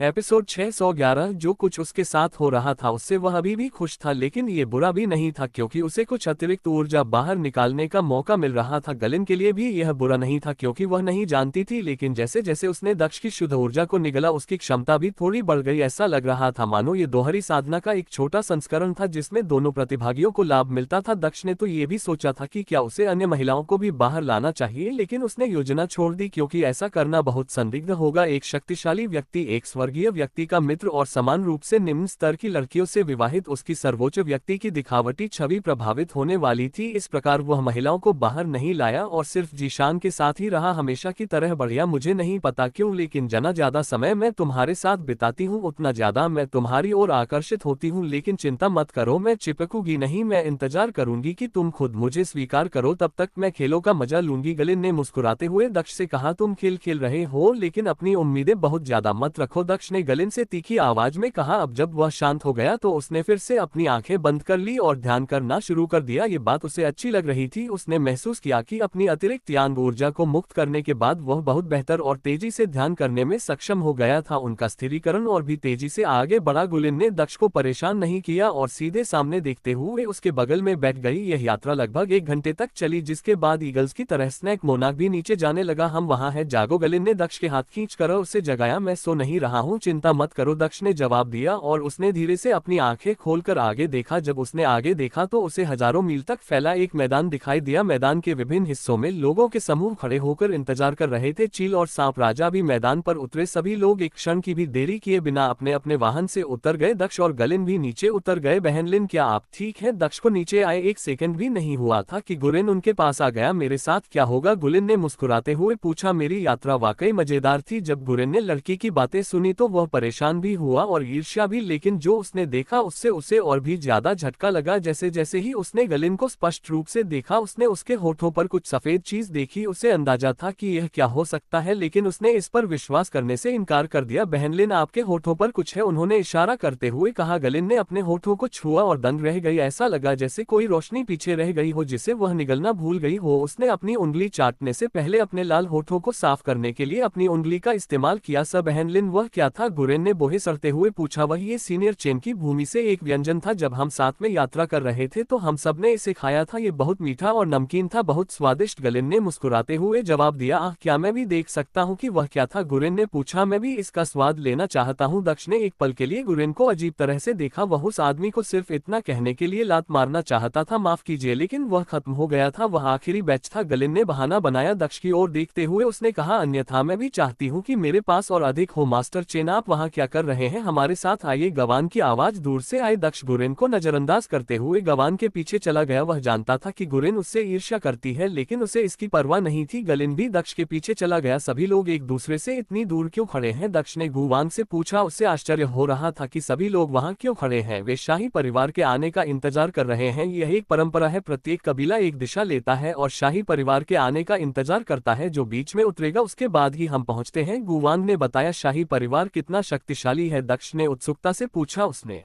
Episode 611। जो कुछ उसके साथ हो रहा था उससे वह अभी भी खुश था, लेकिन ये बुरा भी नहीं था क्योंकि उसे कुछ अतिरिक्त ऊर्जा बाहर निकालने का मौका मिल रहा था। गलिन के लिए भी यह बुरा नहीं था क्योंकि वह नहीं जानती थी, लेकिन जैसे जैसे उसने दक्ष की शुद्ध ऊर्जा को निगला उसकी क्षमता भी थोड़ी बढ़ गई। ऐसा लग रहा था मानो ये दोहरी साधना का एक छोटा संस्करण था जिसमें दोनों प्रतिभागियों को लाभ मिलता था। दक्ष ने तो ये भी सोचा था कि क्या उसे अन्य महिलाओं को भी बाहर लाना चाहिए, लेकिन उसने योजना छोड़ दी क्योंकि ऐसा करना बहुत संदिग्ध होगा। एक शक्तिशाली व्यक्ति, एक स्वर्गीय व्यक्ति का मित्र और समान रूप से निम्न स्तर की लड़कियों से विवाहित उसकी सर्वोच्च व्यक्ति की दिखावटी छवि प्रभावित होने वाली थी। इस प्रकार वह महिलाओं को बाहर नहीं लाया और सिर्फ जीशान के साथ ही रहा, हमेशा की तरह बढ़िया। मुझे नहीं पता क्यों, लेकिन जना ज्यादा समय मैं तुम्हारे साथ बिताती हूँ उतना ज्यादा मैं तुम्हारी ओर आकर्षित होती हूँ। लेकिन चिंता मत करो, मैं चिपकूंगी नहीं, मैं इंतजार करूंगी कि तुम खुद मुझे स्वीकार करो, तब तक मैं खेलों का मजा लूंगी। गलिन ने मुस्कुराते हुए दक्ष से कहा, तुम खेल खेल रहे हो लेकिन अपनी उम्मीदें बहुत ज्यादा मत रखो। दक्ष ने गलिन से तीखी आवाज में कहा। अब जब वह शांत हो गया तो उसने फिर से अपनी आंखें बंद कर ली और ध्यान करना शुरू कर दिया। ये बात उसे अच्छी लग रही थी। उसने महसूस किया कि अपनी अतिरिक्त यांग ऊर्जा को मुक्त करने के बाद वह बहुत बेहतर और तेजी से ध्यान करने में सक्षम हो गया था। उनका स्थिरीकरण और भी तेजी से आगे बढ़ा। गुलिन ने दक्ष को परेशान नहीं किया और सीधे सामने देखते हुए उसके बगल में बैठ गई। यह यात्रा लगभग 1 घंटे तक चली, जिसके बाद ईगल्स की तरह स्नैक मोनाक भी नीचे जाने लगा। हम वहां हैं, जागो। गलिन ने दक्ष के हाथ खींच कर उसे जगाया। मैं सो नहीं रहा हूँ, चिंता मत करो, दक्ष ने जवाब दिया और उसने धीरे से अपनी आंखें खोलकर आगे देखा। जब उसने आगे देखा तो उसे हजारों मील तक फैला एक मैदान दिखाई दिया। मैदान के विभिन्न हिस्सों में लोगों के समूह खड़े होकर इंतजार कर रहे थे। चील और सांप राजा भी मैदान पर उतरे। सभी लोग एक क्षण की भी देरी किए बिना अपने अपने वाहन से उतर गए। दक्ष और गलिन भी नीचे उतर गए। बहन लिन, क्या आप ठीक हैं? दक्ष को नीचे आए 1 सेकंड भी नहीं हुआ था कि गुरिन उनके पास आ गया। मेरे साथ क्या होगा? गुलिन ने मुस्कुराते हुए पूछा। मेरी यात्रा वाकई मजेदार थी। जब गुरिन ने लड़की की बातें सुनी तो वह परेशान भी हुआ और ईर्ष्या भी, लेकिन जो उसने देखा उससे उसे और भी ज्यादा झटका लगा। जैसे जैसे ही उसने गलिन को स्पष्ट रूप से देखा उसने उसके होठों पर कुछ सफेद चीज देखी। उसे अंदाजा था कि यह क्या हो सकता है, लेकिन उसने इस पर विश्वास करने से इनकार कर दिया। बहन लिन, आपके होठों पर कुछ है, उन्होंने इशारा करते हुए कहा। गलिन ने अपने होठों को छुआ और दंग रह गई। ऐसा लगा जैसे कोई रोशनी पीछे रह गई हो जिसे वह निगलना भूल गई हो। उसने अपनी उंगली चाटने से पहले अपने लाल होठों को साफ करने के लिए अपनी उंगली का इस्तेमाल किया। सब बहन लिन, वह क्या था? गुरेन ने बोहे सड़ते हुए पूछा। वह ये सीनियर चेन की भूमि से एक व्यंजन था। जब हम साथ में यात्रा कर रहे थे तो हम सब ने इसे खाया था। ये बहुत मीठा और नमकीन था, बहुत स्वादिष्ट। गलिन ने मुस्कुराते हुए जवाब दिया। आह, क्या मैं भी देख सकता हूँ कि वह क्या था? गुरेन ने पूछा। मैं भी इसका स्वाद लेना चाहता हूँ। दक्ष ने एक पल के लिए गुरेन को अजीब तरह से देखा। वह उस आदमी को सिर्फ इतना कहने के लिए लात मारना चाहता था, माफ कीजिए, लेकिन वह खत्म हो गया था। वह आखिरी बैच था। गलिन ने बहाना बनाया। दक्ष की ओर देखते हुए उसने कहा, अन्यथा मैं भी चाहती हूँ कि मेरे पास और अधिक हो। मास्टर चेन, आप वहाँ क्या कर रहे हैं? हमारे साथ आइए। गवान की आवाज दूर से आई। दक्ष गुरेन को नजरअंदाज करते हुए गवान के पीछे चला गया। वह जानता था कि गुरेन उससे ईर्ष्या करती है, लेकिन उसे इसकी परवाह नहीं थी। गलिन भी दक्ष के पीछे चला गया। सभी लोग एक दूसरे से इतनी दूर क्यों खड़े हैं? दक्ष ने गुवान से पूछा। उसे आश्चर्य हो रहा था कि सभी लोग वहाँ क्यों खड़े हैं। वे शाही परिवार के आने का इंतजार कर रहे हैं। यह एक परंपरा है, प्रत्येक कबीला एक दिशा लेता है और शाही परिवार के आने का इंतजार करता है। जो बीच में उतरेगा उसके बाद ही हम पहुंचते हैं, गुवान ने बताया। शाही परिवार कितना शक्तिशाली है? दक्ष ने उत्सुकता से पूछा। उसने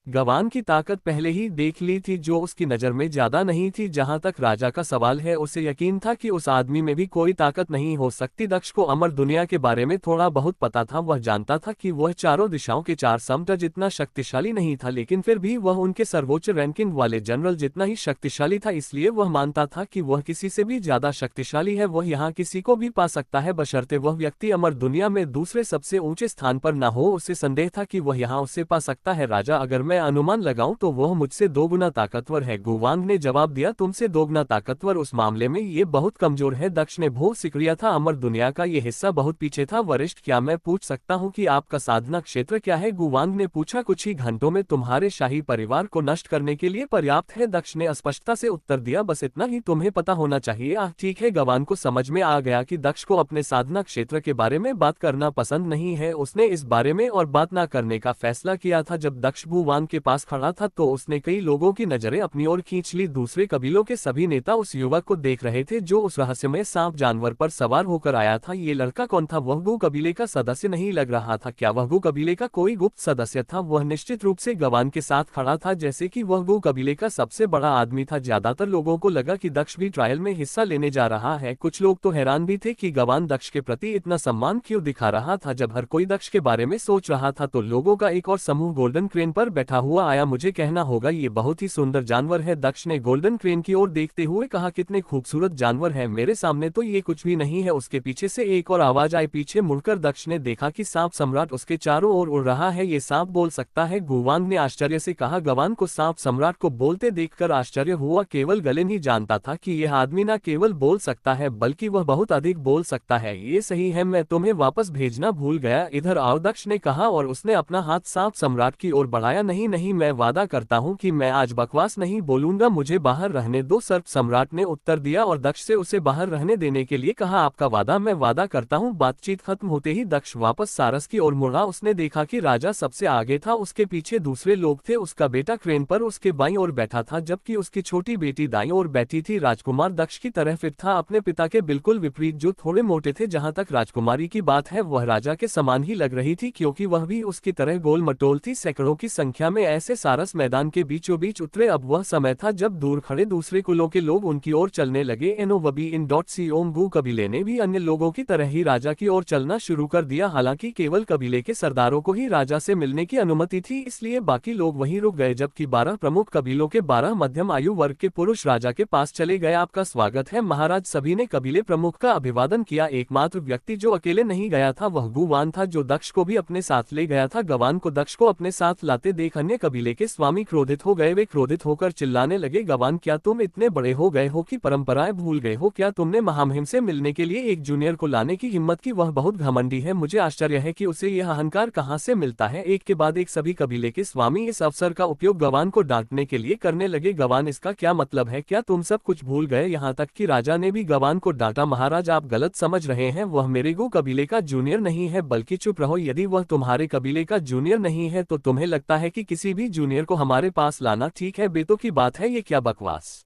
गवान की ताकत पहले ही देख ली थी, जो उसकी नज़र में ज्यादा नहीं थी। जहां तक राजा का सवाल है, उसे यकीन था कि उस आदमी में भी कोई ताकत नहीं हो सकती। दक्ष को अमर दुनिया के बारे में थोड़ा बहुत पता था। वह जानता था कि वह चारों दिशाओं के 4 समुद्र जितना शक्तिशाली नहीं था, लेकिन फिर भी वह उनके सर्वोच्च रैंकिंग वाले जनरल जितना ही शक्तिशाली था। इसलिए वह मानता था कि वह किसी से भी ज्यादा शक्तिशाली है। वह यहाँ किसी को भी पा सकता है, बशर्ते वह व्यक्ति अमर दुनिया में दूसरे सबसे ऊंचे स्थान पर न हो। उसे संदेह था कि वह यहाँ उसे पा सकता है। राजा, अगर मैं अनुमान लगाऊं तो वह मुझसे 2 गुना ताकतवर है, गुवांग ने जवाब दिया। तुमसे 2 गुना ताकतवर? उस मामले में ये बहुत कमजोर है। दक्ष ने भोग सिक्रिया था। अमर दुनिया का ये हिस्सा बहुत पीछे था। वरिष्ठ, क्या मैं पूछ सकता हूँ कि आपका साधना क्षेत्र क्या है? गुवांग ने पूछा। कुछ ही घंटों में तुम्हारे शाही परिवार को नष्ट करने के लिए पर्याप्त है, दक्ष ने स्पष्टता से उत्तर दिया। बस इतना ही तुम्हें पता होना चाहिए। आह, ठीक है। गवान को समझ में आ गया कि दक्ष को अपने साधना क्षेत्र के बारे में बात करना पसंद नहीं है। उसने इस बारे में और बात न करने का फैसला किया था। जब दक्ष गुवांग गवान के पास खड़ा था तो उसने कई लोगों की नजरें अपनी ओर खींच ली। दूसरे कबीलों के सभी नेता उस युवक को देख रहे थे जो उस रहस्यमय सांप जानवर पर सवार होकर आया था। ये लड़का कौन था? वह गू कबीले का सदस्य नहीं लग रहा था। क्या वह गू कबीले का कोई गुप्त सदस्य था? वह निश्चित रूप से गवान के साथ खड़ा था, जैसे कि वह गू कबीले का सबसे बड़ा आदमी था। ज्यादातर लोगों को लगा कि दक्ष भी ट्रायल में हिस्सा लेने जा रहा है। कुछ लोग तो हैरान भी थे कि गवान दक्ष के प्रति इतना सम्मान क्यों दिखा रहा था। जब हर कोई दक्ष के बारे में सोच रहा था तो लोगों का एक और समूह गोल्डन क्रेन पर बैठा हुआ आया। मुझे कहना होगा ये बहुत ही सुंदर जानवर है, दक्ष ने गोल्डन क्रेन की ओर देखते हुए कहा। कितने खूबसूरत जानवर है, मेरे सामने तो ये कुछ भी नहीं है। उसके पीछे से एक और आवाज आई। पीछे मुड़कर दक्ष ने देखा कि सांप सम्राट उसके चारों ओर उड़ रहा है। ये सांप बोल सकता है? गूवांग ने आश्चर्य से कहा। गवान को सांप सम्राट को बोलते देखकर आश्चर्य हुआ। केवल गलेन ही जानता था कि यह आदमी न केवल बोल सकता है बल्कि वह बहुत अधिक बोल सकता है। ये सही है, मैं तुम्हें वापस भेजना भूल गया। इधर आओ, दक्ष ने कहा और उसने अपना हाथ सांप सम्राट की ओर बढ़ाया। नहीं नहीं, मैं वादा करता हूँ कि मैं आज बकवास नहीं बोलूंगा, मुझे बाहर रहने दो, सर्प सम्राट ने उत्तर दिया और दक्ष से उसे बाहर रहने देने के लिए कहा। आपका वादा? मैं वादा करता हूँ। बातचीत खत्म होते ही दक्ष वापस सारस की ओर मुड़ा। उसने देखा कि राजा सबसे आगे था, उसके पीछे दूसरे लोग थे। उसका बेटा क्रेन पर उसके बाईं ओर बैठा था जबकि उसकी छोटी बेटी दाईं ओर बैठी थी। राजकुमार दक्ष की तरह फिट था, अपने पिता के बिल्कुल विपरीत जो थोड़े मोटे थे। जहां तक राजकुमारी की बात है वह राजा के समान ही लग रही थी क्योंकि वह भी उसकी तरह गोल मटोल थी। सैकड़ों की संख्या में ऐसे सारस मैदान के बीचों बीच उतरे। अब वह समय था जब दूर खड़े दूसरे कुलों के लोग उनकी ओर चलने लगे। गू कबीले ने भी अन्य लोगों की तरह ही राजा की ओर चलना शुरू कर दिया। हालांकि केवल कबीले के सरदारों को ही राजा से मिलने की अनुमति थी, इसलिए बाकी लोग वहीं रुक गए। जबकि 12 प्रमुख कबीलों के 12 मध्यम आयु वर्ग के पुरुष राजा के पास चले गए। आपका स्वागत है महाराज, सभी ने कबीले प्रमुख का अभिवादन किया। एकमात्र व्यक्ति जो अकेले नहीं गया था वह गूवान था, जो दक्ष को भी अपने साथ ले गया था। गवान को दक्ष को अपने साथ लाते देख अन्य कबीले के स्वामी क्रोधित हो गए। वे क्रोधित होकर चिल्लाने लगे, गवान क्या तुम इतने बड़े हो गए हो कि परंपराएं भूल गए हो? क्या तुमने महामहिम से मिलने के लिए एक जूनियर को लाने की हिम्मत की? वह बहुत घमंडी है, मुझे आश्चर्य है कि उसे यह अहंकार कहां से मिलता है। एक के बाद एक सभी कबीले के स्वामी इस अवसर का उपयोग गवान को डांटने के लिए करने लगे। गवान, इसका क्या मतलब है? क्या तुम सब कुछ भूल गए? यहाँ तक कि राजा ने भी गवान को डांटा। महाराज, आप गलत समझ रहे हैं, वह मेरे गो कबीले का जूनियर नहीं है, बल्कि चुप रहो। यदि वह तुम्हारे कबीले का जूनियर नहीं है तो तुम्हें लगता है कि किसी भी जूनियर को हमारे पास लाना ठीक है? बेतों की बात है, ये क्या बकवास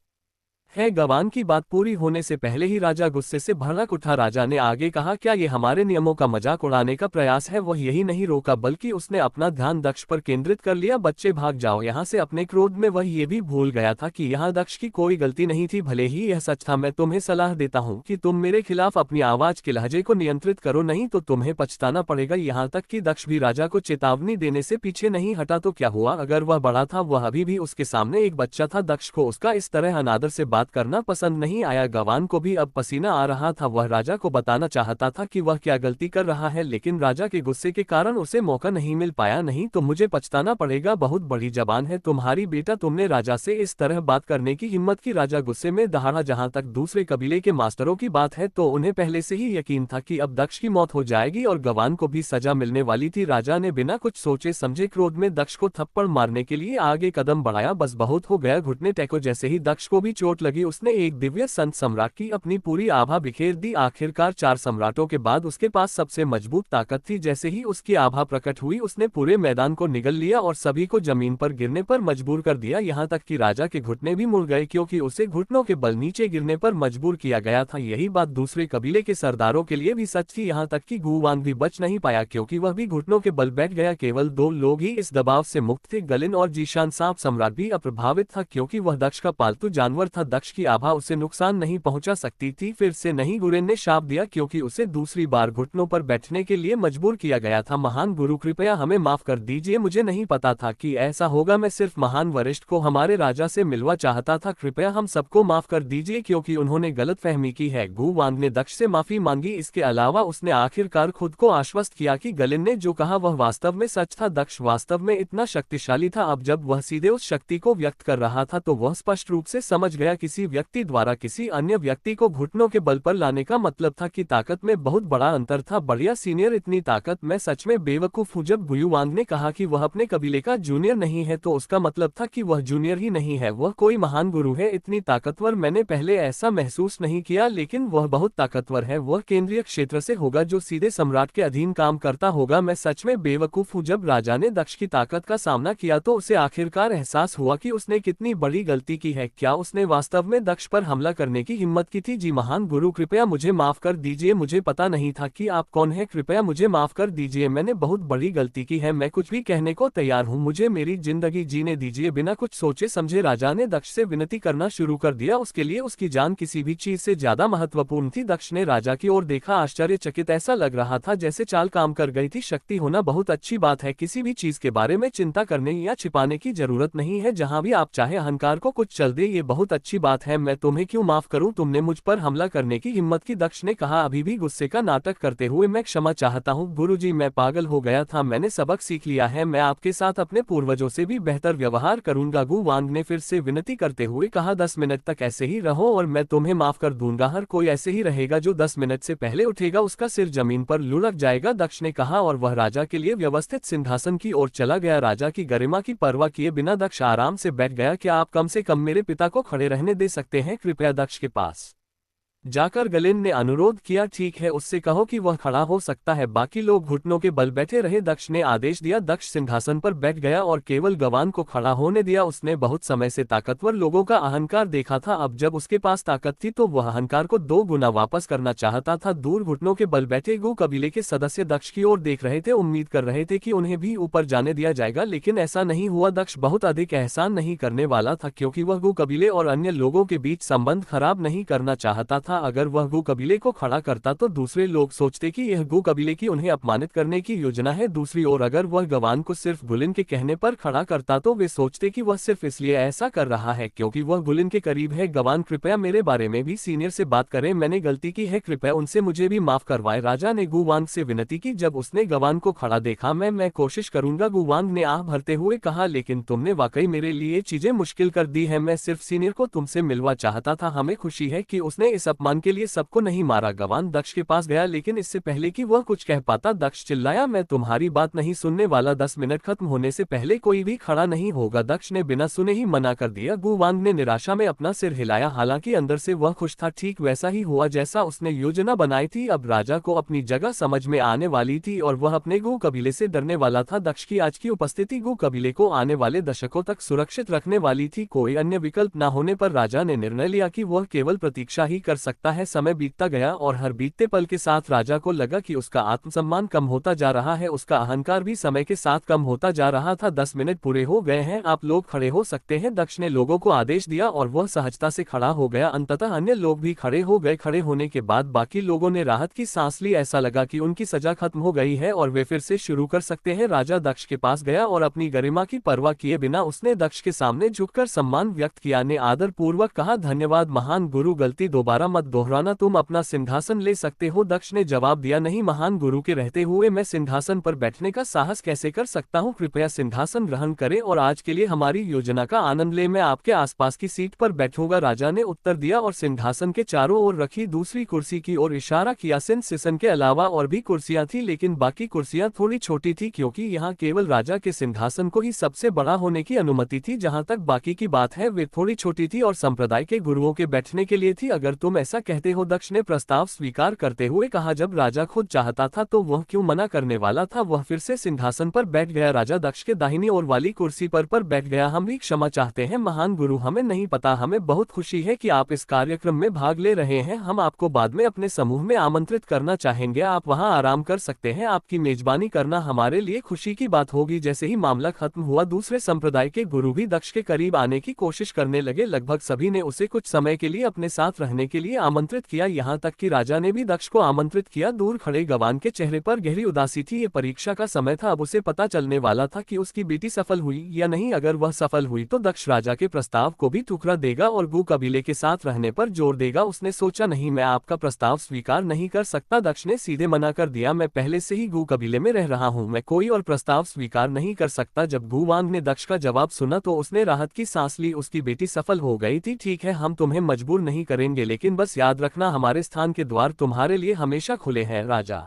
है? गवान की बात पूरी होने से पहले ही राजा गुस्से से भड़क उठा। राजा ने आगे कहा, क्या ये हमारे नियमों का मजाक उड़ाने का प्रयास है? वह यही नहीं रोका बल्कि उसने अपना ध्यान दक्ष पर केंद्रित कर लिया। बच्चे भाग जाओ यहाँ से। अपने क्रोध में वह ये भी भूल गया था कि यहाँ दक्ष की कोई गलती नहीं थी, भले ही यह सच था। मैं तुम्हें सलाह देता हूँ कि तुम मेरे खिलाफ अपनी आवाज के लहजे को नियंत्रित करो, नहीं तो तुम्हें पछताना पड़ेगा। यहाँ तक कि दक्ष भी राजा को चेतावनी देने से पीछे नहीं हटा। तो क्या हुआ? अगर वह बड़ा था, वह अभी भी उसके सामने एक बच्चा था। दक्ष को उसका इस तरह अनादर से बात करना पसंद नहीं आया। गवान को भी अब पसीना आ रहा था। वह राजा को बताना चाहता था कि वह क्या गलती कर रहा है, लेकिन राजा के गुस्से के कारण उसे मौका नहीं मिल पाया। नहीं तो मुझे पछताना पड़ेगा, बहुत बड़ी जबान है तुम्हारी बेटा, तुमने राजा से इस तरह बात करने की हिम्मत की? राजा गुस्से में दहाड़ा। जहां तक दूसरे कबीले के मास्टरों की बात है तो उन्हें पहले से ही यकीन था कि अब दक्ष की मौत हो जाएगी और गवान को भी सजा मिलने वाली थी। राजा ने बिना कुछ सोचे समझे क्रोध में दक्ष को थप्पड़ मारने के लिए आगे कदम बढ़ाया। बस बहुत हो गया, घुटने टेको। जैसे ही दक्ष को भी चोट लगी उसने एक दिव्य संत सम्राट की अपनी पूरी आभा बिखेर दी। आखिरकार 4 सम्राटों के बाद उसके पास सबसे मजबूत ताकत थी। जैसे ही उसकी आभा प्रकट हुई उसने पूरे मैदान को निगल लिया और सभी को जमीन पर गिरने पर मजबूर कर दिया। यहाँ तक कि राजा के घुटने भी मुड़ गए क्योंकि उसे घुटनों के बल नीचे गिरने पर मजबूर किया गया था। यही बात दूसरे कबीले के सरदारों के लिए भी सच थी। यहाँ तक कि गूवान भी बच नहीं पाया क्योंकि वह भी घुटनों के बल बैठ गया। केवल 2 लोग ही इस दबाव से मुक्त थे, गलिन और जीशान। सांप सम्राट भी अप्रभावित था क्योंकि वह दक्ष का पालतू जानवर था। दक्ष की आभा उसे नुकसान नहीं पहुंचा सकती थी। फिर से नहीं, गुरेन ने शाप दिया क्योंकि उसे दूसरी बार घुटनों पर बैठने के लिए मजबूर किया गया था। महान गुरु, कृपया हमें माफ कर दीजिए, मुझे नहीं पता था कि ऐसा होगा। मैं सिर्फ महान वरिष्ठ को हमारे राजा से मिलवा चाहता था। कृपया हम सबको माफ कर दीजिए क्योंकि उन्होंने गलतफहमी की है। गूवान ने दक्ष से माफी मांगी। इसके अलावा उसने आखिरकार खुद को आश्वस्त किया कि गलिन ने जो कहा वह वास्तव में सच था। दक्ष वास्तव में इतना शक्तिशाली था। अब जब वह सीधे उस शक्ति को व्यक्त कर रहा था तो वह स्पष्ट रूप से समझ गया कि किसी व्यक्ति द्वारा किसी अन्य व्यक्ति को घुटनों के बल पर लाने का मतलब था कि ताकत में बहुत बड़ा अंतर था। बढ़िया सीनियर, इतनी ताकत, मैं सच में बेवकूफ हूँ। जब गुयू वांग ने कहा कि वह अपने कबीले का जूनियर नहीं है तो उसका मतलब था कि वह जूनियर ही नहीं है, वह कोई महान गुरु है। इतनी ताकतवर मैंने पहले ऐसा महसूस नहीं किया, लेकिन वह बहुत ताकतवर है। वह केंद्रीय क्षेत्र से होगा जो सीधे सम्राट के अधीन काम करता होगा। मैं सच में बेवकूफ हूँ। जब राजा ने दक्ष की ताकत का सामना किया तो उसे आखिरकार एहसास हुआ कि उसने कितनी बड़ी गलती की है। क्या उसने वास्तव में दक्ष पर हमला करने की हिम्मत की थी? जी महान गुरु, कृपया मुझे माफ कर दीजिए, मुझे पता नहीं था कि आप कौन हैं, कृपया मुझे माफ कर दीजिए, मैंने बहुत बड़ी गलती की है, मैं कुछ भी कहने को तैयार हूँ, मुझे मेरी जिंदगी जीने दीजिए। बिना कुछ सोचे समझे राजा ने दक्ष से विनती करना शुरू कर दिया। उसके लिए उसकी जान किसी भी चीज से ज्यादा महत्वपूर्ण थी। दक्ष ने राजा की ओर देखा, आश्चर्यचकित, ऐसा लग रहा था जैसे चाल काम कर गई थी। शक्ति होना बहुत अच्छी बात है, किसी भी चीज के बारे में चिंता करने या छिपाने की जरूरत नहीं है, जहां भी आप चाहे अहंकार को कुछ चल दे, ये बहुत अच्छी बात है। मैं तुम्हें क्यों माफ करूं, तुमने मुझ पर हमला करने की हिम्मत की। दक्ष ने कहा अभी भी गुस्से का नाटक करते हुए, मैं क्षमा चाहता हूं गुरुजी, मैं पागल हो गया था, मैंने सबक सीख लिया है, मैं आपके साथ अपने पूर्वजों से भी बेहतर व्यवहार करूंगा। गु वांग ने फिर से विनती करते हुए कहा 10 मिनट तक ऐसे ही रहो और मैं तुम्हें माफ कर दूंगा। हर कोई ऐसे ही रहेगा, जो 10 मिनट से पहले उठेगा उसका सिर जमीन पर लुढ़क जाएगा, दक्ष ने कहा, और वह राजा के लिए व्यवस्थित सिंहासन की ओर चला गया। राजा की गरिमा की परवाह किए बिना दक्ष आराम से बैठ गया। क्या आप कम से कम मेरे पिता को खड़े रहने दे सकते हैं? कृपया दक्ष के पास जाकर गलेन ने अनुरोध किया। ठीक है, उससे कहो कि वह खड़ा हो सकता है। बाकी लोग घुटनों के बल बैठे रहे। दक्ष ने आदेश दिया। दक्ष सिंहासन पर बैठ गया और केवल गवान को खड़ा होने दिया। उसने बहुत समय से ताकतवर लोगों का अहंकार देखा था, अब जब उसके पास ताकत थी तो वह अहंकार को 2 गुना वापस करना चाहता था। दूर घुटनों के बल बैठे गु कबीले के सदस्य दक्ष की ओर देख रहे थे, उम्मीद कर रहे थे कि उन्हें भी ऊपर जाने दिया जाएगा, लेकिन ऐसा नहीं हुआ। दक्ष बहुत अधिक एहसान नहीं करने वाला था, क्योंकि वह गु कबीले और अन्य लोगों के बीच संबंध खराब नहीं करना चाहता था। अगर वह गु कबीले को खड़ा करता तो दूसरे लोग सोचते कि यह गु कबीले की उन्हें अपमानित करने की योजना है। दूसरी ओर अगर वह गवान को सिर्फ गुलिन के कहने पर खड़ा करता तो वे सोचते कि वह सिर्फ इसलिए ऐसा कर रहा है क्योंकि वह गुलिन के करीब है। गवान, कृपया मेरे बारे में भी सीनियर से बात करें, मैंने गलती की है, कृपया उनसे मुझे भी माफ करवाएं। राजा ने गु वांग से विनती की। जब उसने गवान को खड़ा देखा, मैं कोशिश करूंगा, गु वांग ने आह भरते हुए कहा, लेकिन तुमने वाकई मेरे लिए चीजें मुश्किल कर दी है। मैं सिर्फ सीनियर को तुमसे मिलवा चाहता था। हमें खुशी है कि उसने इस अपमान के लिए सबको नहीं मारा। गवान दक्ष के पास गया, लेकिन इससे पहले कि वह कुछ कह पाता दक्ष चिल्लाया, मैं तुम्हारी बात नहीं सुनने वाला। 10 मिनट खत्म होने से पहले कोई भी खड़ा नहीं होगा। दक्ष ने बिना सुने ही मना कर दिया। गु वांग ने निराशा में अपना सिर हिलाया, हालांकि अंदर से वह खुश था। ठीक वैसा ही हुआ जैसा उसने योजना बनाई थी। अब राजा को अपनी जगह समझ में आने वाली थी और वह अपने गु कबीले से डरने वाला था। दक्ष की आज की उपस्थिति गु कबीले को आने वाले दशकों तक सुरक्षित रखने वाली थी। कोई अन्य विकल्प न होने पर राजा ने निर्णय लिया कि वह केवल प्रतीक्षा ही कर सकता है। समय बीतता गया और हर बीतते पल के साथ राजा को लगा कि उसका आत्मसम्मान कम होता जा रहा है, उसका अहंकार भी समय के साथ कम होता जा रहा था। 10 मिनट पूरे हो गए हैं, आप लोग खड़े हो सकते हैं। दक्ष ने लोगों को आदेश दिया और वह सहजता से खड़ा हो गया। अंततः अन्य लोग भी खड़े हो गए। खड़े होने के बाद बाकी लोगों ने राहत की सांस ली, ऐसा लगा कि उनकी सजा खत्म हो गई है और वे फिर से शुरू कर सकते हैं। राजा दक्ष के पास गया और अपनी गरिमा की परवाह किए बिना उसने दक्ष के सामने झुककर सम्मान व्यक्त किया। ने आदर पूर्वक कहा, धन्यवाद महान गुरु, गलती दोबारा मत दोहराना, तुम अपना सिंहासन ले सकते हो। दक्ष ने जवाब दिया, नहीं महान गुरु के रहते हुए मैं सिंहासन पर बैठने का साहस कैसे कर सकता हूँ, कृपया सिंहासन ग्रहण करें और आज के लिए हमारी योजना का आनंद ले, मैं आपके आसपास की सीट पर बैठूंगा। राजा ने उत्तर दिया और सिंहासन के चारों ओर रखी दूसरी कुर्सी की ओर इशारा किया। सिंहासन के अलावा और भी कुर्सियां थी, लेकिन बाकी कुर्सियां थोड़ी छोटी थी, क्योंकि यहाँ केवल राजा के सिंहासन को ही सबसे बड़ा होने की अनुमति थी। जहाँ तक बाकी की बात है, वे थोड़ी छोटी थी और संप्रदाय के गुरुओं के बैठने के लिए थी। अगर तुम ऐसा कहते हो, दक्ष ने प्रस्ताव स्वीकार करते हुए कहा, जब राजा खुद चाहता था तो वह क्यों मना करने वाला था। वह फिर से सिंहासन पर बैठ गया। राजा दक्ष के दाहिनी ओर वाली कुर्सी पर बैठ गया। हम भी क्षमा चाहते हैं महान गुरु, हमें नहीं पता, हमें बहुत खुशी है कि आप इस कार्यक्रम में भाग ले रहे हैं। हम आपको बाद में अपने समूह में आमंत्रित करना चाहेंगे, आप वहां आराम कर सकते हैं। आपकी मेजबानी करना हमारे लिए खुशी की बात होगी। जैसे ही मामला खत्म हुआ, दूसरे संप्रदाय के गुरु भी दक्ष के करीब आने की कोशिश करने लगे। लगभग सभी ने उसे कुछ समय के लिए अपने साथ रहने के लिए लिए आमंत्रित किया। यहाँ तक कि राजा ने भी दक्ष को आमंत्रित किया। दूर खड़े गवान के चेहरे पर गहरी उदासी थी। ये परीक्षा का समय था, अब उसे पता चलने वाला था कि उसकी बेटी सफल हुई या नहीं। अगर वह सफल हुई तो दक्ष राजा के प्रस्ताव को भी ठुकरा देगा और गू कबीले के साथ रहने पर जोर देगा। उसने सोचा, नहीं, मैं आपका प्रस्ताव स्वीकार नहीं कर सकता। दक्ष ने सीधे मना कर दिया, मैं पहले से ही गू कबीले में रह रहा हूँ, मैं कोई और प्रस्ताव स्वीकार नहीं कर सकता। जब गूवांग ने दक्ष का जवाब सुना तो उसने राहत की सांस ली। उसकी बेटी सफल हो गई थी। ठीक है, हम तुम्हें मजबूर नहीं करेंगे, लेकिन बस याद रखना हमारे स्थान के द्वार तुम्हारे लिए हमेशा खुले हैं, राजा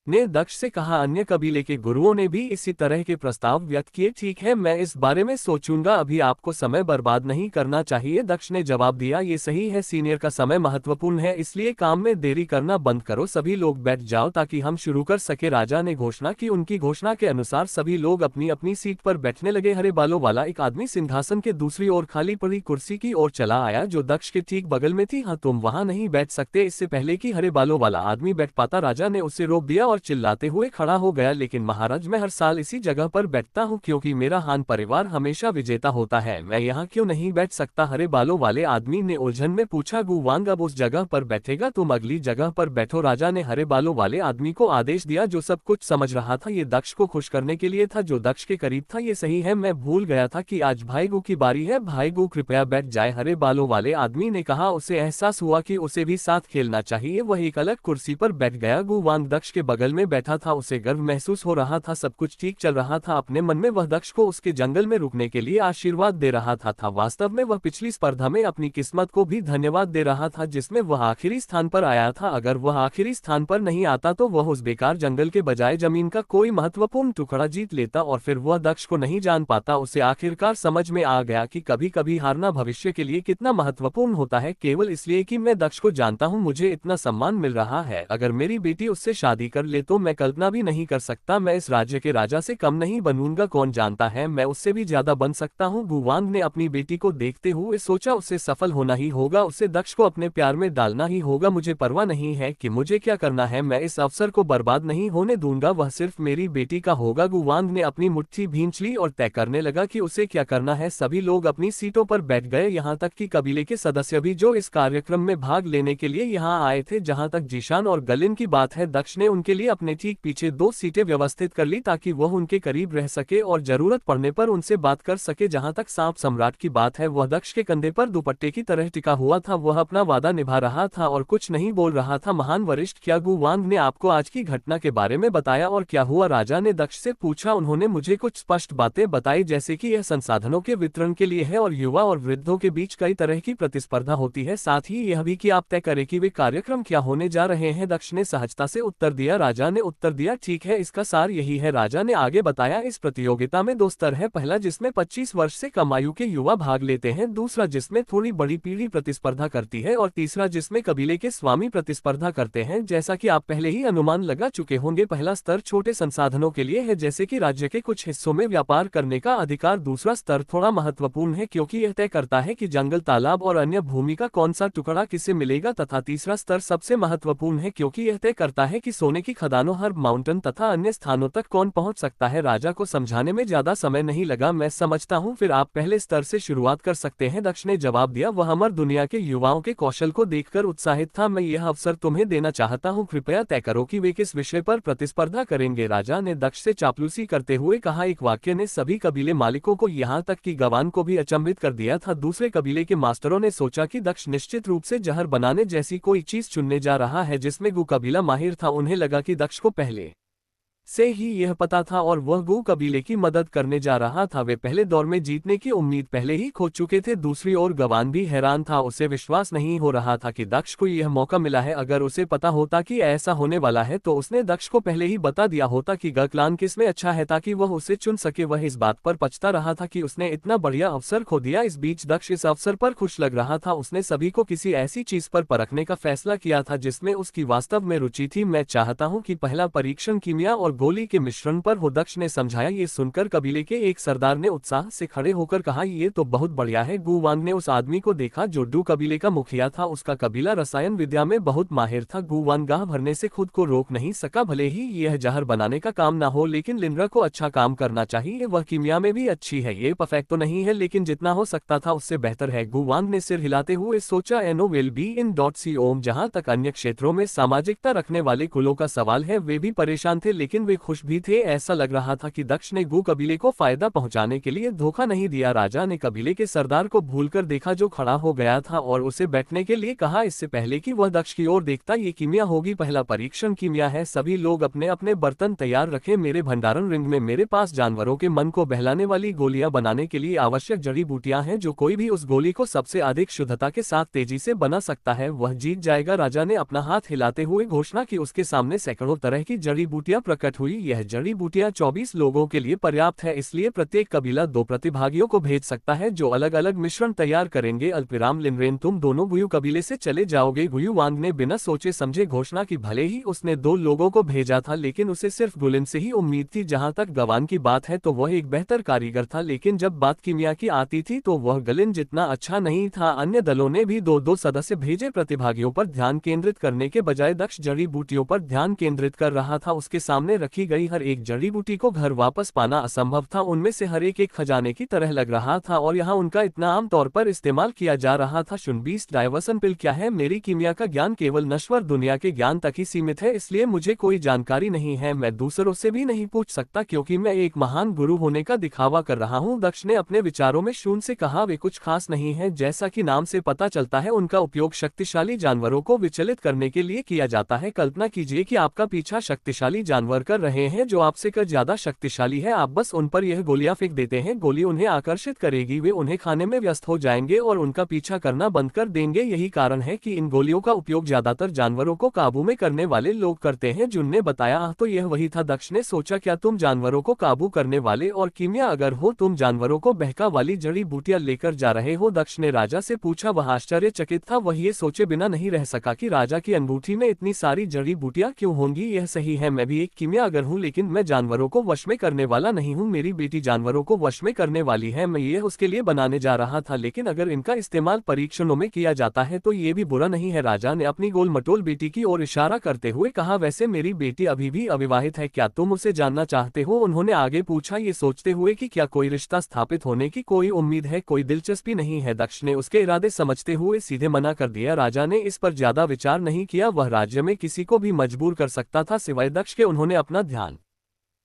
ने दक्ष से कहा। अन्य कबीले के गुरुओं ने भी इसी तरह के प्रस्ताव व्यक्त किए। ठीक है, मैं इस बारे में सोचूंगा, अभी आपको समय बर्बाद नहीं करना चाहिए, दक्ष ने जवाब दिया। ये सही है, सीनियर का समय महत्वपूर्ण है, इसलिए काम में देरी करना बंद करो। सभी लोग बैठ जाओ ताकि हम शुरू कर सके, राजा ने घोषणा की। उनकी घोषणा के अनुसार सभी लोग अपनी अपनी सीट पर बैठने लगे। हरे बालों वाला एक आदमी सिंहासन के दूसरी ओर खाली पड़ी कुर्सी की ओर चला आया, जो दक्ष के ठीक बगल में थी। हाँ, तुम वहां नहीं बैठ सकते। इससे पहले कि हरे बालों वाला आदमी बैठ पाता, राजा ने उसे रोक दिया और चिल्लाते हुए खड़ा हो गया, लेकिन महाराज, मैं हर साल इसी जगह पर बैठता हूँ क्योंकि मेरा हान परिवार हमेशा विजेता होता है, मैं यहाँ क्यों नहीं बैठ सकता? हरे बालों वाले आदमी ने उलझन में पूछा। गूवांग अब उस जगह पर बैठेगा, तुम अगली जगह पर बैठो, राजा ने हरे बालों वाले आदमी को आदेश दिया, जो सब कुछ समझ रहा था। ये दक्ष को खुश करने के लिए था, जो दक्ष के करीब था। ये सही है, मैं भूल गया था कि आज भाई गू की बारी है, भाई गू कृपया बैठ जाए, हरे बालों वाले आदमी ने कहा। उसे एहसास हुआ कि उसे भी साथ खेलना चाहिए। वह एक अलग कुर्सी पर बैठ गया। गूवांग दक्ष के बगल में बैठा था, उसे गर्व महसूस हो रहा था, सब कुछ ठीक चल रहा था। अपने मन में वह दक्ष को उसके जंगल में रुकने के लिए आशीर्वाद दे रहा था। वास्तव में वह पिछली स्पर्धा में अपनी किस्मत को भी धन्यवाद दे रहा था, जिसमें वह आखिरी स्थान पर आया था। अगर वह आखिरी स्थान पर नहीं आता तो वह उस बेकार जंगल के बजाय जमीन का कोई महत्वपूर्ण टुकड़ा जीत लेता और फिर वह दक्ष को नहीं जान पाता। उसे आखिरकार समझ में आ गया कि कभी कभी हारना भविष्य के लिए कितना महत्वपूर्ण होता है। केवल इसलिए कि मैं दक्ष को जानता हूँ, मुझे इतना सम्मान मिल रहा है, अगर मेरी बेटी उससे शादी कर ले तो मैं कल्पना भी नहीं कर सकता, मैं इस राज्य के राजा से कम नहीं बनूंगा, कौन जानता है मैं उससे भी ज्यादा बन सकता हूँ। गूवांग ने अपनी बेटी को देखते हुए सोचा, उसे सफल होना ही होगा, उसे दक्ष को अपने प्यार में डालना ही होगा। मुझे परवाह नहीं है कि मुझे क्या करना है, मैं इस अवसर को बर्बाद नहीं होने दूंगा, वह सिर्फ मेरी बेटी का होगा। गूवांग ने अपनी मुट्ठी भींच ली और तय करने लगा कि उसे क्या करना है। सभी लोग अपनी सीटों पर बैठ गए, यहाँ तक कि कबीले के सदस्य भी, जो इस कार्यक्रम में भाग लेने के लिए यहाँ आए थे। जहाँ तक जीशान और गलिन की बात है, दक्ष ने उनके लिए अपने ठीक पीछे 2 सीटें व्यवस्थित कर ली ताकि वह उनके करीब रह सके और जरूरत पड़ने पर उनसे बात कर सके। जहां तक सांप सम्राट की बात है, वह दक्ष के कंधे पर दुपट्टे की तरह टिका हुआ था, वह अपना वादा निभा रहा था और कुछ नहीं बोल रहा था। महान वरिष्ठ, क्या गूवांग ने आपको आज की घटना के बारे में बताया और क्या हुआ? राजा ने दक्ष से पूछा। उन्होंने मुझे कुछ स्पष्ट बातें बताई, जैसे कि यह संसाधनों के वितरण के लिए है और युवा और वृद्धों के बीच कई तरह की प्रतिस्पर्धा होती है, साथ ही यह भी कि आप तय करें कि वे कार्यक्रम क्या होने जा रहे हैं। दक्ष ने सहजता से उत्तर दिया। राजा ने उत्तर दिया, ठीक है, इसका सार यही है। राजा ने आगे बताया, इस प्रतियोगिता में 2 स्तर है, पहला जिसमें 25 वर्ष से कम आयु के युवा भाग लेते हैं, दूसरा जिसमें थोड़ी बड़ी पीढ़ी प्रतिस्पर्धा करती है और तीसरा जिसमें कबीले के स्वामी प्रतिस्पर्धा करते हैं। जैसा कि आप पहले ही अनुमान लगा चुके होंगे, पहला स्तर छोटे संसाधनों के लिए है, जैसे कि राज्य के कुछ हिस्सों में व्यापार करने का अधिकार। दूसरा स्तर थोड़ा महत्वपूर्ण है क्योंकि यह तय करता है कि जंगल, तालाब और अन्य भूमि का कौन सा टुकड़ा किसे मिलेगा, तथा तीसरा स्तर सबसे महत्वपूर्ण है क्योंकि यह तय करता है कि सोने की खदानों, हर्ब माउंटेन तथा अन्य स्थानों तक कौन पहुंच सकता है। राजा को समझाने में ज्यादा समय नहीं लगा। मैं समझता हूं, फिर आप पहले स्तर से शुरुआत कर सकते हैं, दक्ष ने जवाब दिया। वह अमर दुनिया के युवाओं के कौशल को देखकर उत्साहित था। मैं यह अवसर तुम्हें देना चाहता हूं, कृपया तय करो कि वे किस विषय पर प्रतिस्पर्धा करेंगे। राजा ने दक्ष से चापलूसी करते हुए कहा। एक वाक्य ने सभी कबीले मालिकों को, यहाँ तक कि गवान को भी अचंभित कर दिया था। दूसरे कबीले के मास्टरों ने सोचा कि दक्ष निश्चित रूप से जहर बनाने जैसी कोई चीज चुनने जा रहा है जिसमें गू कबीला माहिर था। उन्हें लगा कि दक्ष को पहले से ही यह पता था और वह गू कबीले की मदद करने जा रहा था। वे पहले दौर में जीतने की उम्मीद पहले ही खो चुके थे। दूसरी ओर गवान भी हैरान था, उसे विश्वास नहीं हो रहा था कि दक्ष को यह मौका मिला है। अगर उसे पता होता कि ऐसा होने वाला है तो उसने दक्ष को पहले ही बता दिया होता कि गक्लान किसमें अच्छा है ताकि वह उसे चुन सके। वह इस बात पर पछता रहा था कि उसने इतना बढ़िया अवसर खो दिया। इस बीच दक्ष इस अवसर पर खुश लग रहा था। उसने सभी को किसी ऐसी चीज पर परखने का फैसला किया था जिसमें उसकी वास्तव में रुचि थी। मैं चाहता हूँ कि पहला परीक्षण कीमिया और गोली के मिश्रण पर हो, दक्ष ने समझाया। ये सुनकर कबीले के एक सरदार ने उत्साह से खड़े होकर कहा, ये तो बहुत बढ़िया है। गु वांग ने उस आदमी को देखा जो डू कबीले का मुखिया था। उसका कबीला रसायन विद्या में बहुत माहिर था। गु वांग गाह भरने से खुद को रोक नहीं सका। भले ही यह जहर बनाने का काम ना हो, लेकिन लिनरा को अच्छा काम करना चाहिए। वह कीमिया में भी अच्छी है। ये परफेक्ट तो नहीं है, लेकिन जितना हो सकता था उससे बेहतर है। गु वांग ने सिर हिलाते हुए सोचा, एनो विल बी इन .com। जहां तक अन्य क्षेत्रों में सामाजिकता रखने वाले कुलों का सवाल है, वे भी परेशान थे, लेकिन वे खुश भी थे। ऐसा लग रहा था कि दक्ष ने गु कबीले को फायदा पहुंचाने के लिए धोखा नहीं दिया। राजा ने कबीले के सरदार को भूलकर देखा जो खड़ा हो गया था, और उसे बैठने के लिए कहा। इससे पहले कि वह दक्ष की ओर देखता, ये कीमिया होगी। पहला परीक्षण कीमिया है। सभी लोग अपने अपने बर्तन तैयार रखें। मेरे भंडारण रिंग में मेरे पास जानवरों के मन को बहलाने वाली गोलियां बनाने के लिए आवश्यक जड़ी बूटियां हैं। जो कोई भी उस गोली को सबसे अधिक शुद्धता के साथ तेजी से बना सकता है, वह जीत जाएगा। राजा ने अपना हाथ हिलाते हुए घोषणा की। उसके सामने सैकड़ों तरह की जड़ी बूटियां प्रकट हुई। यह जड़ी बूटियां 24 लोगों के लिए पर्याप्त है, इसलिए प्रत्येक कबीला 2 प्रतिभागियों को भेज सकता है जो अलग अलग मिश्रण तैयार करेंगे। अल्पिराम, लिनरेन, तुम दोनों गुयु कबीले से चले जाओगे। गुयु वांग ने बिना सोचे समझे घोषणा की। भले ही उसने 2 लोगों को भेजा था, लेकिन उसे सिर्फ गुलिन से ही उम्मीद थी। जहां तक गवान की बात है तो वह एक बेहतर कारीगर था, लेकिन जब बात कीमिया की आती थी तो वह गलिन जितना अच्छा नहीं था। अन्य दलों ने भी 2-2 सदस्य भेजे। प्रतिभागियों पर ध्यान केंद्रित करने के बजाय दक्ष जड़ी बूटियों पर ध्यान केंद्रित कर रहा था। उसके सामने रखी गई हर एक जड़ी बूटी को घर वापस पाना असंभव था। उनमें से हर एक खजाने की तरह लग रहा था, और यहाँ उनका इतना आम तौर पर इस्तेमाल किया जा रहा था। शुनबीस्ट डायवर्सन पिल क्या है? मेरी कीमिया का ज्ञान केवल नश्वर दुनिया के ज्ञान तक ही सीमित है, इसलिए मुझे कोई जानकारी नहीं है। मैं दूसरों से भी नहीं पूछ सकता, क्योंकि मैं एक महान गुरु होने का दिखावा कर रहा हूँ। दक्ष ने अपने विचारों में शून्य से कहा, वे कुछ खास नहीं है। जैसा कि नाम से पता चलता है, उनका उपयोग शक्तिशाली जानवरों को विचलित करने के लिए किया जाता है। कल्पना कीजिए कि आपका पीछा शक्तिशाली जानवर कर रहे हैं जो आपसे कर ज्यादा शक्तिशाली है। आप बस उन पर यह गोलियां फेंक देते हैं। गोली उन्हें आकर्षित करेगी, वे उन्हें खाने में व्यस्त हो जाएंगे और उनका पीछा करना बंद कर देंगे। यही कारण है कि इन गोलियों का उपयोग ज्यादातर जानवरों को काबू में करने वाले लोग करते हैं। जुन ने बताया। तो यह वही था। दक्ष ने सोचा, क्या तुम जानवरों को काबू करने वाले और कीमिया अगर हो, तुम जानवरों को बहका वाली जड़ी बूटियां लेकर जा रहे हो? दक्ष ने राजा से पूछा। वह आश्चर्यचकित था। वह ये सोचे बिना नहीं रह सका कि राजा की अंगूठी में इतनी सारी जड़ी बूटियां क्यों होंगी। यह सही है, मैं भी एक कीमिया अगर हूँ, लेकिन मैं जानवरों को वश में करने वाला नहीं हूँ। मेरी बेटी जानवरों को वश में करने वाली है। मैं ये उसके लिए बनाने जा रहा था, लेकिन अगर इनका इस्तेमाल परीक्षणों में किया जाता है तो ये भी बुरा नहीं है। राजा ने अपनी गोल मटोल बेटी की ओर इशारा करते हुए कहा, वैसे मेरी बेटी अभी भी अविवाहित है, क्या तुम उसे जानना चाहते हो? उन्होंने आगे पूछा, ये सोचते हुए कि क्या कोई रिश्ता स्थापित होने की कोई उम्मीद है। कोई दिलचस्पी नहीं है। दक्ष ने उसके इरादे समझते हुए सीधे मना कर दिया। राजा ने इस पर ज्यादा विचार नहीं किया। वह राज्य में किसी को भी मजबूर कर सकता था सिवाय दक्ष के। उन्होंने अपना ध्यान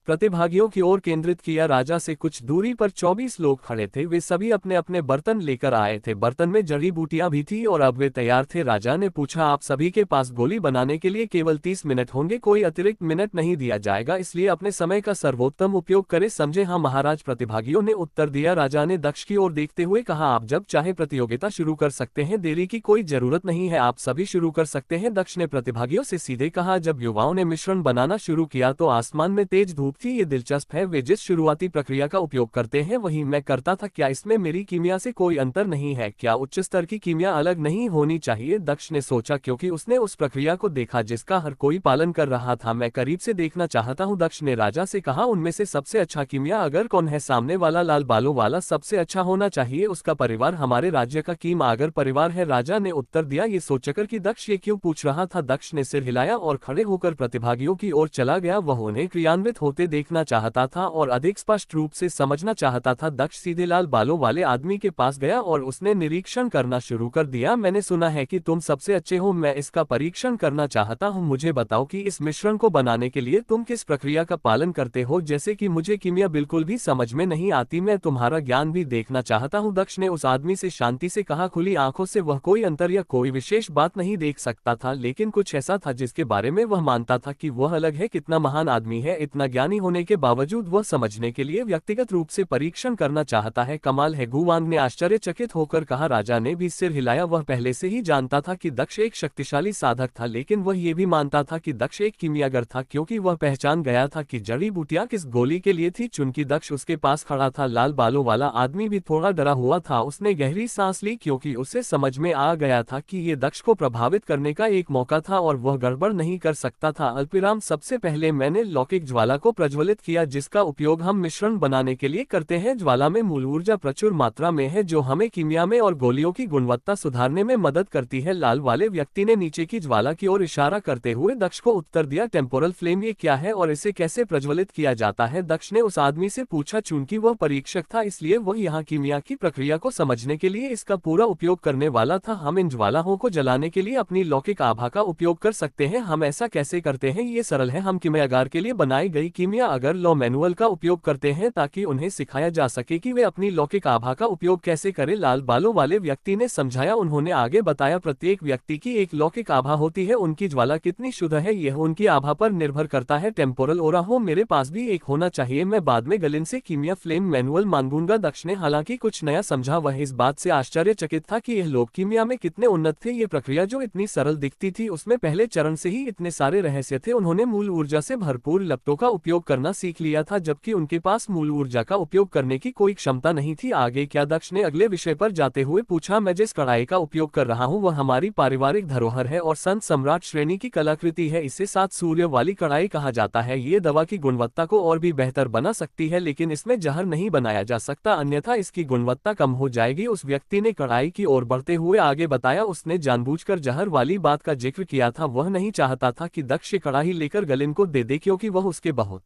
प्रतिभागियों की ओर केंद्रित किया। राजा से कुछ दूरी पर 24 लोग खड़े थे। वे सभी अपने अपने बर्तन लेकर आए थे। बर्तन में जड़ी बूटियां भी थी और अब वे तैयार थे। राजा ने पूछा, आप सभी के पास गोली बनाने के लिए केवल 30 मिनट होंगे? कोई अतिरिक्त मिनट नहीं दिया जाएगा, इसलिए अपने समय का सर्वोत्तम उपयोग करें, समझे? हाँ महाराज, प्रतिभागियों ने उत्तर दिया। राजा ने दक्ष की ओर देखते हुए कहा, आप जब चाहे प्रतियोगिता शुरू कर सकते हैं, देरी की कोई जरूरत नहीं है, आप सभी शुरू कर सकते हैं। दक्ष ने प्रतिभागियों से सीधे कहा। जब युवाओं ने मिश्रण बनाना शुरू किया तो आसमान में तेज धूप थी। ये दिलचस्प है, वे जिस शुरुआती प्रक्रिया का उपयोग करते हैं वही मैं करता था। क्या इसमें मेरी कीमिया से कोई अंतर नहीं है? क्या उच्च स्तर की कीमिया अलग नहीं होनी चाहिए? दक्ष ने सोचा, क्योंकि उसने उस प्रक्रिया को देखा जिसका हर कोई पालन कर रहा था। मैं करीब से देखना चाहता हूँ। दक्ष ने राजा से कहा, उनमें से सबसे अच्छा कीमिया अगर कौन है? सामने वाला लाल बालों वाला सबसे अच्छा होना चाहिए। उसका परिवार हमारे राज्य का कीमा अगर परिवार है, राजा ने उत्तर दिया। ये सोचकर कि दक्ष ये क्यों पूछ रहा था, दक्ष ने सिर हिलाया और खड़े होकर प्रतिभागियों की ओर चला गया। वह उन्हें क्रियान्वित होते देखना चाहता था और अधिक स्पष्ट रूप से समझना चाहता था। दक्ष सीधे लाल बालों वाले आदमी के पास गया और उसने निरीक्षण करना शुरू कर दिया। मैंने सुना है कि तुम सबसे अच्छे हो, मैं इसका परीक्षण करना चाहता हूँ। मुझे बताओ कि इस मिश्रण को बनाने के लिए तुम किस प्रक्रिया का पालन करते हो? जैसे कि मुझे कीमिया बिल्कुल भी समझ में नहीं आती, मैं तुम्हारा ज्ञान भी देखना चाहता हूँ। दक्ष ने उस आदमी से शांति से कहा। खुली आंखों से वह कोई अंतर या कोई विशेष बात नहीं देख सकता था, लेकिन कुछ ऐसा था जिसके बारे में वह मानता था कि वह अलग है। कितना महान आदमी है, इतना ज्ञानी सावधानी होने के बावजूद वह समझने के लिए व्यक्तिगत रूप से परीक्षण करना चाहता है। कमाल है, गुवांग ने आश्चर्यचकित होकर कहा। राजा ने भी सिर हिलाया। वह पहले से ही जानता था कि दक्ष एक शक्तिशाली साधक था, लेकिन वह ये भी मानता था कि दक्ष एक कीमियागर था, क्योंकि वह पहचान गया था कि जड़ी बूटियां किस गोली के लिए थी। चूंकि दक्ष उसके पास खड़ा था, लाल बालों वाला आदमी भी थोड़ा डरा हुआ था। उसने गहरी सांस ली, क्योंकि उसे समझ में आ गया था कि ये दक्ष को प्रभावित करने का एक मौका था और वह गड़बड़ नहीं कर सकता था। अल्पविराम, सबसे पहले मैंने लौकिक ज्वाला को प्रज्वलित किया, जिसका उपयोग हम मिश्रण बनाने के लिए करते हैं। ज्वाला में मूल ऊर्जा प्रचुर मात्रा में है, जो हमें कीमिया में और गोलियों की गुणवत्ता सुधारने में मदद करती है। लाल वाले व्यक्ति ने नीचे की ज्वाला की ओर इशारा करते हुए दक्ष को उत्तर दिया। टेम्पोरल फ्लेम ये क्या है और इसे कैसे प्रज्वलित किया जाता है? दक्ष ने उस आदमी से पूछा। चूंकि वह परीक्षक था, इसलिए वह यहाँ कीमिया की प्रक्रिया को समझने के लिए इसका पूरा उपयोग करने वाला था। हम इन ज्वालाओं को जलाने के लिए अपनी लौकिक आभा का उपयोग कर सकते हैं। हम ऐसा कैसे करते हैं? ये सरल है। हम कीमियागार के लिए बनाई गई कीमिया अगर लॉ मैनुअल का उपयोग करते हैं, ताकि उन्हें सिखाया जा सके कि वे अपनी लौकिक आभा का उपयोग कैसे करें। लाल बालों वाले व्यक्ति ने समझाया। उन्होंने आगे बताया, प्रत्येक व्यक्ति की एक लौकिक आभा होती है। उनकी ज्वाला कितनी शुद्ध है यह उनकी आभा पर निर्भर करता है। टेम्पोरल ओरा हो, मेरे पास भी एक होना चाहिए। मैं बाद में गलिन से कीमिया फ्लेम मैनुअल मांगूंगा। दक्ष ने हालांकि कुछ नया समझा। वह इस बात से आश्चर्यचकित था कि यह लोग कीमिया में कितने उन्नत थे। ये प्रक्रिया जो इतनी सरल दिखती थी, उसमें पहले चरण से ही इतने सारे रहस्य थे। उन्होंने मूल ऊर्जा से भरपूर लपटों का उपयोग करना सीख लिया था, जबकि उनके पास मूल ऊर्जा का उपयोग करने की कोई क्षमता नहीं थी। आगे क्या? दक्ष ने अगले विषय पर जाते हुए पूछा। मैं जिस कढ़ाई का उपयोग कर रहा हूँ वह हमारी पारिवारिक धरोहर है और संत सम्राट श्रेणी की कलाकृति है। इसे 7 सूर्य वाली कढ़ाई कहा जाता है। ये दवा की गुणवत्ता को और भी बेहतर बना सकती है, लेकिन इसमें जहर नहीं बनाया जा सकता, अन्यथा इसकी गुणवत्ता कम हो जाएगी। उस व्यक्ति ने कढ़ाई की ओर बढ़ते हुए आगे बताया। उसने जानबूझकर जहर वाली बात का जिक्र किया था। वह नहीं चाहता था कि दक्ष कढ़ाई लेकर गलिन को दे दे, क्योंकि वह उसके बहुत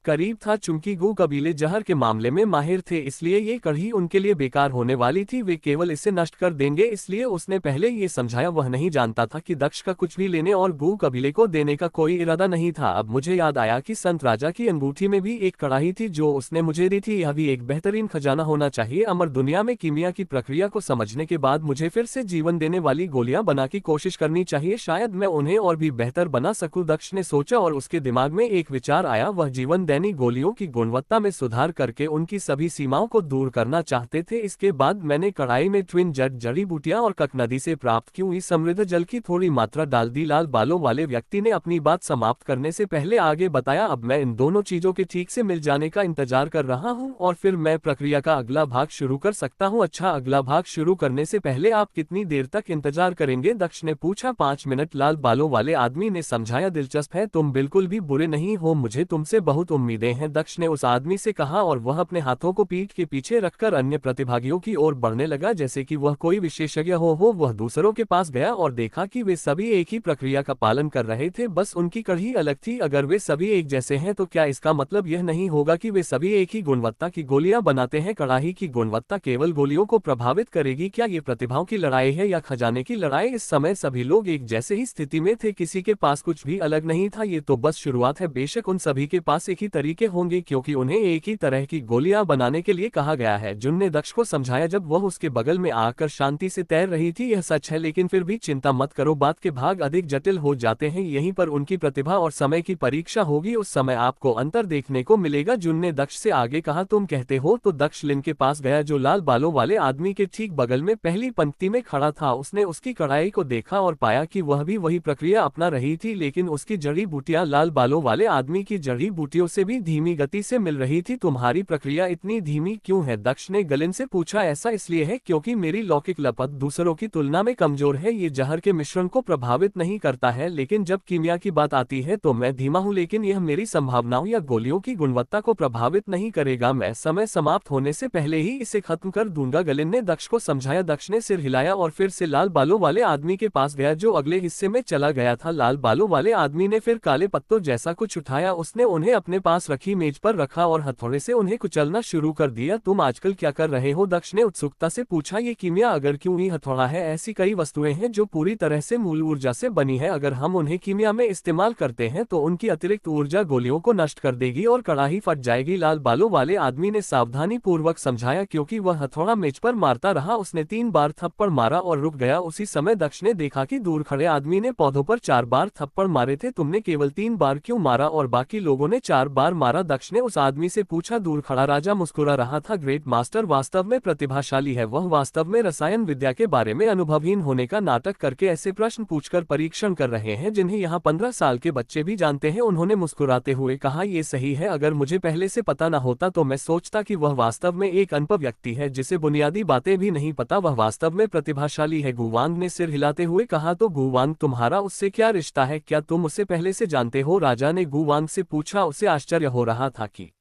करीब था। चूंकि गू कबीले जहर के मामले में माहिर थे, इसलिए ये कढ़ी उनके लिए बेकार होने वाली थी। वे केवल इसे नष्ट कर देंगे, इसलिए उसने पहले ये समझाया। वह नहीं जानता था कि दक्ष का कुछ भी लेने और गू कबीले को देने का कोई इरादा नहीं था। अब मुझे याद आया कि संत राजा की अंगूठी में भी एक कढ़ाई थी जो उसने मुझे दी थी। यह भी एक बेहतरीन खजाना होना चाहिए। अमर दुनिया में कीमिया की प्रक्रिया को समझने के बाद मुझे फिर से जीवन देने वाली गोलियां बना की कोशिश करनी चाहिए। शायद मैं उन्हें और भी बेहतर बना सकूं। दक्ष ने सोचा और उसके दिमाग में एक विचार आया। वह जीवन देनी गोलियों की गुणवत्ता में सुधार करके उनकी सभी सीमाओं को दूर करना चाहते थे। इसके बाद मैंने कढ़ाई में ट्विन जट जड़ी बूटियां और कक नदी से प्राप्त की हुई समृद्ध जल की थोड़ी मात्रा डाल दी। लाल बालों वाले व्यक्ति ने अपनी बात समाप्त करने से पहले आगे बताया। अब मैं इन दोनों चीजों के ठीक से मिल जाने का इंतजार कर रहा हूं और फिर मैं प्रक्रिया का अगला भाग शुरू कर सकता हूं। अच्छा, अगला भाग शुरू करने से पहले आप कितनी देर तक इंतजार करेंगे? दक्ष ने पूछा। 5 मिनट, लाल बालों वाले आदमी ने समझाया। दिलचस्प है, तुम बिल्कुल भी बुरे नहीं हो। मुझे तुमसे बहुत उम्मीदें हैं, दक्ष ने उस आदमी से कहा, और वह अपने हाथों को पीठ के पीछे रखकर अन्य प्रतिभागियों की ओर बढ़ने लगा, जैसे कि वह कोई विशेषज्ञ हो। वह दूसरों के पास गया और देखा कि वे सभी एक ही प्रक्रिया का पालन कर रहे थे, बस उनकी कढ़ी अलग थी। अगर वे सभी एक जैसे हैं तो क्या इसका मतलब यह नहीं होगा कि वे सभी एक ही गुणवत्ता की गोलियां बनाते हैं? कढ़ाई की गुणवत्ता केवल गोलियों को प्रभावित करेगी? क्या ये प्रतिभाओं की लड़ाई है या खजाने की लड़ाई? इस समय सभी लोग एक जैसे ही स्थिति में थे, किसी के पास कुछ भी अलग नहीं था। ये तो बस शुरुआत है। बेशक उन सभी के पास एक ही तरीके होंगे, क्योंकि उन्हें एक ही तरह की गोलियां बनाने के लिए कहा गया है। जुन ने दक्ष को समझाया जब वह उसके बगल में आकर शांति से तैर रही थी। यह सच है, लेकिन फिर भी चिंता मत करो, बात के भाग अधिक जटिल हो जाते हैं। यहीं पर उनकी प्रतिभा और समय की परीक्षा होगी। उस समय आपको अंतर देखने को मिलेगा। जुन ने दक्ष से आगे कहा, तुम कहते हो तो? दक्ष लिन के पास गया, जो लाल बालों वाले आदमी के ठीक बगल में पहली पंक्ति में खड़ा था। उसने उसकी कढ़ाई को देखा और पाया कि वह भी वही प्रक्रिया अपना रही थी, लेकिन उसकी जड़ी बूटियां लाल बालों वाले आदमी की जड़ी बूटियों से भी धीमी गति से मिल रही थी। तुम्हारी प्रक्रिया इतनी धीमी क्यों है? दक्ष ने गलिन से पूछा। ऐसा इसलिए है क्योंकि मेरी लौकिक लपट दूसरों की तुलना में कमजोर है। ये जहर के मिश्रण को प्रभावित नहीं करता है, लेकिन जब कीमिया की बात आती है तो मैं धीमा हूं, लेकिन यह मेरी संभावनाओं या गोलियों की गुणवत्ता को प्रभावित नहीं करेगा। मैं समय समाप्त होने से पहले ही इसे खत्म कर दूंगा, गलिन ने दक्ष को समझाया। दक्ष ने सिर हिलाया और फिर से लाल बालों वाले आदमी के पास गया, जो अगले हिस्से में चला गया था। लाल बालों वाले आदमी ने फिर काले पत्तों जैसा कुछ उठाया। उसने उन्हें अपने पास रखी मेज पर रखा और हथौड़े से उन्हें कुचलना शुरू कर दिया। तुम आजकल क्या कर रहे हो? दक्ष ने उत्सुकता से पूछा। ये कीमिया अगर क्यों ही हथौड़ा है? ऐसी कई वस्तुएं हैं जो पूरी तरह से मूल ऊर्जा से बनी है। अगर हम उन्हें कीमिया में इस्तेमाल करते हैं तो उनकी अतिरिक्त ऊर्जा गोलियों को नष्ट कर देगी और कड़ाही फट जाएगी। लाल बालों वाले आदमी ने सावधानी पूर्वक समझाया, क्योंकि वह हथौड़ा मेज पर मारता रहा। उसने 3 बार थप्पड़ मारा और रुक गया। उसी समय दक्ष ने देखा कि दूर खड़े आदमी ने पौधों पर 4 बार थप्पड़ मारे थे। तुमने केवल 3 बार क्यों मारा और बाकी लोगों ने 4 बार मारा। दक्ष ने उस आदमी से पूछा। दूर खड़ा राजा मुस्कुरा रहा था। ग्रेट मास्टर वास्तव में प्रतिभाशाली है। वह वास्तव में रसायन विद्या के बारे में अनुभवहीन होने का नाटक करके ऐसे प्रश्न पूछकर परीक्षण कर रहे हैं जिन्हें यहाँ 15 साल के बच्चे भी जानते हैं। उन्होंने मुस्कुराते हुए कहा, ये सही है। अगर मुझे पहले से पता न होता तो मैं सोचता कि वह वास्तव में एक अनपढ़ व्यक्ति है जिसे बुनियादी बातें भी नहीं पता। वह वास्तव में प्रतिभाशाली है। गुवांग ने सिर हिलाते हुए कहा। तो गुवांग, तुम्हारा उससे क्या रिश्ता है? क्या तुम उसे पहले से जानते हो? राजा ने गुवांग से पूछा। उसे आश्चर्य हो रहा था कि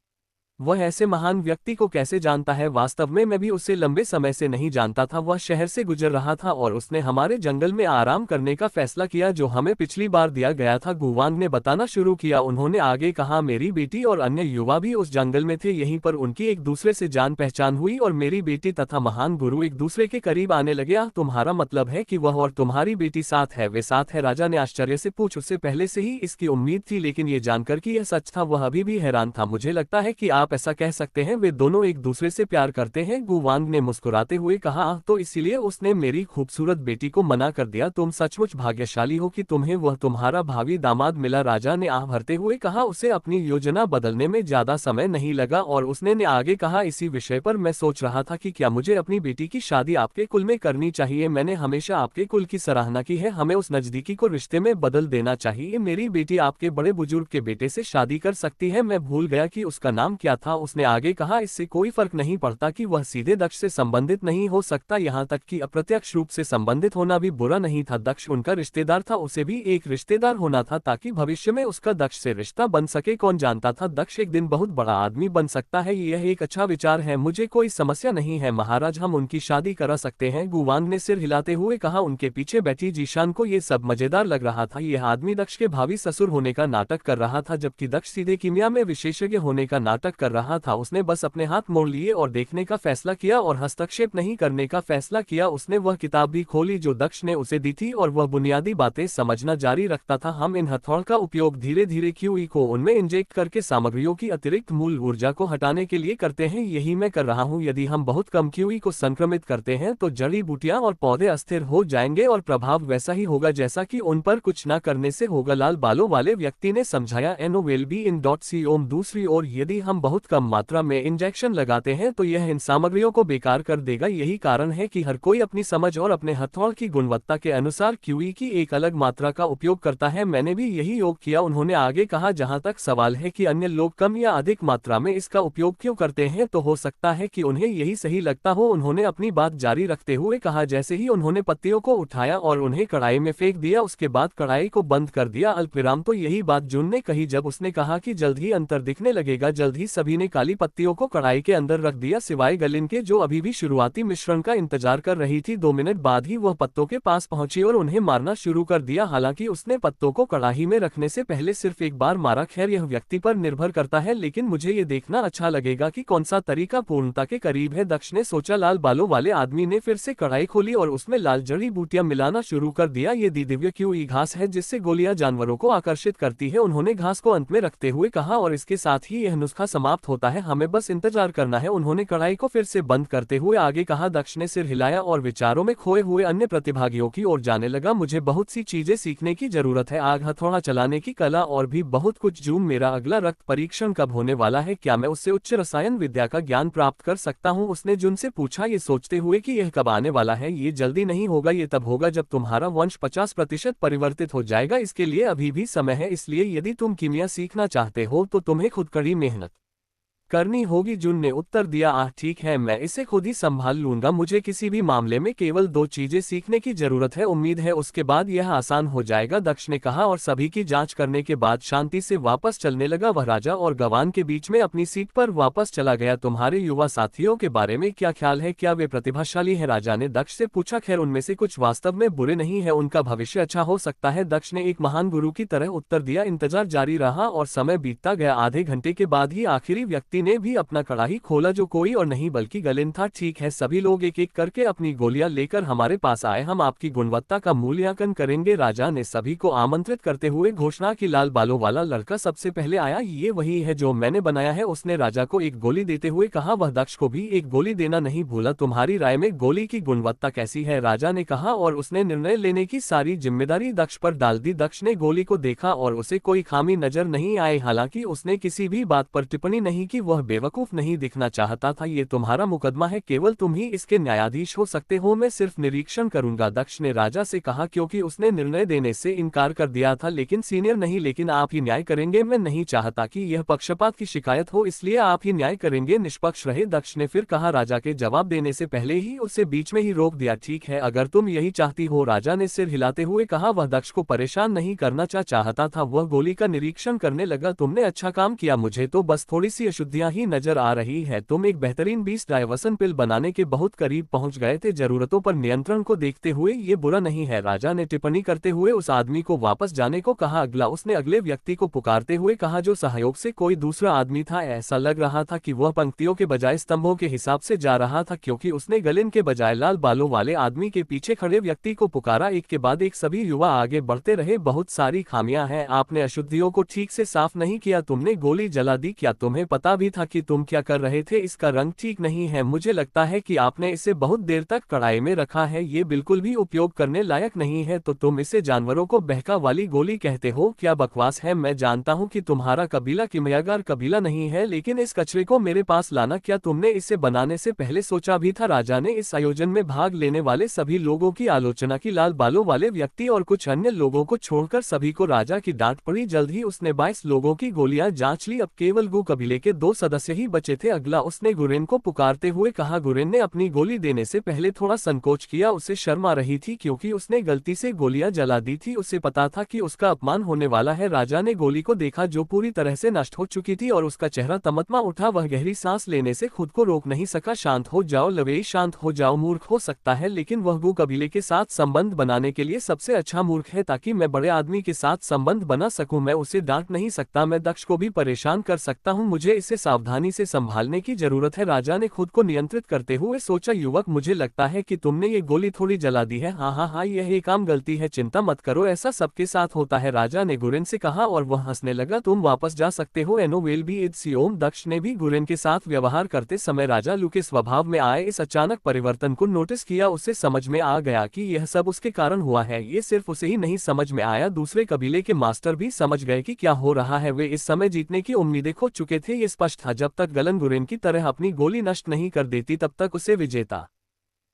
वह ऐसे महान व्यक्ति को कैसे जानता है। वास्तव में मैं भी उसे लंबे समय से नहीं जानता था। वह शहर से गुजर रहा था और उसने हमारे जंगल में आराम करने का फैसला किया जो हमें पिछली बार दिया गया था। गुवांग ने बताना शुरू किया। उन्होंने आगे कहा, मेरी बेटी और अन्य युवा भी उस जंगल में थे। यहीं पर उनकी एक दूसरे से जान पहचान हुई और मेरी बेटी तथा महान गुरु एक दूसरे के करीब आने लगे। तुम्हारा मतलब है कि वह और तुम्हारी बेटी साथ है? वे साथ है। राजा ने आश्चर्य से पूछ। उससे पहले से ही इसकी उम्मीद थी, लेकिन ये जानकर कि यह सच था वह अभी भी हैरान था। मुझे लगता है कि आप ऐसा कह सकते हैं, वे दोनों एक दूसरे से प्यार करते हैं। गुवांग ने मुस्कुराते हुए कहा। तो इसीलिए उसने मेरी खूबसूरत बेटी को मना कर दिया। तुम सचमुच भाग्यशाली हो कि तुम्हें वह तुम्हारा भावी दामाद मिला। राजा ने आह भरते हुए कहा। उसे अपनी योजना बदलने में ज्यादा समय नहीं लगा और उसने आगे कहा, इसी विषय पर मैं सोच रहा था कि क्या मुझे अपनी बेटी की शादी आपके कुल में करनी चाहिए। मैंने हमेशा आपके कुल की सराहना की है। हमें उस नजदीकी को रिश्ते में बदल देना चाहिए। मेरी बेटी आपके बड़े बुजुर्ग के बेटे से शादी कर सकती है। मैं भूल गया कि उसका नाम क्या था। उसने आगे कहा, इससे कोई फर्क नहीं पड़ता कि वह सीधे दक्ष से संबंधित नहीं हो सकता, यहाँ तक कि अप्रत्यक्ष रूप से संबंधित होना भी बुरा नहीं था। दक्ष उनका रिश्तेदार था, उसे भी एक रिश्तेदार होना था ताकि भविष्य में उसका दक्ष से रिश्ता बन सके। कौन जानता था दक्ष एक दिन बहुत बड़ा आदमी बन सकता है। यह एक अच्छा विचार है। मुझे कोई समस्या नहीं है महाराज, हम उनकी शादी करा सकते हैं। गुवांग ने सिर हिलाते हुए कहा। उनके पीछे बैठी जीशान को यह सब मजेदार लग रहा था। यह आदमी दक्ष के भावी ससुर होने का नाटक कर रहा था जबकि दक्ष सीधे कीमिया में विशेषज्ञ होने का नाटक कर रहा था। उसने बस अपने हाथ मोड़ लिए और देखने का फैसला किया और हस्तक्षेप नहीं करने का फैसला किया। उसने वह किताब भी खोली जो दक्ष ने उसे दी थी और वह बुनियादी बातें समझना जारी रखता था। हम इन हथौड़ का उपयोग धीरे धीरे क्यूई को उनमें इंजेक्ट करके सामग्रियों की अतिरिक्त मूल ऊर्जा को हटाने के लिए करते हैं। यही मैं कर रहा हूँ। यदि हम बहुत कम क्यूई को संक्रमित करते हैं तो जड़ी बूटियां और पौधे अस्थिर हो जाएंगे और प्रभाव वैसा ही होगा जैसा कि उन पर कुछ न करने से होगा। लाल बालों वाले व्यक्ति ने समझाया। NOVELBE.com। दूसरी ओर यदि हम बहुत कम मात्रा में इंजेक्शन लगाते हैं तो यह इन सामग्रियों को बेकार कर देगा। यही कारण है कि हर कोई अपनी समझ और अपने हथौड़ की गुणवत्ता के अनुसार क्यूई की एक अलग मात्रा का उपयोग करता है। मैंने भी यही योग किया। उन्होंने आगे कहा, जहां तक सवाल है कि अन्य लोग कम या अधिक मात्रा में इसका उपयोग क्यों करते हैं, तो हो सकता है कि उन्हें यही सही लगता हो। उन्होंने अपनी बात जारी रखते हुए कहा। जैसे ही उन्होंने पत्तियों को उठाया और उन्हें कढ़ाई में फेंक दिया, उसके बाद कढ़ाई को बंद कर दिया। अल्पविराम। तो यही बात जून ने कही जब उसने कहा कि जल्द ही अंतर दिखने लगेगा। जल्द ही सभी ने काली पत्तियों को कढ़ाई के अंदर रख दिया सिवाय गलिन के जो अभी भी शुरुआती मिश्रण का इंतजार कर रही थी। 2 मिनट बाद ही वह पत्तों के पास पहुंची और उन्हें मारना शुरू कर दिया। हालांकि उसने पत्तों को कड़ाही में रखने से पहले सिर्फ एक बार मारा। खैर यह व्यक्ति पर निर्भर करता है, लेकिन मुझे ये देखना अच्छा लगेगा कि कौन सा तरीका पूर्णता के करीब है। दक्ष ने सोचा। लाल बालों वाले आदमी ने फिर से कढ़ाई खोली और उसमें लाल जड़ी बूटियां मिलाना शुरू कर दिया। ये दिव्य क्यूई घास है जिससे गोलियां जानवरों को आकर्षित करती है। उन्होंने घास को अंत में रखते हुए कहा। और इसके साथ ही यह नुस्खा समाप्त होता है। हमें बस इंतजार करना है। उन्होंने कढ़ाई को फिर से बंद करते हुए आगे कहा। दक्ष ने सिर हिलाया और विचारों में खोए हुए अन्य प्रतिभागियों की ओर जाने लगा। मुझे बहुत सी चीजें सीखने की जरूरत है। आग, हथौड़ा चलाने की कला और भी बहुत कुछ। जूम, मेरा अगला रक्त परीक्षण कब होने वाला है? क्या मैं उससे उच्च रसायन विद्या का ज्ञान प्राप्त कर सकता हूँ? उसने जून से पूछा, ये सोचते हुए कि यह कब आने वाला है। ये जल्दी नहीं होगा। ये तब होगा जब तुम्हारा वंश 50% परिवर्तित हो जाएगा। इसके लिए अभी भी समय है। इसलिए यदि तुम कीमिया सीखना चाहते हो तो तुम्हें खुद कड़ी मेहनत करनी होगी। जून ने उत्तर दिया। ठीक है, मैं इसे खुद ही संभाल लूंगा। मुझे किसी भी मामले में केवल 2 चीजें सीखने की जरूरत है। उम्मीद है उसके बाद यह आसान हो जाएगा, दक्ष ने कहा और सभी की जांच करने के बाद शांति से वापस चलने लगा। वह राजा और गवान के बीच में अपनी सीट पर वापस चला गया। तुम्हारे युवा साथियों के बारे में क्या ख्याल है? क्या वे प्रतिभाशाली हैं? राजा ने दक्ष से पूछा। खैर, उनमें से कुछ वास्तव में बुरे नहीं है। उनका भविष्य अच्छा हो सकता है। दक्ष ने एक महान गुरु की तरह उत्तर दिया। इंतजार जारी रहा और समय बीतता गया। आधे घंटे के बाद ही आखिरी व्यक्ति व्यक्ति ने भी अपना कड़ाही खोला जो कोई और नहीं बल्कि गलिन था। ठीक है, सभी लोग एक एक करके अपनी गोलियां लेकर हमारे पास आए, हम आपकी गुणवत्ता का मूल्यांकन करेंगे। राजा ने सभी को आमंत्रित करते हुए घोषणा की। लाल बालों वाला लड़का सबसे पहले आया। ये वही है जो मैंने बनाया है, उसने राजा को एक गोली देते हुए कहा। वह दक्ष को भी एक गोली देना नहीं भूला। तुम्हारी राय में गोली की गुणवत्ता कैसी है, राजा ने कहा, और उसने निर्णय लेने की सारी जिम्मेदारी दक्ष पर डाल दी। दक्ष ने गोली को देखा और उसे कोई खामी नजर नहीं आई, हालांकि उसने किसी भी बात पर टिप्पणी नहीं की। वह बेवकूफ नहीं दिखना चाहता था। ये तुम्हारा मुकदमा है, केवल तुम ही इसके न्यायाधीश हो सकते हो, मैं सिर्फ निरीक्षण करूंगा, दक्ष ने राजा से कहा, क्योंकि उसने निर्णय देने से इनकार कर दिया था। लेकिन सीनियर नहीं, लेकिन आप ही न्याय करेंगे, मैं नहीं चाहता कि यह पक्षपात की शिकायत हो, इसलिए आप ही न्याय करेंगे, निष्पक्ष रहे, दक्ष ने फिर कहा। राजा के जवाब देने से पहले ही उसे बीच में ही रोक दिया। ठीक है, अगर तुम यही चाहती हो, राजा ने सिर हिलाते हुए कहा। वह दक्ष को परेशान नहीं करना चाहता था। वह गोली का निरीक्षण करने लगा। तुमने अच्छा काम किया, मुझे तो बस थोड़ी सी अशुद्धियां ही नजर आ रही है। तुम एक बेहतरीन 20 डायवर्सन पिल बनाने के बहुत करीब पहुंच गए थे। जरूरतों पर नियंत्रण को देखते हुए ये बुरा नहीं है, राजा ने टिप्पणी करते हुए उस आदमी को वापस जाने को कहा। अगला, उसने अगले व्यक्ति को पुकारते हुए कहा जो सहयोग से कोई दूसरा आदमी था। ऐसा लग रहा था कि वह पंक्तियों के बजाय स्तंभों के हिसाब से जा रहा था, क्योंकि उसने गलिन के बजाय लाल बालों वाले आदमी के पीछे खड़े व्यक्ति को पुकारा। एक के बाद एक सभी युवा आगे बढ़ते रहे। बहुत सारी खामियां हैं, आपने अशुद्धियों को ठीक से साफ नहीं किया, तुमने गोली जला दी, क्या तुम्हें पता भी था कि तुम क्या कर रहे थे? इसका रंग ठीक नहीं है, मुझे लगता है कि आपने इसे बहुत देर तक कढ़ाई में रखा है, ये बिल्कुल भी उपयोग करने लायक नहीं है। तो तुम इसे जानवरों को बहका वाली गोली कहते हो? क्या बकवास है। मैं जानता हूँ कि तुम्हारा कबीला किमियागर कबीला नहीं है, लेकिन इस कचरे को मेरे पास लाना, क्या तुमने इसे बनाने से पहले सोचा भी था? राजा ने इस आयोजन में भाग लेने वाले सभी लोगों की आलोचना की। लाल बालों वाले व्यक्ति और कुछ अन्य लोगों को छोड़कर सभी को राजा की डांट पड़ी। जल्द ही उसने 22 लोगों की गोलियां जांच ली। अब केवल गु कबीले के 2 सदस्य ही बचे थे। अगला, उसने गुरेन को पुकारते हुए कहा। गुरेन ने अपनी गोली देने से पहले थोड़ा संकोच किया, उसे शर्म आ रही थी क्योंकि उसने गलती से गोलियां जला दी थी। उसे पता था कि उसका अपमान होने वाला है। राजा ने गोली को देखा जो पूरी तरह से नष्ट हो चुकी थी और उसका चेहरा तमतमा उठा। वह गहरी सांस लेने से खुद को रोक नहीं सका। शांत हो जाओ लवेई, शांत हो जाओ। मूर्ख हो सकता है, लेकिन वह गु कबीले के साथ संबंध बनाने के लिए सबसे अच्छा मूर्ख है। ताकि मैं बड़े आदमी के साथ संबंध बना सकूं, मैं उसे डांट नहीं सकता, मैं दक्ष को भी परेशान कर सकता हूं, मुझे इसे सावधानी से संभालने की जरूरत है। राजा ने खुद को नियंत्रित करते हुए सोचा, युवक, मुझे लगता है कि तुमने ये गोली थोड़ी जला दी है। हाँ, यह एक आम गलती है, चिंता मत करो, ऐसा सबके साथ होता है, राजा ने गुरेन से कहा और वह हंसने लगा। तुम वापस जा सकते हो, एनो वेल बी इट्सियोम। दक्ष ने भी गुरेन के साथ व्यवहार करते समय राजा लू के स्वभाव में आए इस अचानक परिवर्तन को नोटिस किया। उसे समझ में आ गया कि यह सब उसके कारण हुआ है। ये सिर्फ उसे ही नहीं समझ में आया, दूसरे कबीले के मास्टर भी समझ गए कि क्या हो रहा है। वे इस समय जीतने की उम्मीदें खो चुके थे। ये स्पष्ट था, जब तक गलन गुरेन की तरह अपनी गोली नष्ट नहीं कर देती तब तक उसे विजेता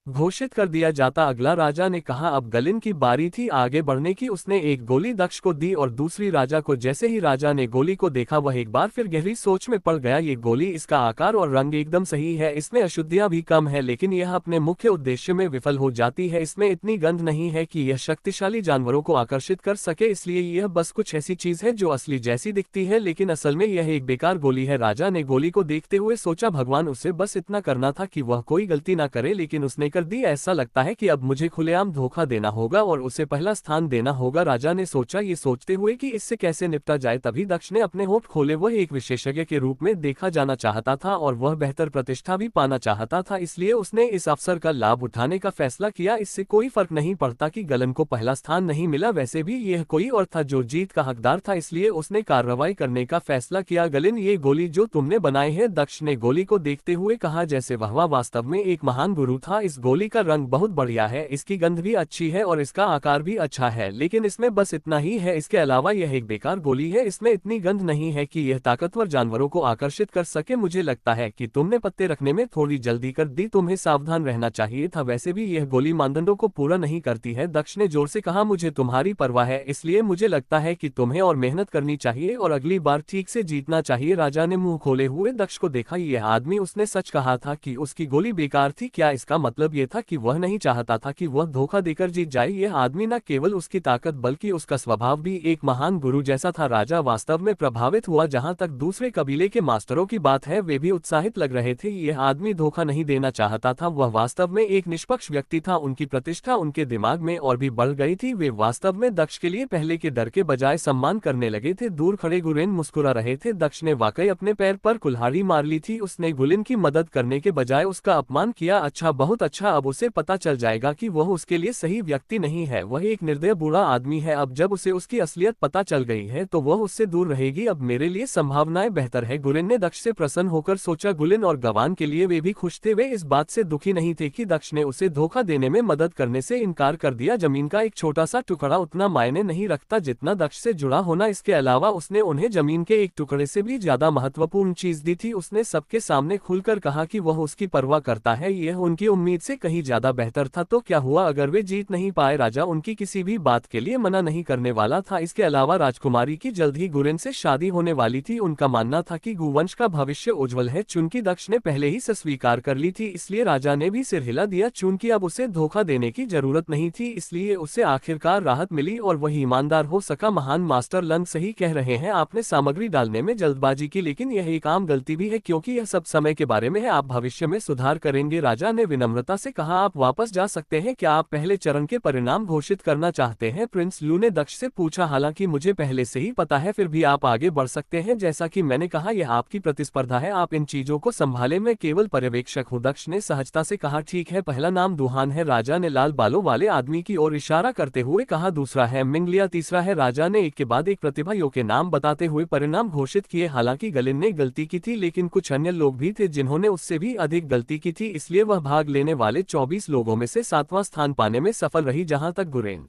घोषित कर दिया जाता। अगला, राजा ने कहा। अब गलिन की बारी थी आगे बढ़ने की। उसने एक गोली दक्ष को दी और दूसरी राजा को। जैसे ही राजा ने गोली को देखा, वह एक बार फिर गहरी सोच में पड़ गया। ये गोली, इसका आकार और रंग एकदम सही है, इसमें अशुद्धियां भी कम है, लेकिन यह अपने मुख्य उद्देश्य में विफल हो जाती है। इसमें इतनी गंध नहीं है कि यह शक्तिशाली जानवरों को आकर्षित कर सके, इसलिए यह बस कुछ ऐसी चीज है जो असली जैसी दिखती है, लेकिन असल में यह एक बेकार गोली है। राजा ने गोली को देखते हुए सोचा, भगवान, उसे बस इतना करना था कि वह कोई गलती ना करे, लेकिन उसने कर दी। ऐसा लगता है कि अब मुझे खुलेआम धोखा देना होगा और उसे पहला स्थान देना होगा, राजा ने सोचा। ये सोचते हुए कि इससे कैसे निपटा जाए, तभी दक्ष ने अपने होठ खोले। वह एक विशेषज्ञ के रूप में देखा जाना चाहता था और वह बेहतर प्रतिष्ठा भी पाना चाहता था, इसलिए उसने इस अवसर का लाभ उठाने का फैसला किया। इससे कोई फर्क नहीं पड़ता कि गलन को पहला स्थान नहीं मिला, वैसे भी यह कोई और था जो जीत का हकदार था, इसलिए उसने कार्रवाई करने का फैसला किया। गलिन, ये गोली जो तुमने बनाई है, दक्ष ने गोली को देखते हुए कहा, जैसे वह वास्तव में एक महान गुरु था। इस गोली का रंग बहुत बढ़िया है, इसकी गंध भी अच्छी है और इसका आकार भी अच्छा है, लेकिन इसमें बस इतना ही है। इसके अलावा यह एक बेकार गोली है, इसमें इतनी गंध नहीं है कि यह ताकतवर जानवरों को आकर्षित कर सके। मुझे लगता है कि तुमने पत्ते रखने में थोड़ी जल्दी कर दी, तुम्हें सावधान रहना चाहिए था। वैसे भी यह गोली मानदंडों को पूरा नहीं करती है, दक्ष ने जोर से कहा। मुझे तुम्हारी परवाह है, इसलिए मुझे लगता है कि तुम्हें और मेहनत करनी चाहिए और अगली बार ठीक से जीतना चाहिए। राजा ने मुंह खोले हुए दक्ष को देखा। यह आदमी, उसने सच कहा था कि उसकी गोली बेकार थी, क्या इसका मतलब मतलब ये था कि वह नहीं चाहता था कि वह धोखा देकर जीत जाए। यह आदमी न केवल उसकी ताकत बल्कि उसका स्वभाव भी एक महान गुरु जैसा था। राजा वास्तव में प्रभावित हुआ। जहां तक दूसरे कबीले के मास्टरों की बात है, वे भी उत्साहित लग रहे थे। यह आदमी धोखा नहीं देना चाहता था, वह वास्तव में एक निष्पक्ष व्यक्ति था। उनकी प्रतिष्ठा उनके दिमाग में और भी बढ़ गई थी। वे वास्तव में दक्ष के लिए पहले के डर के बजाय सम्मान करने लगे थे। दूर खड़े गुलेन मुस्कुरा रहे थे। दक्ष ने वाकई अपने पैर पर कुल्हाड़ी मार ली थी। उसने गुलेन की मदद करने के बजाय उसका अपमान किया। अच्छा, बहुत अच्छा, अब उसे पता चल जाएगा कि वह उसके लिए सही व्यक्ति नहीं है। वह एक निर्दय बुरा आदमी है। अब जब उसे उसकी असलियत पता चल गई है तो वह उससे दूर रहेगी। अब मेरे लिए संभावनाएं बेहतर है। गुलेन ने दक्ष से प्रसन्न होकर सोचा। गुलेन और गवान के लिए वे भी खुश थे। वे इस बात से दुखी नहीं थे कि दक्ष ने उसे धोखा देने में मदद करने से इनकार कर दिया। जमीन का एक छोटा सा टुकड़ा उतना मायने नहीं रखता जितना दक्ष से जुड़ा होना। इसके अलावा उसने उन्हें जमीन के एक टुकड़े से भी ज्यादा महत्वपूर्ण चीज दी थी। उसने सबके सामने खुलकर कहा कि वह उसकी परवाह करता है। यह उनकी उम्मीद से कहीं ज्यादा बेहतर था। तो क्या हुआ अगर वे जीत नहीं पाए? राजा उनकी किसी भी बात के लिए मना नहीं करने वाला था। इसके अलावा राजकुमारी की जल्द ही गुलेन से शादी होने वाली थी। उनका मानना था कि गुवंश का भविष्य उज्जवल है। चूंकि दक्ष ने पहले ही स्वीकार कर ली थी, इसलिए राजा ने भी सिर हिला दिया। चूंकि अब उसे धोखा देने की जरूरत नहीं थी, इसलिए उसे आखिरकार राहत मिली और वह ईमानदार हो सका। महान मास्टर लंग सही कह रहे हैं, आपने सामग्री डालने में जल्दबाजी की, लेकिन यह एक आम गलती भी है क्योंकि यह सब समय के बारे में है। आप भविष्य में सुधार करेंगे। राजा ने विनम्रता से कहा, आप वापस जा सकते हैं। क्या आप पहले चरण के परिणाम घोषित करना चाहते हैं? प्रिंस लू ने दक्ष से पूछा। हालांकि मुझे पहले से ही पता है, फिर भी आप आगे बढ़ सकते हैं। जैसा कि मैंने कहा, यह आपकी प्रतिस्पर्धा है, आप इन चीजों को संभाले, मैं केवल पर्यवेक्षक हूँ। दक्ष ने सहजता से कहा, ठीक है, पहला नाम दुहान है। राजा ने लाल बालों वाले आदमी की ओर इशारा करते हुए कहा। दूसरा है मिंगलिया, तीसरा है। राजा ने एक के बाद एक प्रतिभागियों के नाम बताते हुए परिणाम घोषित किए। हालांकि गलिन ने गलती की थी, लेकिन कुछ अन्य लोग भी थे जिन्होंने उससे भी अधिक गलती की थी, इसलिए वह भाग लेने वाले 24 लोगों में से 7वां स्थान पाने में सफल रही। जहां तक गुलेन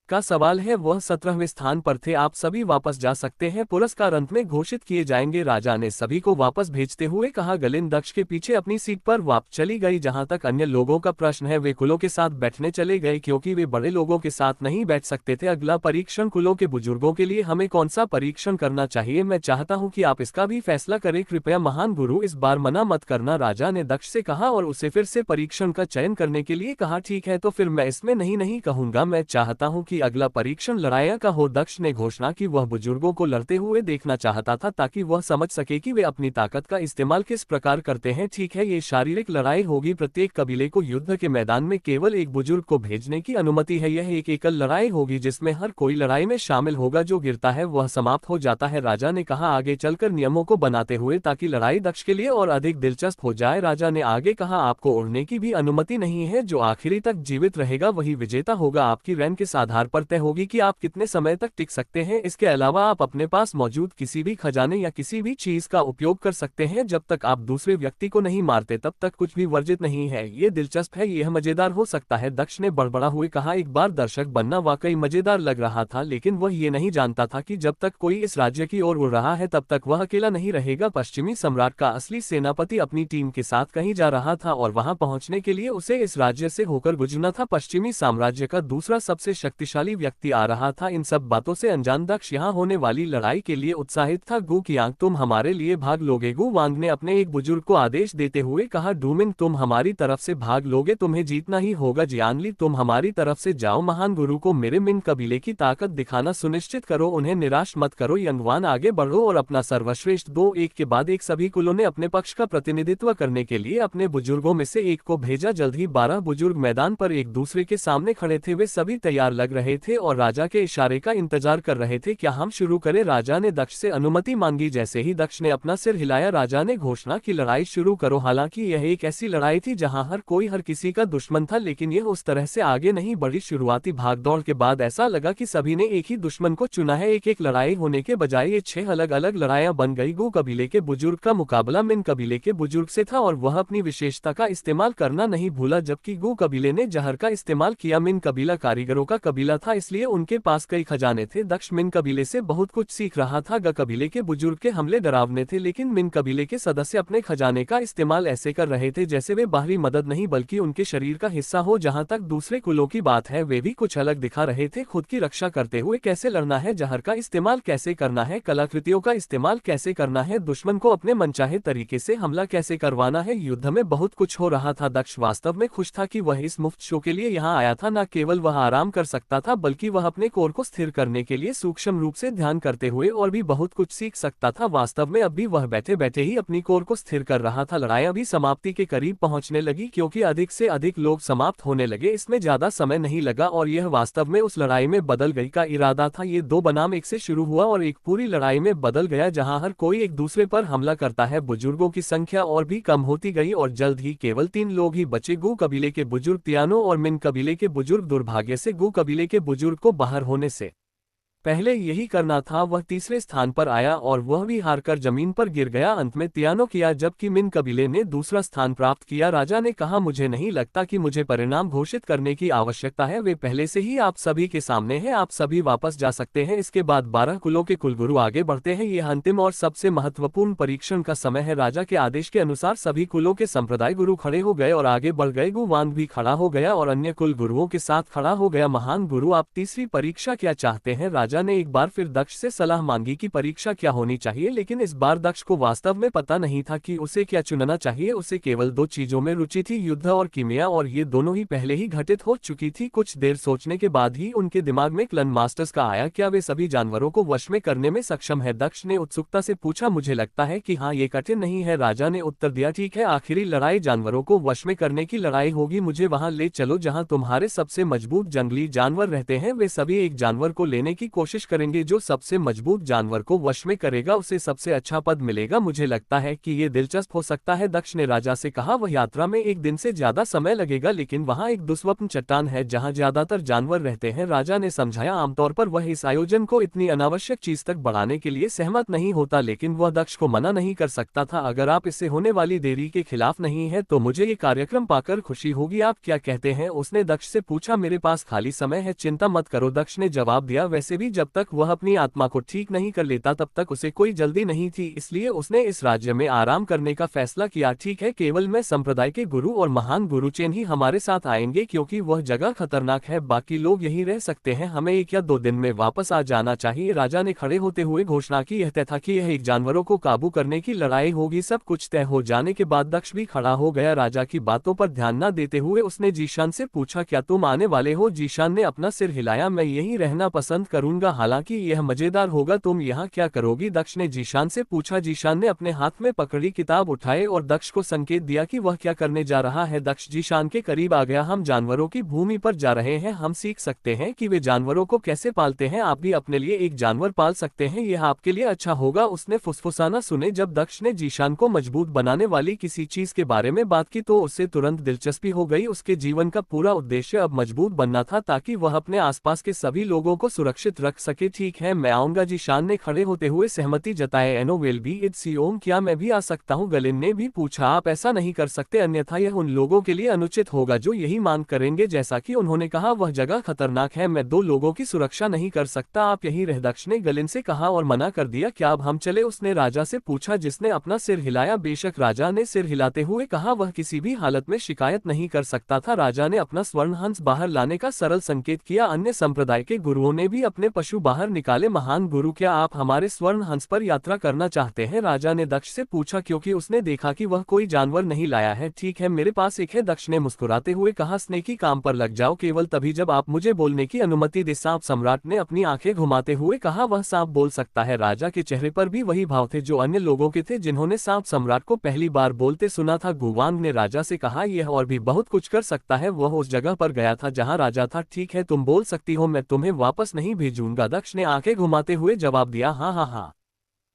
का सवाल है, वह 17वें स्थान पर थे। आप सभी वापस जा सकते हैं, पुरस्कार अंत में घोषित किए जाएंगे। राजा ने सभी को वापस भेजते हुए कहा। गलिन दक्ष के पीछे अपनी सीट पर वापस चली गई। जहां तक अन्य लोगों का प्रश्न है, वे कुलों के साथ बैठने चले गए क्योंकि वे बड़े लोगों के साथ नहीं बैठ सकते थे। अगला परीक्षण कुलों के बुजुर्गों के लिए हमें कौन सा परीक्षण करना चाहिए? मैं चाहता हूं कि आप इसका भी फैसला करें। कृपया महान गुरु, इस बार मना मत करना, राजा ने दक्ष से कहा और उसे फिर से परीक्षण का चयन करने के लिए कहा। ठीक है, तो फिर मैं इसमें नहीं कहूंगा। मैं चाहता हूं कि अगला परीक्षण लड़ाइयां का हो। दक्ष ने घोषणा की। वह बुजुर्गों को लड़ते हुए देखना चाहता था ताकि वह समझ सके कि वे अपनी ताकत का इस्तेमाल किस प्रकार करते हैं। ठीक है, ये शारीरिक लड़ाई होगी। प्रत्येक कबीले को युद्ध के मैदान में केवल एक बुजुर्ग को भेजने की अनुमति है। यह एक एकल लड़ाई होगी जिसमें हर कोई लड़ाई में शामिल होगा। जो गिरता है वह समाप्त हो जाता है। राजा ने कहा, आगे चलकर नियमों को बनाते हुए ताकि लड़ाई दक्ष के लिए और अधिक दिलचस्प हो जाए। राजा ने आगे कहा, आपको उड़ने की भी अनुमति नहीं है। जो आखिरी तक जीवित रहेगा वही विजेता होगा। आपकी रैंक इस आधार पर तय होगी कि आप कितने समय तक टिक सकते हैं। इसके अलावा आप अपने पास मौजूद किसी भी खजाने या किसी भी चीज का उपयोग कर सकते हैं। जब तक आप दूसरे व्यक्ति को नहीं मारते तब तक कुछ भी वर्जित नहीं है। ये दिलचस्प है, यह मजेदार हो सकता है। दक्ष ने बड़बड़ा हुए कहा। एक बार दर्शक बनना वाकई मजेदार लग रहा था, लेकिन वह ये नहीं जानता था कि जब तक कोई इस राज्य की ओर उड़ रहा है तब तक वह अकेला नहीं रहेगा। पश्चिमी सम्राट का असली सेनापति अपनी टीम के साथ कहीं जा रहा था और वहां पहुंचने के लिए उसे इस राज्य से होकर गुजरना था। पश्चिमी साम्राज्य का दूसरा सबसे शक्तिशाली व्यक्ति आ रहा था। इन सब बातों से अनजान दक्ष यहाँ होने वाली लड़ाई के लिए उत्साहित था। गु कियांग, तुम हमारे लिए भाग लोगे? गु वांग ने अपने एक बुजुर्ग को आदेश देते हुए कहा। डूमिंग, तुम हमारी तरफ से भाग लोगे? तुम्हें जीतना ही होगा। जियानली, तुम हमारी तरफ से जाओ। महान गुरु को मेरे मिंग कबीले की ताकत दिखाना सुनिश्चित करो, उन्हें निराश मत करो। यंगवान, आगे बढ़ो और अपना सर्वश्रेष्ठ दो। एक के बाद एक सभी कुलों ने अपने पक्ष का प्रतिनिधित्व करने के लिए अपने बुजुर्गों में से एक को भेजा। जल्द ही 12 बुजुर्ग मैदान पर एक दूसरे के सामने खड़े थे। वे सभी तैयार लग रहे थे और राजा के इशारे का इंतजार कर रहे थे। क्या हम शुरू करें? राजा ने दक्ष से अनुमति मांगी। जैसे ही दक्ष ने अपना सिर हिलाया, राजा ने घोषणा की, लड़ाई शुरू करो। हालांकि यह एक ऐसी लड़ाई थी जहां हर कोई हर किसी का दुश्मन था, लेकिन यह उस तरह से आगे नहीं बढ़ी। शुरुआती भागदौड़ के बाद ऐसा लगा कि सभी ने एक ही दुश्मन को चुना है। एक एक लड़ाई होने के बजाय ये 6 अलग अलग लड़ाइयां बन गई। गु कबीले के बुजुर्ग का मुकाबला मिन कबीले के बुजुर्ग से था और वह अपनी विशेषता का इस्तेमाल करना नहीं भूला। जबकि गु कबीले ने जहर का इस्तेमाल किया, मिन कबीला कारीगरों का कबीला कबीला था, इसलिए उनके पास कई खजाने थे। दक्ष मिन कबीले से बहुत कुछ सीख रहा था। ग कबीले के बुजुर्ग के हमले डरावने थे, लेकिन मिन कबीले के सदस्य अपने खजाने का इस्तेमाल ऐसे कर रहे थे जैसे वे बाहरी मदद नहीं बल्कि उनके शरीर का हिस्सा हो। जहां तक दूसरे कुलों की बात है, वे भी कुछ अलग दिखा रहे थे। खुद की रक्षा करते हुए कैसे लड़ना है, जहर का इस्तेमाल कैसे करना है, कलाकृतियों का इस्तेमाल कैसे करना है, दुश्मन को अपने मनचाहे तरीके से हमला कैसे करवाना है। युद्ध में बहुत कुछ हो रहा था। दक्ष वास्तव में खुश था कि वह इस मुफ्त शो के लिए यहाँ आया था। न केवल वह आराम कर सकता था बल्कि वह अपने कोर को स्थिर करने के लिए सूक्ष्म रूप से ध्यान करते हुए और भी बहुत कुछ सीख सकता था। वास्तव में अब भी वह बैठे बैठे ही अपनी कोर को स्थिर कर रहा था। लड़ाई अभी समाप्ति के करीब पहुंचने लगी क्योंकि अधिक से अधिक लोग समाप्त होने लगे। इसमें ज्यादा समय नहीं लगा और यह वास्तव में उस लड़ाई में बदल गई का इरादा था। ये दो बनाम एक से शुरू हुआ और एक पूरी लड़ाई में बदल गया जहां हर कोई एक दूसरे पर हमला करता है। बुजुर्गों की संख्या और भी कम होती गई और जल्द ही केवल 3 लोग ही बचे। गु कबीले के बुजुर्ग तियानो और मिन कबीले के बुजुर्ग। दुर्भाग्य से गु कबीले के बुजुर्ग को बाहर होने से पहले यही करना था। वह तीसरे स्थान पर आया और वह भी हारकर जमीन पर गिर गया। अंत में तियानो किया जबकि मिन कबीले ने दूसरा स्थान प्राप्त किया। राजा ने कहा, मुझे नहीं लगता कि मुझे परिणाम घोषित करने की आवश्यकता है, वे पहले से ही आप सभी के सामने हैं। आप सभी वापस जा सकते हैं। इसके बाद 12 कुलों के कुलगुरु आगे बढ़ते हैं। यह अंतिम और सबसे महत्वपूर्ण परीक्षण का समय है। राजा के आदेश के अनुसार सभी कुलों के संप्रदाय गुरु खड़े हो गए और आगे बढ़ गए। गुवांग भी खड़ा हो गया और अन्य कुल गुरुओं के साथ खड़ा हो गया। महान गुरु, आप तीसरी परीक्षा क्या चाहते हैं? राजा ने एक बार फिर दक्ष से सलाह मांगी कि परीक्षा क्या होनी चाहिए, लेकिन इस बार दक्ष को वास्तव में पता नहीं था कि उसे क्या चुनना चाहिए। उसे केवल 2 चीजों में रुचि थी, युद्ध और कीमिया, और ये दोनों ही पहले ही घटित हो चुकी थी। कुछ देर सोचने के बाद ही उनके दिमाग में क्लन मास्टर्स का आया। क्या वे सभी जानवरों को वश में करने में सक्षम है? दक्ष ने उत्सुकता से पूछा। मुझे लगता है कि हाँ, ये कठिन नहीं है, राजा ने उत्तर दिया। ठीक है, आखिरी लड़ाई जानवरों को वश में करने की लड़ाई होगी। मुझे वहां ले चलो जहां तुम्हारे सबसे मजबूत जंगली जानवर रहते हैं। वे सभी एक जानवर को लेने की कोशिश करेंगे। जो सबसे मजबूत जानवर को वश में करेगा उसे सबसे अच्छा पद मिलेगा। मुझे लगता है कि ये दिलचस्प हो सकता है। दक्ष ने राजा से कहा, वह यात्रा में 1 दिन से ज्यादा समय लगेगा, लेकिन वहां एक दुस्वप्न चट्टान है जहां ज्यादातर जानवर रहते हैं। राजा ने समझाया, आमतौर पर वह इस आयोजन को इतनी अनावश्यक चीज तक बढ़ाने के लिए सहमत नहीं होता, लेकिन वह दक्ष को मना नहीं कर सकता था। अगर आप इससे होने वाली देरी के खिलाफ नहीं है तो मुझे ये कार्यक्रम पाकर खुशी होगी। आप क्या कहते हैं? उसने दक्ष से पूछा। मेरे पास खाली समय है, चिंता मत करो, दक्ष ने जवाब दिया। वैसे भी जब तक वह अपनी आत्मा को ठीक नहीं कर लेता तब तक उसे कोई जल्दी नहीं थी, इसलिए उसने इस राज्य में आराम करने का फैसला किया। ठीक है, केवल मैं संप्रदाय के गुरु और महान गुरुचेन ही हमारे साथ आएंगे क्योंकि वह जगह खतरनाक है। बाकी लोग यहीं रह सकते हैं, हमें 1 या 2 दिन में वापस आ जाना चाहिए। राजा ने खड़े होते हुए घोषणा की। यह तय था कि यह एक जानवरों को काबू करने की लड़ाई होगी। सब कुछ तय हो जाने के बाद दक्ष भी खड़ा हो गया। राजा की बातों पर ध्यान न देते हुए उसने जीशान से पूछा, क्या तुम आने वाले हो? जीशान ने अपना सिर हिलाया। मैं यहीं रहना पसंद करूंगा, हालांकि यह मजेदार होगा। तुम यहाँ क्या करोगी? दक्ष ने जीशान से पूछा। जीशान ने अपने हाथ में पकड़ी किताब उठाए और दक्ष को संकेत दिया कि वह क्या करने जा रहा है। दक्ष जीशान के करीब आ गया। हम जानवरों की भूमि पर जा रहे हैं, हम सीख सकते हैं कि वे जानवरों को कैसे पालते हैं। आप भी अपने लिए एक जानवर पाल सकते हैं, यह आपके लिए अच्छा होगा। उसने फुसफुसाना सुने। जब दक्ष ने जीशान को मजबूत बनाने वाली किसी चीज के बारे में बात की तो उससे तुरंत दिलचस्पी हो गई। उसके जीवन का पूरा उद्देश्य अब मजबूत बनना था ताकि वह अपने आसपास के सभी लोगों को सुरक्षित रख सके। ठीक है, मैं आऊंगा, जीशान ने खड़े होते हुए सहमति जताए। एनो विल बी इट सी ओम, क्या मैं भी आ सकता हूँ? गलिन ने भी पूछा। आप ऐसा नहीं कर सकते, अन्यथा यह उन लोगों के लिए अनुचित होगा जो यही मांग करेंगे। जैसा कि उन्होंने कहा, वह जगह खतरनाक है, मैं 2 लोगों की सुरक्षा नहीं कर सकता, आप यहीं रह। दक्ष ने गलिन से कहा और मना कर दिया। क्या अब हम चले? उसने राजा से पूछा जिसने अपना सिर हिलाया। बेशक, राजा ने सिर हिलाते हुए कहा। वह किसी भी हालत में शिकायत नहीं कर सकता था। राजा ने अपना स्वर्ण हंस बाहर लाने का सरल संकेत किया। अन्य संप्रदाय के गुरुओं ने भी अपने पशु बाहर निकाले। महान गुरु, क्या आप हमारे स्वर्ण हंस पर यात्रा करना चाहते हैं? राजा ने दक्ष से पूछा क्योंकि उसने देखा कि वह कोई जानवर नहीं लाया है। ठीक है, मेरे पास एक है, दक्ष ने मुस्कुराते हुए कहा। स्नेकी, काम पर लग जाओ, केवल तभी जब आप मुझे बोलने की अनुमति दे। सांप सम्राट ने अपनी आंखें घुमाते हुए कहा। वह सांप बोल सकता है? राजा के चेहरे पर भी वही भाव थे जो अन्य लोगों के थे जिन्होंने सांप सम्राट को पहली बार बोलते सुना था। गुवांग ने राजा से कहा, यह और भी बहुत कुछ कर सकता है। वह उस जगह पर गया था जहां राजा था। ठीक है, तुम बोल सकती हो, मैं तुम्हें वापस नहीं भेजूंगा, दक्ष ने आंखें घुमाते हुए जवाब दिया। हाँ हाँ हाँ।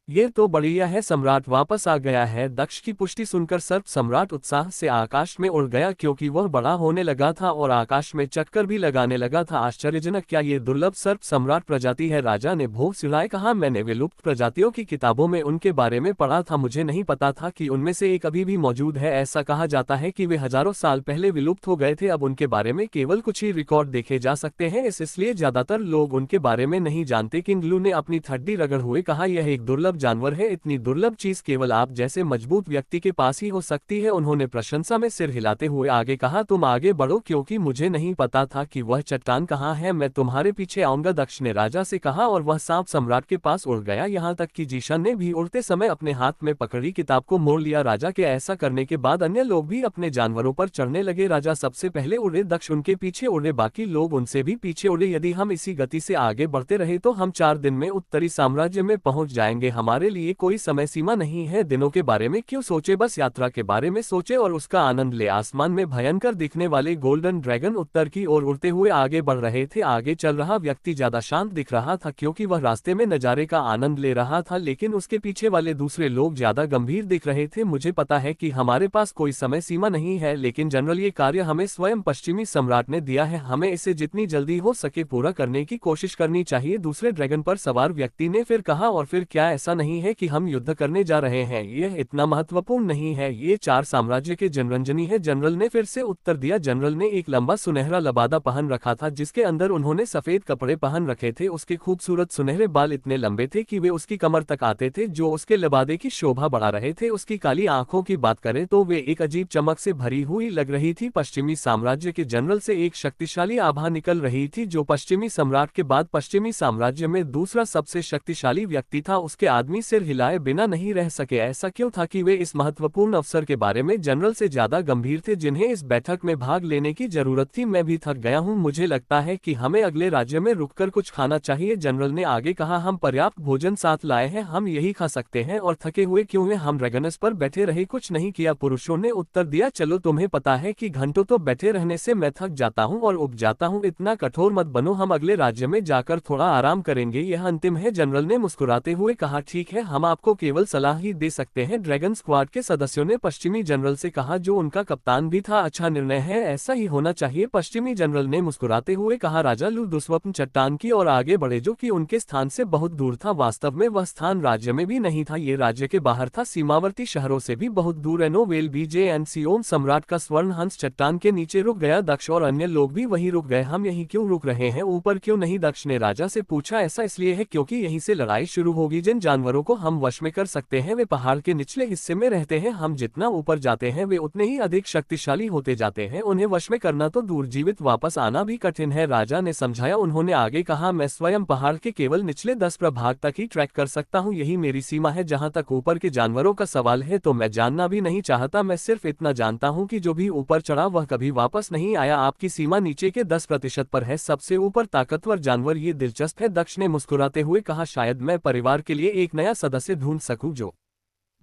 ये तो बढ़िया है, सम्राट वापस आ गया है। दक्ष की पुष्टि सुनकर सर्प सम्राट उत्साह से आकाश में उड़ गया, क्योंकि वह बड़ा होने लगा था और आकाश में चक्कर भी लगाने लगा था। आश्चर्यजनक, क्या ये दुर्लभ सर्प सम्राट प्रजाति है? राजा ने भौं सिलाए कहा, मैंने विलुप्त प्रजातियों की किताबों में उनके बारे में पढ़ा था, मुझे नहीं पता था कि उनमें से एक अभी भी मौजूद है। ऐसा कहा जाता है कि वे हजारों साल पहले विलुप्त हो गए थे, अब उनके बारे में केवल कुछ ही रिकॉर्ड देखे जा सकते हैं, इसलिए ज्यादातर लोग उनके बारे में नहीं जानते। किंग लू ने अपनी ठड्डी रगड़ हुए कहा, यह एक दुर्लभ जानवर है, इतनी दुर्लभ चीज केवल आप जैसे मजबूत व्यक्ति के पास ही हो सकती है। उन्होंने प्रशंसा में सिर हिलाते हुए आगे कहा, तुम आगे बढ़ो, क्योंकि मुझे नहीं पता था कि वह चट्टान कहाँ है, मैं तुम्हारे पीछे आऊंगा। दक्ष ने राजा से कहा और वह सांप सम्राट के पास उड़ गया। यहाँ तक कि जीशन ने भी उड़ते समय अपने हाथ में पकड़ी किताब को मोड़ लिया। राजा के ऐसा करने के बाद अन्य लोग भी अपने जानवरों पर चढ़ने लगे। राजा सबसे पहले उड़े, दक्ष उनके पीछे उड़े, बाकी लोग उनसे भी पीछे उड़े। यदि हम इसी गति से आगे बढ़ते रहे तो हम 4 दिन में उत्तरी साम्राज्य में पहुंच जाएंगे। हमारे लिए कोई समय सीमा नहीं है, दिनों के बारे में क्यों सोचे, बस यात्रा के बारे में सोचे और उसका आनंद ले। आसमान में भयंकर दिखने वाले गोल्डन ड्रैगन उत्तर की ओर उड़ते हुए आगे बढ़ रहे थे। आगे चल रहा व्यक्ति ज्यादा शांत दिख रहा था, क्योंकि वह रास्ते में नजारे का आनंद ले रहा था, लेकिन उसके पीछे वाले दूसरे लोग ज्यादा गंभीर दिख रहे थे। मुझे पता है कि हमारे पास कोई समय सीमा नहीं है, लेकिन जनरल ये कार्य हमें स्वयं पश्चिमी सम्राट ने दिया है, हमें इसे जितनी जल्दी हो सके पूरा करने की कोशिश करनी चाहिए। दूसरे ड्रैगन पर सवार व्यक्ति ने फिर कहा, और फिर क्या ऐसा नहीं है कि हम युद्ध करने जा रहे हैं? यह इतना महत्वपूर्ण नहीं है, ये 4 साम्राज्य के जनरंजनी है। जनरल ने फिर से उत्तर दिया। जनरल ने एक लंबा सुनहरा लबादा पहन रखा था, जिसके अंदर उन्होंने सफेद कपड़े पहन रखे थे। उसके खूबसूरत सुनहरे बाल इतने लंबे थे कि वे उसकी कमर तक आते थे, जो उसके लबादे की शोभा बढ़ा रहे थे। उसकी काली आंखों की बात करें तो वे एक अजीब चमक से भरी हुई लग रही थी। पश्चिमी साम्राज्य के जनरल से एक शक्तिशाली आभा निकल रही थी, जो पश्चिमी सम्राट के बाद पश्चिमी साम्राज्य में दूसरा सबसे शक्तिशाली व्यक्ति था। उसके आदमी सिर हिलाए बिना नहीं रह सके। ऐसा क्यों था कि वे इस महत्वपूर्ण अवसर के बारे में जनरल से ज्यादा गंभीर थे, जिन्हें इस बैठक में भाग लेने की जरूरत थी? मैं भी थक गया हूं, मुझे लगता है कि हमें अगले राज्य में रुककर कुछ खाना चाहिए। जनरल ने आगे कहा, हम पर्याप्त भोजन साथ लाए हैं, हम यही खा सकते हैं। और थके हुए क्यों हैं? हम ड्रैगन्स पर बैठे रहे, कुछ नहीं किया। पुरुषों ने उत्तर दिया, चलो, तुम्हें पता है कि घंटों तो बैठे रहने से मैं थक जाता हूं और उब जाता हूं, इतना कठोर मत बनो, हम अगले राज्य में जाकर थोड़ा आराम करेंगे, यह अंतिम है। जनरल ने मुस्कुराते हुए कहा, ठीक है, हम आपको केवल सलाह ही दे सकते हैं। ड्रैगन स्क्वाड के सदस्यों ने पश्चिमी जनरल से कहा, जो उनका कप्तान भी था, अच्छा निर्णय है, ऐसा ही होना चाहिए। पश्चिमी जनरल ने मुस्कुराते हुए कहा, राजा लू दुस्वप्न चट्टान की ओर आगे बढ़े, जो कि उनके स्थान से बहुत दूर था। वास्तव में वह स्थान राज्य में भी नहीं था, ये राज्य के बाहर था, सीमावर्ती शहरों से भी बहुत दूर। एनोवेल बीजेएनसीओम सम्राट का स्वर्ण हंस चट्टान के नीचे रुक गया। दक्ष और अन्य लोग भी वहीं रुक गए। हम यहीं क्यों रुक रहे हैं, ऊपर क्यों नहीं? दक्ष ने राजा से पूछा। ऐसा इसलिए है क्योंकि यहीं से लड़ाई शुरू होगी। जिन जानवरों को हम वश में कर सकते हैं वे पहाड़ के निचले हिस्से में रहते हैं, हम जितना ऊपर जाते हैं वे उतने ही अधिक शक्तिशाली होते जाते हैं, उन्हें वश में करना तो दूर, जीवित वापस आना भी कठिन है, राजा ने समझाया। उन्होंने आगे कहा, मैं स्वयं पहाड़ के केवल निचले 10 प्रभाग तक ही ट्रैक कर सकता हूँ, यही मेरी सीमा है। जहाँ तक ऊपर के जानवरों का सवाल है तो मैं जानना भी नहीं चाहता, मैं सिर्फ इतना जानता हूँ कि जो भी ऊपर चढ़ा वह कभी वापस नहीं आया। आपकी सीमा नीचे के 10% पर है, सबसे ऊपर ताकतवर जानवर, ये दिलचस्प है। दक्ष ने मुस्कुराते हुए कहा, शायद मैं परिवार के लिए एक नया सदस्य ढूंढ सकूं। जो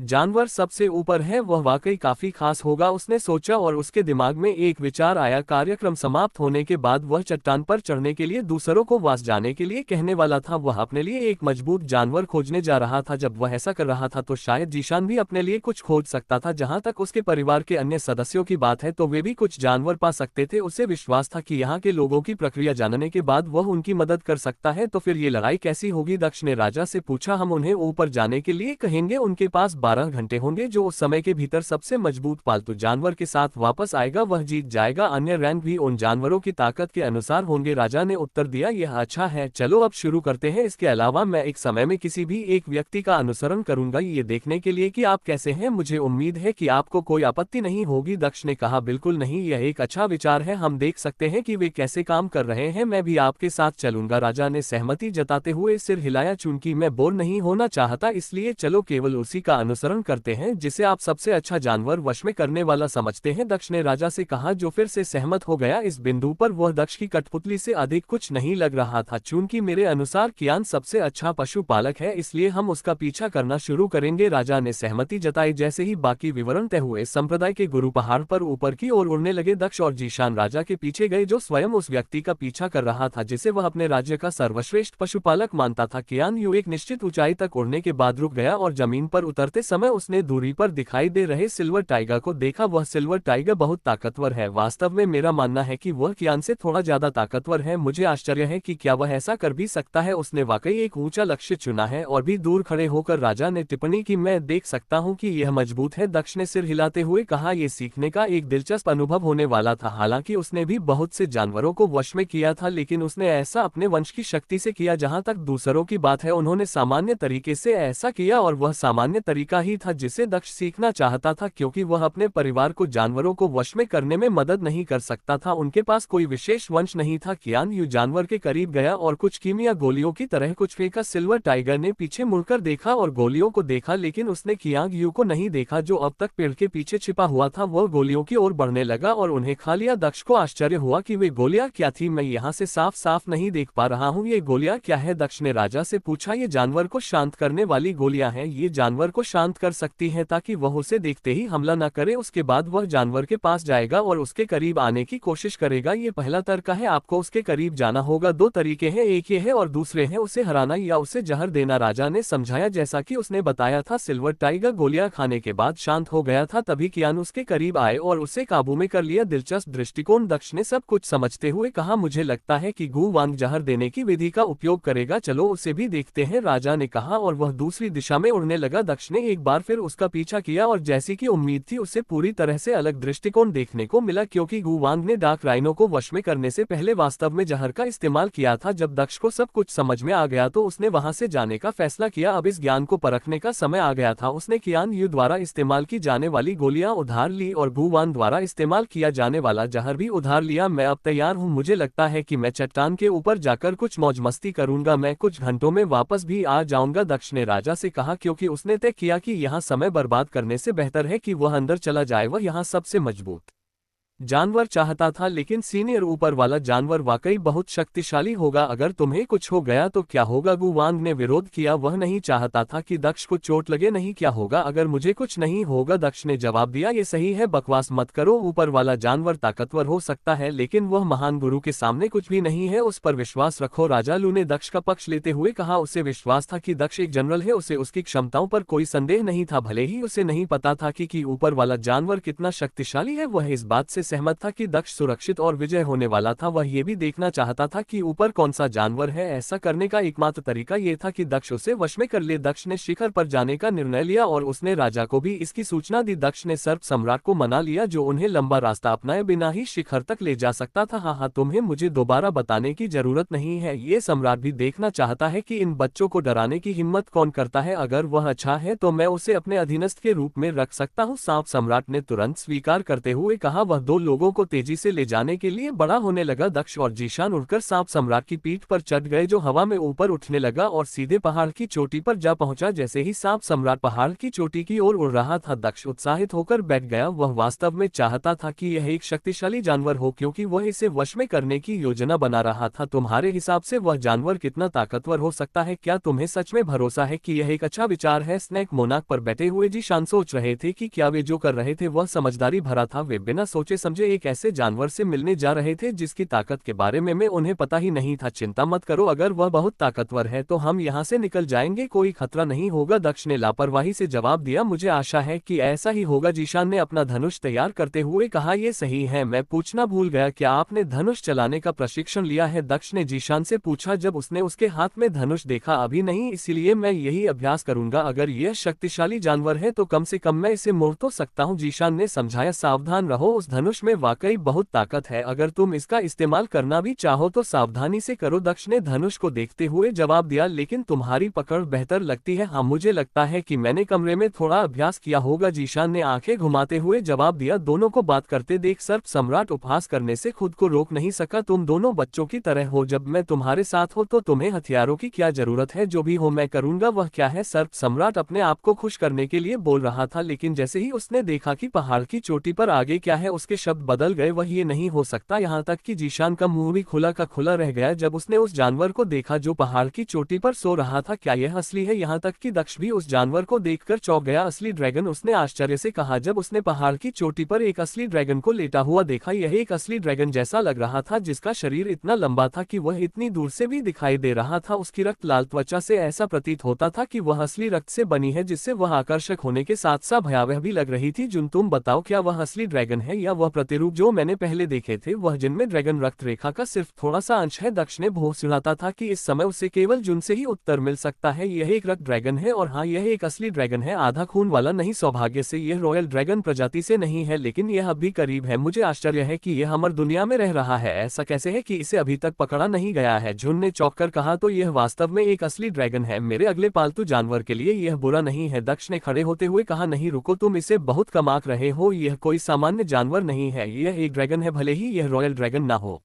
जानवर सबसे ऊपर है वह वाकई काफी खास होगा, उसने सोचा, और उसके दिमाग में एक विचार आया। कार्यक्रम समाप्त होने के बाद वह चट्टान पर चढ़ने के लिए दूसरों को वास जाने के लिए कहने वाला था। वह अपने लिए एक मजबूत जानवर खोजने जा रहा था। जब वह ऐसा कर रहा था तो शायद जीशान भी अपने लिए कुछ खोज सकता था। जहां तक उसके परिवार के अन्य सदस्यों की बात है तो वे भी कुछ जानवर पा सकते थे। उसे विश्वास था कि यहाँ के लोगों की प्रक्रिया जानने के बाद वह उनकी मदद कर सकता है। तो फिर ये लड़ाई कैसी होगी? दक्ष ने राजा से पूछा। हम उन्हें ऊपर जाने के लिए कहेंगे, उनके पास 12 घंटे होंगे, जो उस समय के भीतर सबसे मजबूत पालतू जानवर के साथ वापस आएगा वह जीत जाएगा। अन्य रैंक भी उन जानवरों की ताकत के अनुसार होंगे, राजा ने उत्तर दिया। यह अच्छा है, चलो अब शुरू करते हैं। इसके अलावा मैं एक समय में किसी भी एक व्यक्ति का अनुसरण करूंगा, ये देखने के लिए कि आप कैसे हैं। मुझे उम्मीद है कि आपको कोई आपत्ति नहीं होगी। दक्ष ने कहा, बिल्कुल नहीं, यह एक अच्छा विचार है, हम देख सकते हैं कि वे कैसे काम कर रहे हैं, मैं भी आपके साथ चलूंगा। राजा ने सहमति जताते हुए सिर हिलाया, चूंकि मैं बोर नहीं होना चाहता इसलिए चलो केवल उसी का अनुसरण करते हैं जिसे आप सबसे अच्छा जानवर वश में करने वाला समझते हैं, दक्ष ने राजा से कहा, जो फिर से सहमत हो गया। इस बिंदु पर वह दक्ष की कठपुतली से अधिक कुछ नहीं लग रहा था। चूंकि मेरे अनुसार कियान सबसे अच्छा पशुपालक है, इसलिए हम उसका पीछा करना शुरू करेंगे। राजा ने सहमति जताई। जैसे ही बाकी विवरण तय हुए, संप्रदाय के गुरु पहाड़ पर ऊपर की ओर उड़ने लगे। दक्ष और जीशान राजा के पीछे गए, जो स्वयं उस व्यक्ति का पीछा कर रहा था जिसे वह अपने राज्य का सर्वश्रेष्ठ पशुपालक मानता था। कियान यू एक निश्चित ऊंचाई तक उड़ने के बाद रुक गया और जमीन पर उतरते समय उसने दूरी पर दिखाई दे रहे सिल्वर टाइगर को देखा। वह सिल्वर टाइगर बहुत ताकतवर है। वास्तव में मेरा मानना है कि वह कियान से थोड़ा ज्यादा ताकतवर है। मुझे आश्चर्य है कि क्या वह ऐसा कर भी सकता है। उसने वाकई एक ऊंचा लक्ष्य चुना है। और भी दूर खड़े होकर राजा ने टिप्पणी की, मैं देख सकता हूं कि यह मजबूत है। दक्ष ने सिर हिलाते हुए कहा, यह सीखने का एक दिलचस्प अनुभव होने वाला था। हालांकि उसने भी बहुत से जानवरों को वश में किया था, लेकिन उसने ऐसा अपने वंश की शक्ति से किया। जहां तक दूसरों की बात है, उन्होंने सामान्य तरीके से ऐसा किया और वह सामान्य तरीका ही था जिसे दक्ष सीखना चाहता था, क्योंकि वह अपने परिवार को जानवरों को वश में करने में मदद नहीं कर सकता था। उनके पास कोई विशेष वंश नहीं था। कियान यू जानवर के करीब गया और कुछ कीमिया गोलियों की तरह कुछ फेंका। सिल्वर टाइगर ने पीछे मुड़कर देखा और गोलियों को देखा, लेकिन उसने कियांग यू को नहीं देखा, जो अब तक पेड़ के पीछे छिपा हुआ था। वह गोलियों की ओर बढ़ने लगा और उन्हें खा लिया। दक्ष को आश्चर्य हुआ कि वे गोलियां क्या थी। मैं यहाँ से साफ साफ नहीं देख पा रहा हूँ, ये गोलियां क्या है? दक्ष ने राजा से पूछा। ये जानवर को शांत करने वाली गोलियां हैं। ये जानवर को शांत कर सकती हैं ताकि वह उसे देखते ही हमला न करे। उसके बाद वह जानवर के पास जाएगा और उसके करीब आने की कोशिश करेगा। ये पहला तरीका है, आपको उसके करीब जाना होगा। दो तरीके हैं, एक ये है और दूसरे हैं उसे हराना या उसे जहर देना। राजा ने समझाया। जैसा कि उसने बताया था, सिल्वर टाइगर गोलियां खाने के बाद शांत हो गया था। तभी कियान उसके करीब आए और उसे काबू में कर लिया। दिलचस्प दृष्टिकोण। दक्ष ने सब कुछ समझते हुए कहा, मुझे लगता है कि गु वांग जहर देने की विधि का उपयोग करेगा। चलो उसे भी देखते हैं, राजा ने कहा और वह दूसरी दिशा में उड़ने लगा। दक्ष ने एक बार फिर उसका पीछा किया और जैसी कि उम्मीद थी, उसे पूरी तरह से अलग दृष्टिकोण देखने को मिला, क्योंकि गु वांग ने डार्क राइनो को वश में करने से पहले वास्तव में जहर का इस्तेमाल किया था। जब दक्ष को सब कुछ समझ में आ गया तो उसने वहां से जाने का फैसला किया। अब इस ज्ञान को परखने का समय आ गया था। उसने कियान यू द्वारा इस्तेमाल की जाने वाली गोलियां उधार ली और गु वांग द्वारा इस्तेमाल किया जाने वाला जहर भी उधार लिया। मैं अब तैयार हूं। मुझे लगता है कि मैं चट्टान के ऊपर जाकर कुछ मौज मस्ती करूंगा। मैं कुछ घंटों में वापस भी आ जाऊंगा, दक्ष ने राजा से कहा, क्योंकि उसने तय किया कि यहाँ समय बर्बाद करने से बेहतर है कि वह अंदर चला जाए। वह यहाँ सबसे मजबूत जानवर चाहता था, लेकिन सीनियर ऊपर वाला जानवर वाकई बहुत शक्तिशाली होगा। अगर तुम्हें कुछ हो गया तो क्या होगा? गु वांग ने विरोध किया। वह नहीं चाहता था कि दक्ष को चोट लगे। नहीं, क्या होगा अगर मुझे कुछ नहीं होगा? दक्ष ने जवाब दिया, ये सही है, बकवास मत करो। ऊपर वाला जानवर ताकतवर हो सकता है, लेकिन वह महान गुरु के सामने कुछ भी नहीं है। उस पर विश्वास रखो। राजा लू ने दक्ष का पक्ष लेते हुए कहा। उसे विश्वास था कि दक्ष एक जनरल है। उसे उसकी क्षमताओं पर कोई संदेह नहीं था, भले ही उसे नहीं पता था कि ऊपर वाला जानवर कितना शक्तिशाली है। वह इस बात से सहमत था कि दक्ष सुरक्षित और विजय होने वाला था। वह यह भी देखना चाहता था कि ऊपर कौन सा जानवर है। ऐसा करने का एकमात्र तरीका यह था कि दक्ष उसे वश में कर ले। दक्ष ने शिखर पर जाने का निर्णय लिया और उसने राजा को भी इसकी सूचना दी। दक्ष ने सर्प सम्राट को मना लिया, जो उन्हें लंबा रास्ता अपनाए बिना ही शिखर तक ले जा सकता था। हाँ, तुम्हें मुझे दोबारा बताने की जरूरत नहीं है। ये सम्राट भी देखना चाहता है कि इन बच्चों को डराने की हिम्मत कौन करता है। अगर वह अच्छा है तो मैं उसे अपने अधीनस्थ के रूप में रख सकता हूँ। सांप सम्राट ने तुरंत स्वीकार करते हुए कहा। वह दो लोगों को तेजी से ले जाने के लिए बड़ा होने लगा। दक्ष और जीशान उड़कर सांप सम्राट की पीठ पर चढ़ गए, जो हवा में ऊपर उठने लगा और सीधे पहाड़ की चोटी पर जा पहुंचा। जैसे ही सांप सम्राट पहाड़ की चोटी की ओर उड़ रहा था, दक्ष उत्साहित होकर बैठ गया। वह वास्तव में चाहता था कि यह एक शक्तिशाली जानवर हो, क्योंकि वह इसे वश में करने की योजना बना रहा था। तुम्हारे हिसाब से वह जानवर कितना ताकतवर हो सकता है? क्या तुम्हें सच में भरोसा है कि यह एक अच्छा विचार है? स्नेक मोनाक पर बैठे हुए जीशान सोच रहे थे कि क्या वे जो कर रहे थे वह समझदारी भरा था। वे बिना सोचे समझे एक ऐसे जानवर से मिलने जा रहे थे जिसकी ताकत के बारे में उन्हें पता ही नहीं था। चिंता मत करो, अगर वह बहुत ताकतवर है तो हम यहाँ से निकल जाएंगे, कोई खतरा नहीं होगा, दक्ष ने लापरवाही से जवाब दिया। मुझे आशा है कि ऐसा ही होगा, जीशान ने अपना धनुष तैयार करते हुए कहा। यह सही है, मैं पूछना भूल गया, क्या आपने धनुष चलाने का प्रशिक्षण लिया है? दक्ष ने जीशान से पूछा जब उसने उसके हाथ में धनुष देखा। अभी नहीं, इसीलिए मैं यही अभ्यास करूंगा। अगर यह शक्तिशाली जानवर है तो कम से कम मैं इसे मोड़ तो सकता हूँ, जीशान ने समझाया। सावधान रहो, उस धनुष धनुष में वाकई बहुत ताकत है, अगर तुम इसका इस्तेमाल करना भी चाहो तो सावधानी से करो। दक्ष ने धनुष को देखते हुए जवाब दिया, लेकिन तुम्हारी पकड़ बेहतर लगती है। हाँ, मुझे लगता है कि मैंने कमरे में थोड़ा अभ्यास किया होगा, जीशान ने आंखें घुमाते हुए जवाब दिया। दोनों को बात करते देख सर्प सम्राट उपहास करने से खुद को रोक नहीं सका। तुम दोनों बच्चों की तरह हो, जब मैं तुम्हारे साथ हो तो तुम्हें हथियारों की क्या जरूरत है? जो भी हो मैं करूंगा। वह क्या है? सर्प सम्राट अपने आप को खुश करने के लिए बोल रहा था, लेकिन जैसे ही उसने देखा कि पहाड़ की चोटी पर आगे क्या है, उसके शब्द बदल गए। वह ये नहीं हो सकता। यहाँ तक कि जीशान का मुंह भी खुला का खुला रह गया जब उसने उस जानवर को देखा जो पहाड़ की चोटी पर सो रहा था। क्या यह असली है? यहाँ तक कि दक्ष भी उस जानवर को देखकर चौंक गया। असली ड्रैगन? उसने आश्चर्य से कहा जब उसने पहाड़ की चोटी पर एक असली ड्रैगन को लेटा हुआ देखा। यह एक असली ड्रैगन जैसा लग रहा था, जिसका शरीर इतना लंबा था कि वह इतनी दूर से भी दिखाई दे रहा था। उसकी रक्त लाल त्वचा से ऐसा प्रतीत होता था कि वह असली रक्त से बनी है, जिससे वह आकर्षक होने के साथ साथ भयावह भी लग रही थी। जुन, तुम बताओ, क्या वह असली ड्रैगन है या वह प्रतिरूप जो मैंने पहले देखे थे, वह जिनमें ड्रैगन रक्त रेखा का सिर्फ थोड़ा सा अंश है? दक्ष ने भौं सुनाता था कि इस समय उसे केवल जुन से ही उत्तर मिल सकता है। यह एक रक्त ड्रैगन है, और हाँ, यह एक असली ड्रैगन है, आधा खून वाला नहीं। सौभाग्य से यह रॉयल ड्रैगन प्रजाति से नहीं है, लेकिन यह अब भी करीब है। मुझे आश्चर्य है कि यह अमर दुनिया में रह रहा है। ऐसा कैसे है कि इसे अभी तक पकड़ा नहीं गया है? जुन ने चौंक कर कहा, तो यह वास्तव में एक असली ड्रैगन है। मेरे अगले पालतू जानवर के लिए यह बुरा नहीं है। दक्ष ने खड़े होते हुए कहा, नहीं रुको, तुम इसे बहुत कम आंक रहे हो। यह कोई सामान्य जानवर नहीं है, यह एक ड्रैगन है, भले ही यह रॉयल ड्रैगन ना हो,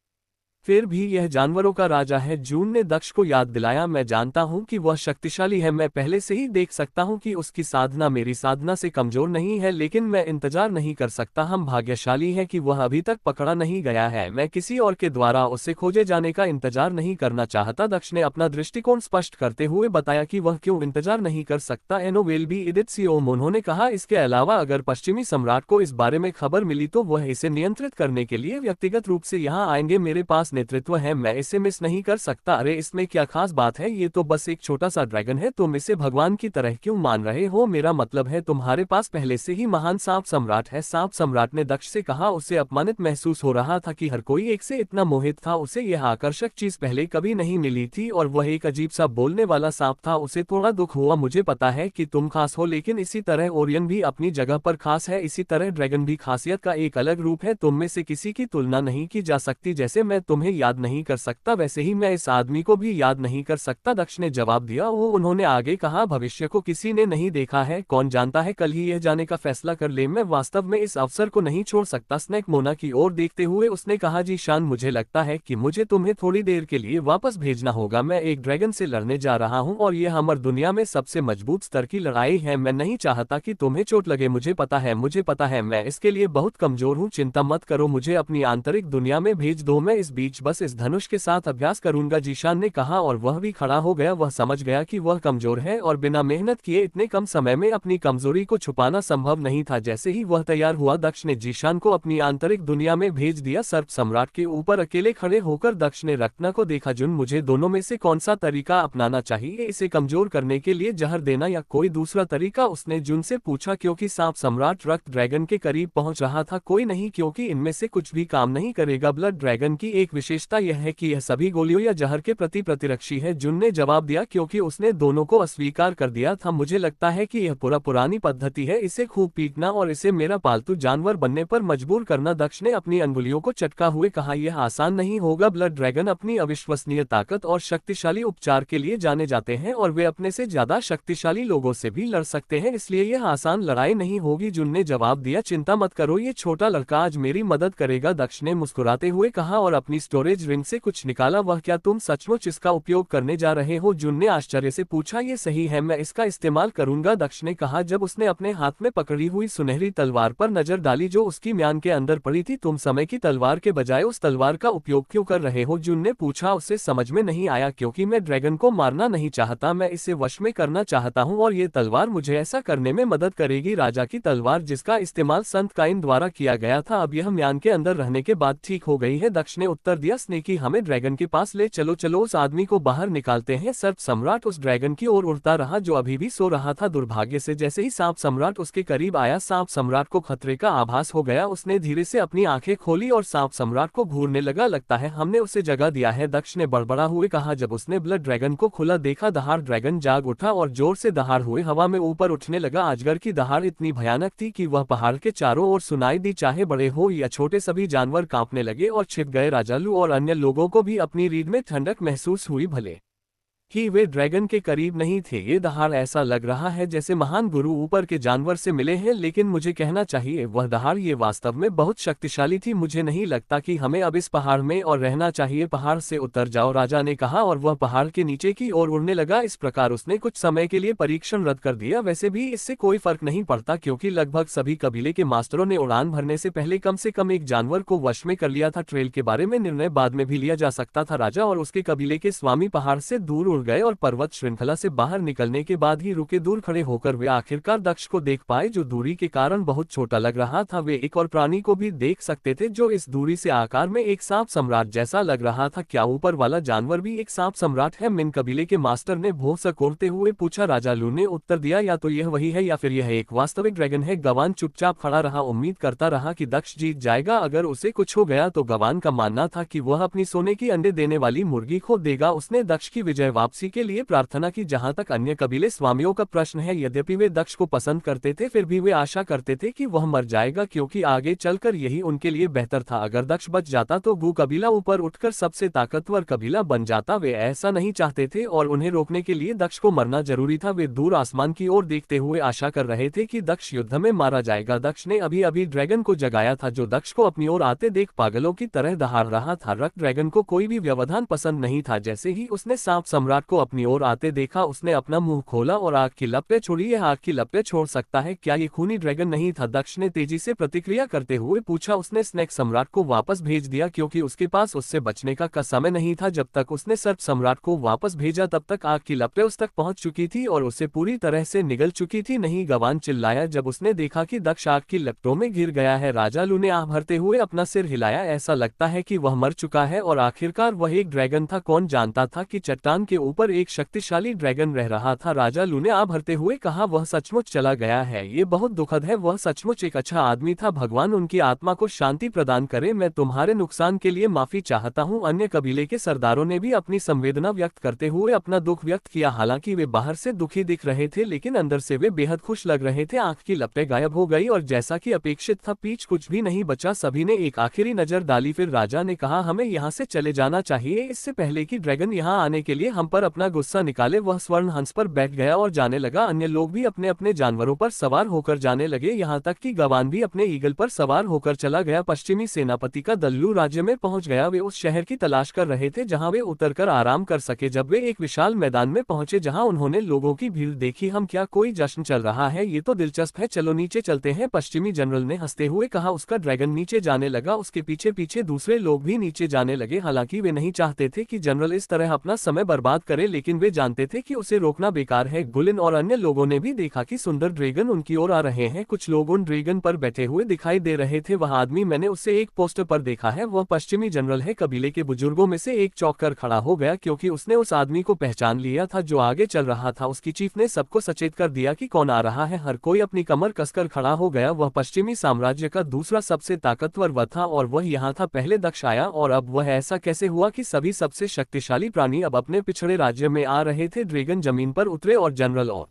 फिर भी यह जानवरों का राजा है। जून ने दक्ष को याद दिलाया, मैं जानता हूं कि वह शक्तिशाली है, मैं पहले से ही देख सकता हूं कि उसकी साधना मेरी साधना से कमजोर नहीं है, लेकिन मैं इंतजार नहीं कर सकता। हम भाग्यशाली हैं कि वह अभी तक पकड़ा नहीं गया है। मैं किसी और के द्वारा उसे खोजे जाने का इंतजार नहीं करना चाहता। दक्ष ने अपना दृष्टिकोण स्पष्ट करते हुए बताया कि वह क्यों इंतजार नहीं कर सकता। एनो विल बी इडिट्सियोम, उन्होंने कहा। इसके अलावा अगर पश्चिमी सम्राट को इस बारे में खबर मिली तो वह इसे नियंत्रित करने के लिए व्यक्तिगत रूप से यहाँ आएंगे। मेरे पास नेतृत्व है, मैं इसे मिस नहीं कर सकता। अरे इसमें क्या खास बात है, ये तो बस एक छोटा सा ड्रैगन है, तुम इसे भगवान की तरह क्यों मान रहे हो? मेरा मतलब है तुम्हारे पास पहले से ही महान सांप सम्राट है। सांप सम्राट ने दक्ष से कहा। उसे अपमानित महसूस हो रहा था कि हर कोई एक से इतना मोहित था। उसे यह आकर्षक चीज पहले कभी नहीं मिली थी, और वह एक अजीब सा बोलने वाला सांप था। उसे थोड़ा दुख हुआ। मुझे पता है कि तुम खास हो, लेकिन इसी तरह ओरियन भी अपनी जगह पर खास है, इसी तरह ड्रैगन भी खासियत का एक अलग रूप है। तुम में से किसी की तुलना नहीं की जा सकती। जैसे मैं तुम्हें याद नहीं कर सकता, वैसे ही मैं इस आदमी को भी याद नहीं कर सकता, दक्ष ने जवाब दिया। वो उन्होंने आगे कहा, भविष्य को किसी ने नहीं देखा है, कौन जानता है कल ही यह जाने का फैसला कर ले। मैं वास्तव में इस अवसर को नहीं छोड़ सकता। स्नेक मोना की ओर देखते हुए उसने कहा, जी शान, मुझे लगता है कि मुझे तुम्हें थोड़ी देर के लिए वापस भेजना होगा। मैं एक ड्रैगन से लड़ने जा रहा हूं, और यह अमर दुनिया में सबसे मजबूत स्तर की लड़ाई है। मैं नहीं चाहता कि तुम्हें चोट लगे। मुझे पता है मैं इसके लिए बहुत कमजोर हूँ। चिंता मत करो, मुझे अपनी आंतरिक दुनिया में भेज दो, मैं इस बीच बस इस धनुष के साथ अभ्यास करूंगा, जीशान ने कहा, और वह भी खड़ा हो गया। वह समझ गया कि वह कमजोर है और बिना मेहनत किए इतने कम समय में अपनी कमजोरी को छुपाना संभव नहीं था। जैसे ही वह तैयार हुआ, दक्ष ने जीशान को अपनी आंतरिक दुनिया में भेज दिया। सर्प सम्राट के ऊपर अकेले खड़े होकर दक्ष ने रत्ना को देखा। जुन, मुझे दोनों में से कौन सा तरीका अपनाना चाहिए, इसे कमजोर करने के लिए जहर देना या कोई दूसरा तरीका? उसने जुन से पूछा, क्योंकि सांप सम्राट रक्त ड्रैगन के करीब पहुंच रहा था। कोई नहीं, क्योंकि इनमें से कुछ भी काम नहीं करेगा। ब्लड ड्रैगन की एक विशेषता यह है कि यह सभी गोलियों या जहर के प्रति प्रतिरक्षी है। जुन ने जवाब दिया, क्योंकि उसने दोनों को अस्वीकार कर दिया था। मुझे लगता है कि यह पुरानी पद्धति है, इसे खूब पीटना और इसे मेरा पालतू जानवर बनने पर मजबूर करना। दक्ष ने अपनी अंगुलियों को चटका हुए कहा, यह आसान नहीं होगा। ब्लड ड्रैगन अपनी अविश्वसनीय ताकत और शक्तिशाली उपचार के लिए जाने जाते हैं, और वे अपने से ज्यादा शक्तिशाली लोगों से भी लड़ सकते हैं, इसलिए यह आसान लड़ाई नहीं होगी। जुन ने जवाब दिया, चिंता मत करो, ये छोटा लड़का आज मेरी मदद करेगा। दक्ष ने मुस्कुराते हुए कहा, और अपनी स्टोरेज रिंग से कुछ निकाला। वह क्या तुम सचमुच इसका उपयोग करने जा रहे हो? जुन ने आश्चर्य से पूछा, ये सही है, मैं इसका इस्तेमाल करूंगा, दक्ष ने कहा। जब उसने अपने हाथ में पकड़ी हुई सुनहरी तलवार पर नजर डाली जो उसकी म्यान के अंदर पड़ी थी, तुम समय की तलवार के बजाय उस तलवार का उपयोग क्यों कर रहे हो? जुन ने पूछा। उसे समझ में नहीं आया, क्योंकि मैं ड्रैगन को मारना नहीं चाहता, मैं इसे वश में करना चाहता हूँ, और ये तलवार मुझे ऐसा करने में मदद करेगी। राजा की तलवार जिसका इस्तेमाल संत काइन द्वारा किया गया था, अब यह म्यान के अंदर रहने के बाद ठीक हो गई है, दक्ष ने उत्तर कर दिया। स्नेकी, हमें ड्रैगन के पास ले चलो, चलो उस आदमी को बाहर निकालते हैं। सर्प सम्राट उस ड्रैगन की ओर उड़ता रहा जो अभी भी सो रहा था। दुर्भाग्य से जैसे ही सांप सम्राट उसके करीब आया, सांप सम्राट को खतरे का आभास हो गया। उसने धीरे से अपनी आंखें खोली और सांप सम्राट को घूरने लगा। लगता है हमने उसे जगा दिया है, दक्ष ने बड़बड़ा हुए कहा। जब उसने ब्लड ड्रैगन को खुला देखा, दहाड़ ड्रैगन जाग उठा और जोर से दहाड़ हुए हवा में ऊपर उठने लगा। अजगर की दहाड़ इतनी भयानक थी कि वह पहाड़ के चारों ओर सुनाई दी। चाहे बड़े हो या छोटे, सभी जानवर कांपने लगे और छिप गए। राजालू और अन्य लोगों को भी अपनी रीढ़ में ठंडक महसूस हुई। भले ही वे ड्रैगन के करीब नहीं थे, ये दहाड़ ऐसा लग रहा है जैसे महान गुरु ऊपर के जानवर से मिले हैं। लेकिन मुझे कहना चाहिए, वह दहाड़ ये वास्तव में बहुत शक्तिशाली थी। मुझे नहीं लगता कि हमें अब इस पहाड़ में और रहना चाहिए। पहाड़ से उतर जाओ, राजा ने कहा और वह पहाड़ के नीचे की ओर उड़ने लगा। इस प्रकार उसने कुछ समय के लिए परीक्षण रद्द कर दिया। वैसे भी इससे कोई फर्क नहीं पड़ता क्योंकि लगभग सभी कबीले के मास्टरों ने उड़ान भरने से पहले कम से कम एक जानवर को वश में कर लिया था। ट्रेल के बारे में निर्णय बाद में भी लिया जा सकता था। राजा और उसके कबीले के स्वामी पहाड़ से दूर उड़ गए और पर्वत श्रृंखला से बाहर निकलने के बाद ही रुके। दूर खड़े होकर वे आखिरकार दक्ष को देख पाए जो दूरी के कारण बहुत छोटा लग रहा था। वे एक और प्राणी को भी देख सकते थे जो इस दूरी से आकार में एक सांप सम्राट जैसा लग रहा था। क्या ऊपर वाला जानवर भी एक सांप सम्राट है? मिन कबीले के मास्टर ने भौंसा ओढ़ते हुए पूछा। राजालू ने उत्तर दिया, या तो यह वही है या फिर यह एक वास्तविक ड्रैगन है। गवान चुपचाप खड़ा रहा, उम्मीद करता रहा कि दक्ष जीत जाएगा। अगर उसे कुछ हो गया तो गवान का मानना था कि वह अपनी सोने की अंडे देने वाली मुर्गी खो देगा। उसने दक्ष की विजय वापसी के लिए प्रार्थना की। जहां तक अन्य कबीले स्वामियों का प्रश्न है, यद्यपि वे दक्ष को पसंद करते थे, फिर भी वे आशा करते थे कि वह मर जाएगा क्योंकि आगे चलकर यही उनके लिए बेहतर था। अगर दक्ष बच जाता तो गू कबीला ऊपर उठकर सबसे ताकतवर कबीला बन जाता। वे ऐसा नहीं चाहते थे और उन्हें रोकने के लिए दक्ष को मरना जरूरी था। वे दूर आसमान की ओर देखते हुए आशा कर रहे थे कि दक्ष युद्ध में मारा जाएगा। दक्ष ने अभी अभी ड्रैगन को जगाया था जो दक्ष को अपनी ओर आते देख पागलों की तरह दहाड़ रहा था। रक ड्रैगन को कोई भी व्यवधान पसंद नहीं था। जैसे ही उसने सांप सम्राट को अपनी ओर आते देखा, उसने अपना मुंह खोला और आग की लपटें छोड़ी। यह आग की लपटें छोड़ सकता है क्या? ये खूनी ड्रैगन नहीं था? दक्ष ने तेजी से प्रतिक्रिया करते हुए पूछा। उसने स्नेक सम्राट को वापस भेज दिया क्योंकि उसके पास उससे बचने का समय नहीं था। जब तक उसने सर्प सम्राट को वापस भेजा तब तक आग की लपटें उस तक पहुंच चुकी थी और उसे पूरी तरह से निगल चुकी थी। नहीं, गवान चिल्लाया जब उसने देखा कि दक्ष आग की लपटों में घिर गया है। राजालू ने आह भरते हुए अपना सिर हिलाया। ऐसा लगता है कि वह मर चुका है और आखिरकार वह एक ड्रैगन था। कौन जानता था कि चट्टान के ऊपर एक शक्तिशाली ड्रैगन रह रहा था? राजालू ने आह भरते हुए कहा, वह सचमुच चला गया है। ये बहुत दुखद है। वह सचमुच एक अच्छा आदमी था। भगवान उनकी आत्मा को शांति प्रदान करे। मैं तुम्हारे नुकसान के लिए माफी चाहता हूँ। अन्य कबीले के सरदारों ने भी अपनी संवेदना व्यक्त करते हुए अपना दुख व्यक्त किया। हालांकि वे बाहर से दुखी दिख रहे थे लेकिन अंदर से वे बेहद खुश लग रहे थे। आंख की लपटें गायब हो गई और जैसा कि अपेक्षित था, पीछ कुछ भी नहीं बचा। सभी ने एक आखिरी नजर डाली। फिर राजा ने कहा, हमें यहाँ से चले जाना चाहिए इससे पहले कि ड्रैगन यहाँ आने के लिए हम पर अपना गुस्सा निकाले। वह स्वर्ण हंस पर बैठ गया और जाने लगा। अन्य लोग भी अपने अपने जानवरों पर सवार होकर जाने लगे, यहाँ तक कि गवान भी अपने ईगल पर सवार होकर चला गया। पश्चिमी सेनापति का दल्लू राज्य में पहुंच गया। वे उस शहर की तलाश कर रहे थे जहां वे उतरकर आराम कर सके। जब वे एक विशाल मैदान में पहुंचे जहां उन्होंने लोगों की भीड़ देखी, हम क्या कोई जश्न चल रहा है? ये तो दिलचस्प है, चलो नीचे चलते हैं, पश्चिमी जनरल ने हंसते हुए कहा। उसका ड्रैगन नीचे जाने लगा, उसके पीछे पीछे दूसरे लोग भी नीचे जाने लगे। हालांकि वे नहीं चाहते थे कि जनरल इस तरह अपना समय बर्बाद करे, लेकिन वे जानते थे कि उसे रोकना बेकार है। गुलिन और अन्य लोगों ने भी देखा कि सुंदर ड्रैगन उनकी ओर आ रहे हैं। कुछ लोग उन ड्रैगन पर बैठे हुए दिखाई दे रहे थे। वह आदमी, मैंने उसे एक पोस्टर पर देखा है, वह पश्चिमी जनरल है। कबीले के बुजुर्गों में से एक चौंक कर खड़ा हो गया क्योंकि उसने उस आदमी को पहचान लिया था जो आगे चल रहा था। उसकी चीफ ने सबको सचेत कर दिया कि कौन आ रहा है। हर कोई अपनी कमर कसकर खड़ा हो गया। वह पश्चिमी साम्राज्य का दूसरा सबसे ताकतवर वह था और वह यहाँ था। पहले दक्ष आया और अब वह ऐसा कैसे हुआ कि सभी सबसे शक्तिशाली प्राणी अब अपने पिछड़े राज्य में आ रहे थे? ड्रैगन जमीन पर उतरे और जनरल और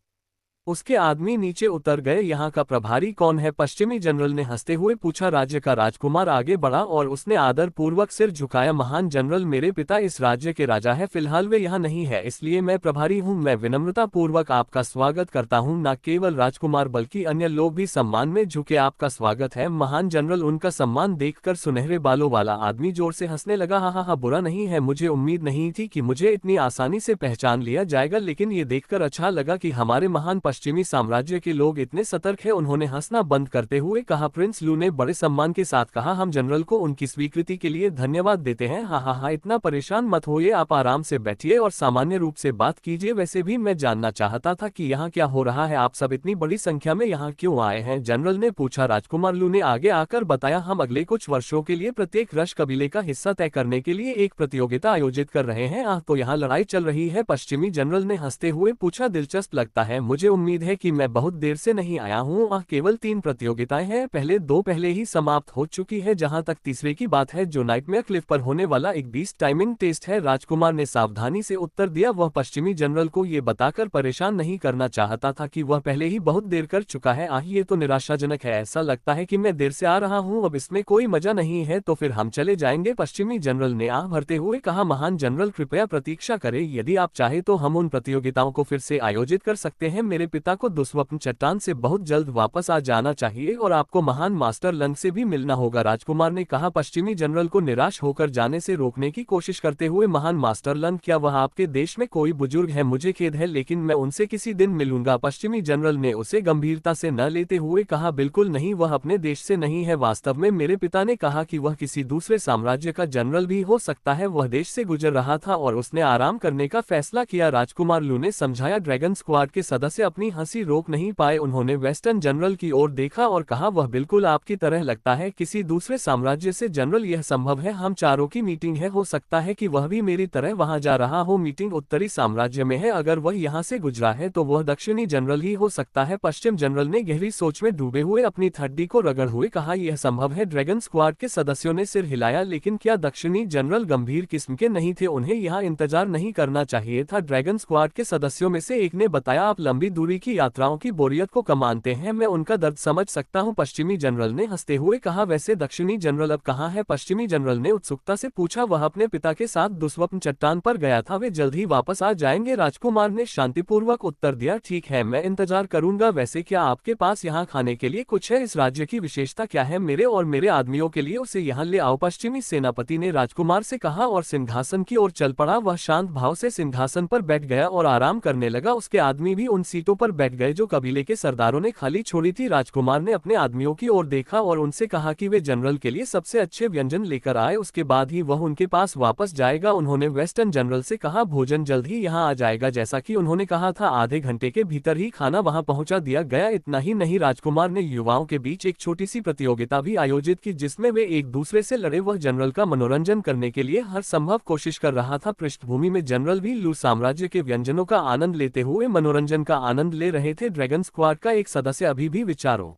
उसके आदमी नीचे उतर गए। यहाँ का प्रभारी कौन है? पश्चिमी जनरल ने हंसते हुए पूछा। राज्य का राजकुमार आगे बढ़ा और उसने आदर पूर्वक सिर झुकाया। महान जनरल, मेरे पिता इस राज्य के राजा है। फिलहाल वे यहाँ नहीं है, इसलिए मैं प्रभारी हूँ। मैं विनम्रता पूर्वक आपका स्वागत करता हूँ। न केवल राजकुमार बल्कि अन्य लोग भी सम्मान में झुके। आपका स्वागत है महान जनरल। उनका सम्मान देखकर सुनहरे बालों वाला आदमी जोर से हंसने लगा। हाँ, बुरा नहीं है। मुझे उम्मीद नहीं थी कि मुझे इतनी आसानी से पहचान लिया जाएगा, लेकिन ये देखकर अच्छा लगा कि हमारे महान पश्चिमी साम्राज्य के लोग इतने सतर्क हैं। उन्होंने हंसना बंद करते हुए कहा। प्रिंस लू ने बड़े सम्मान के साथ कहा, हम जनरल को उनकी स्वीकृति के लिए धन्यवाद देते हैं। हाँ, इतना परेशान मत होइए, आप आराम से बैठिए और सामान्य रूप से बात कीजिए। वैसे भी मैं जानना चाहता था कि यहाँ क्या हो रहा है, आप सब इतनी बड़ी संख्या में यहाँ क्यों आए हैं, जनरल ने पूछा। राजकुमार लू ने आगे आकर बताया, हम अगले कुछ वर्षों के लिए प्रत्येक रश कबीले का हिस्सा तय करने के लिए एक प्रतियोगिता आयोजित कर रहे हैं। तो यहाँ लड़ाई चल रही है, पश्चिमी जनरल ने हंसते हुए पूछा। दिलचस्प लगता है, मुझे उम्मीद है कि मैं बहुत देर से नहीं आया हूँ। केवल 3 प्रतियोगिताएं हैं, पहले 2 पहले ही समाप्त हो चुकी है। जहाँ तक तीसरे की बात है, जो नाइटमेयर क्लिफ पर होने वाला एक 20 टाइमिंग टेस्ट है, राजकुमार ने सावधानी से उत्तर दिया। वह पश्चिमी जनरल को ये बताकर परेशान नहीं करना चाहता था कि वह पहले ही बहुत देर कर चुका है। ये तो निराशाजनक है, ऐसा लगता है कि मैं देर से आ रहा हूँ, अब इसमें कोई मजा नहीं है, तो फिर हम चले जाएंगे, पश्चिमी जनरल ने आह भरते हुए कहा। महान जनरल, कृपया प्रतीक्षा करें, यदि आप चाहे तो हम उन प्रतियोगिताओं को फिर से आयोजित कर सकते हैं। मेरे पिता को दुस्वप्न चट्टान से बहुत जल्द वापस आ जाना चाहिए और आपको महान मास्टर लंग से भी मिलना होगा, राजकुमार ने कहा, पश्चिमी जनरल को निराश होकर जाने से रोकने की कोशिश करते हुए। महान मास्टर लंग, क्या वह आपके देश में कोई बुजुर्ग है? मुझे खेद है, लेकिन मैं उनसे किसी दिन मिलूंगा, पश्चिमी जनरल ने उसे गंभीरता से न लेते हुए कहा। बिल्कुल नहीं, वह अपने देश से नहीं है। वास्तव में मेरे पिता ने कहा कि वह किसी दूसरे साम्राज्य का जनरल भी हो सकता है, वह देश से गुजर रहा था और उसने आराम करने का फैसला किया, राजकुमार लू ने समझाया। ड्रैगन स्क्वाड के सदस्य अपनी हंसी रोक नहीं पाए, उन्होंने वेस्टर्न जनरल की ओर देखा और कहा, वह बिल्कुल आपकी तरह लगता है, किसी दूसरे साम्राज्य से जनरल, यह संभव है, हम चारों की मीटिंग है, हो सकता है कि वह भी मेरी तरह वहां जा रहा हो। मीटिंग उत्तरी साम्राज्य में है, अगर वह यहाँ से गुजरा है तो वह दक्षिणी जनरल ही हो सकता है, पश्चिम जनरल ने गहरी सोच में डूबे हुए अपनी हड्डी को रगड़ हुए कहा। यह संभव है, ड्रैगन स्क्वाड के सदस्यों ने सिर हिलाया, लेकिन क्या दक्षिणी जनरल गंभीर किस्म के नहीं थे? उन्हें यहाँ इंतजार नहीं करना चाहिए था, ड्रैगन स्क्वाड के सदस्यों में से एक ने बताया। आप लंबी दूरी की यात्राओं की बोरियत को कम मानते हैं, मैं उनका दर्द समझ सकता हूँ, पश्चिमी जनरल ने हंसते हुए कहा। वैसे दक्षिणी जनरल अब कहाँ है? पश्चिमी जनरल ने उत्सुकता से पूछा। वह अपने पिता के साथ दुस्वप्न चट्टान पर गया था, वे जल्द ही वापस आ जाएंगे, राजकुमार ने शांतिपूर्वक उत्तर दिया। ठीक है, मैं इंतजार करूंगा। वैसे क्या आपके पास यहाँ खाने के लिए कुछ है? इस राज्य की विशेषता क्या है? मेरे और मेरे आदमियों के लिए उसे यहाँ ले आओ, पश्चिमी सेनापति ने राजकुमार से कहा और सिंहासन की ओर चल पड़ा। वह शांत भाव से सिंहासन पर बैठ गया और आराम करने लगा, उसके आदमी भी उन सीटों पर बैठ गए जो कबीले के सरदारों ने खाली छोड़ी थी। राजकुमार ने अपने आदमियों की ओर देखा और उनसे कहा कि वे जनरल के लिए सबसे अच्छे व्यंजन लेकर आए, उसके बाद ही वह उनके पास वापस जाएगा। उन्होंने वेस्टर्न जनरल से कहा, भोजन जल्द ही यहाँ आ जाएगा, जैसा कि उन्होंने कहा था, आधे घंटे के भीतर ही खाना वहां पहुंचा दिया गया। इतना ही नहीं, राजकुमार ने युवाओं के बीच एक छोटी सी प्रतियोगिता भी आयोजित की, जिसमें वे एक दूसरे से लड़े। वह जनरल का मनोरंजन करने के लिए हर संभव कोशिश कर रहा था। पृष्ठभूमि में जनरल भी लू साम्राज्य के व्यंजनों का आनंद लेते हुए मनोरंजन का आनंद ले रहे थे। ड्रैगन स्क्वाड का एक सदस्य अभी भी विचारों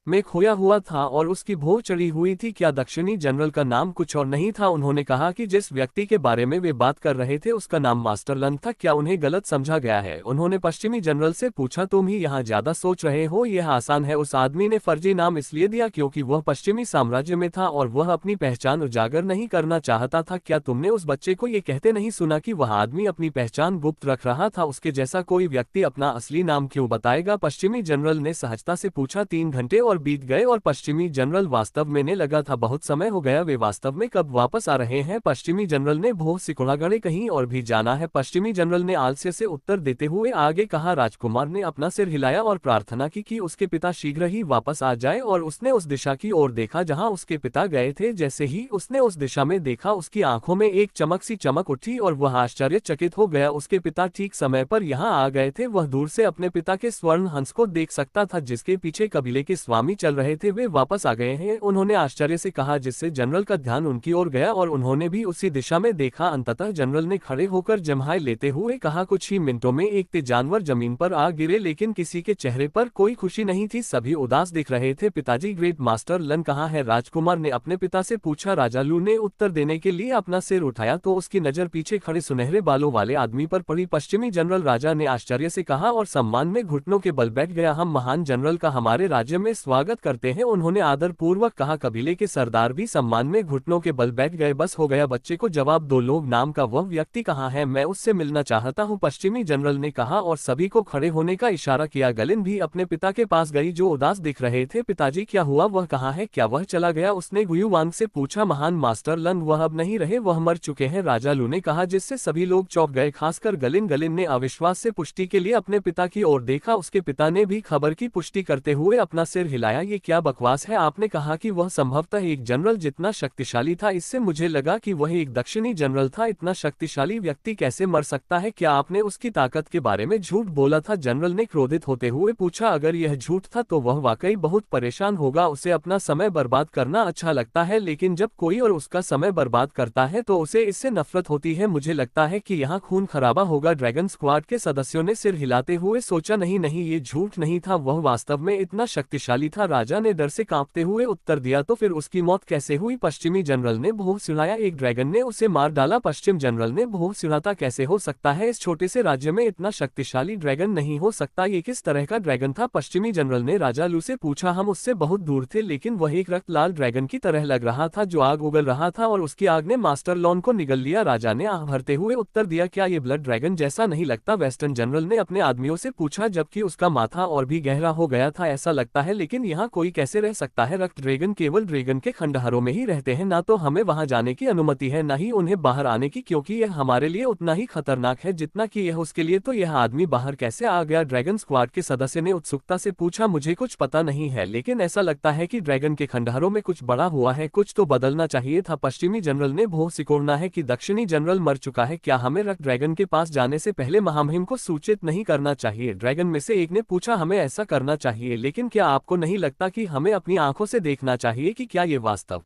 में खोया हुआ था और उसकी भौं चढ़ी हुई थी। क्या दक्षिणी जनरल का नाम कुछ और नहीं था? उन्होंने कहा कि जिस व्यक्ति के बारे में वे बात कर रहे थे उसका नाम मास्टर लंग था। क्या उन्हें गलत समझा गया है? उन्होंने पश्चिमी जनरल से पूछा। तुम ही यहाँ ज्यादा सोच रहे हो, यह आसान है। उस आदमी ने फर्जी नाम इसलिए दिया क्योंकि वह पश्चिमी साम्राज्य में था और वह अपनी पहचान उजागर नहीं करना चाहता था। क्या तुमने उस बच्चे को ये कहते नहीं सुना कि वह आदमी अपनी पहचान गुप्त रख रहा था? उसके जैसा कोई व्यक्ति अपना असली नाम क्यों बताएगा? पश्चिमी जनरल ने सहजता से पूछा। 3 घंटे और बीत गए और पश्चिमी जनरल वास्तव में ने लगा था बहुत समय हो गया, वे वास्तव में कब वापस आ रहे हैं? पश्चिमी जनरल ने भौं सिकुड़ागड़े कहीं और भी जाना है, पश्चिमी जनरल ने आलस्य से उत्तर देते हुए आगे कहा। राजकुमार ने अपना सिर हिलाया और प्रार्थना की कि उसके पिता शीघ्र ही वापस आ जाए और उसने उस दिशा की ओर देखा जहां उसके पिता गए थे। जैसे ही उसने उस दिशा में देखा, उसकी आंखों में एक चमक सी चमक उठी और वह आश्चर्यचकित हो गया। उसके पिता ठीक समय पर यहाँ आ गए थे। वह दूर से अपने पिता के स्वर्ण हंस को देख सकता था जिसके पीछे कबीले के स्वामी चल रहे थे। वे वापस आ गए हैं, उन्होंने आश्चर्य से कहा, जिससे जनरल का ध्यान उनकी ओर गया और उन्होंने भी उसी दिशा में देखा। अंततः जनरल ने खड़े होकर जम्हाई लेते हुए कहा, कुछ ही मिनटों में एक तेज जानवर जमीन पर आ गिरे, लेकिन किसी के चेहरे पर कोई खुशी नहीं थी, सभी उदास दिख रहे थे। पिताजी, ग्रेट मास्टर लन कहाँ है? राजकुमार ने अपने पिता से पूछा। राजा लू ने उत्तर देने के लिए अपना सिर उठाया तो उसकी नजर पीछे खड़े सुनहरे बालों वाले आदमी पर पड़ी। पश्चिमी जनरल, राजा ने आश्चर्य से कहा और सम्मान में घुटनों के बल बैठ गया। हम महान जनरल का हमारे राज्य में स्वागत स्वागत करते हैं। उन्होंने आदर पूर्वक कहा। कबीले के सरदार भी सम्मान में घुटनों के बल बैठ गए। बस हो गया, बच्चे को जवाब दो। लोग नाम का वह व्यक्ति कहाँ है, मैं उससे मिलना चाहता हूँ, पश्चिमी जनरल ने कहा और सभी को खड़े होने का इशारा किया। गलिन भी अपने पिता के पास गई जो उदास दिख रहे थे। पिताजी क्या हुआ, वह कहाँ है, क्या वह चला गया, उसने गुयु वांग से पूछा। महान मास्टर लन, वह अब नहीं रहे, वह मर चुके हैं, राजा लू ने कहा, जिससे सभी लोग चौंक गए, खासकर गलिन। गलिन ने अविश्वास से पुष्टि के लिए अपने पिता की ओर देखा। उसके पिता ने भी खबर की पुष्टि करते हुए अपना सिर हिलाया। ये क्या बकवास है, आपने कहा कि वह संभवतः एक जनरल जितना शक्तिशाली था, इससे मुझे लगा कि वह एक दक्षिणी जनरल था। इतना शक्तिशाली व्यक्ति कैसे मर सकता है, क्या आपने उसकी ताकत के बारे में झूठ बोला था, जनरल ने क्रोधित होते हुए पूछा। अगर यह झूठ था तो वह वाकई बहुत परेशान होगा, उसे अपना समय बर्बाद करना अच्छा लगता है, लेकिन जब कोई और उसका समय बर्बाद करता है तो उसे इससे नफरत होती है। मुझे लगता है कि यहाँ खून खराबा होगा। ड्रैगन स्क्वाड के सदस्यों ने सिर हिलाते हुए सोचा। नहीं नहीं, ये झूठ नहीं था, वह वास्तव में इतना शक्तिशाली था, राजा ने डर से कांपते हुए उत्तर दिया। तो फिर उसकी मौत कैसे हुई, पश्चिमी जनरल ने भूख सुनाया। एक ड्रैगन ने उसे मार डाला, पश्चिम जनरल ने भूख सुनाता। कैसे हो सकता है, इस छोटे से राज्य में इतना शक्तिशाली ड्रैगन नहीं हो सकता, ये किस तरह का ड्रैगन था, पश्चिमी जनरल ने राजा लू से पूछा। हम उससे बहुत दूर थे, लेकिन वह एक रक्त लाल ड्रैगन की तरह लग रहा था जो आग उगल रहा था और उसकी आग ने मास्टर लॉन को निगल लिया, राजा ने आह भरते हुए उत्तर दिया। क्या ये ब्लड ड्रैगन जैसा नहीं लगता, वेस्टर्न जनरल ने अपने आदमियों से पूछा, जबकि उसका माथा और भी गहरा हो गया था। ऐसा लगता है, लेकिन यहाँ कोई कैसे रह सकता है, रक्त ड्रैगन केवल ड्रैगन के खंडहरों में ही रहते हैं, ना तो हमें वहां जाने की अनुमति है, ना ही उन्हें बाहर आने की, क्योंकि यह हमारे लिए उतना ही खतरनाक है जितना कि यह उसके लिए। तो यह आदमी बाहर कैसे आ गया, ड्रैगन स्क्वाड के सदस्य ने उत्सुकता से पूछा। मुझे कुछ पता नहीं है, लेकिन ऐसा लगता है कि ड्रैगन के खंडहरों में कुछ बड़ा हुआ है, कुछ तो बदलना चाहिए था, पश्चिमी जनरल ने भों सिकोड़ना है कि दक्षिणी जनरल मर चुका है, क्या हमें रक्त ड्रैगन के पास जाने से पहले महामहिम को सूचित नहीं करना चाहिए, ड्रैगन में से एक ने पूछा। हमें ऐसा करना चाहिए, लेकिन क्या आपको नहीं लगता कि हमें अपनी आंखों से देखना चाहिए कि क्या ये वास्तव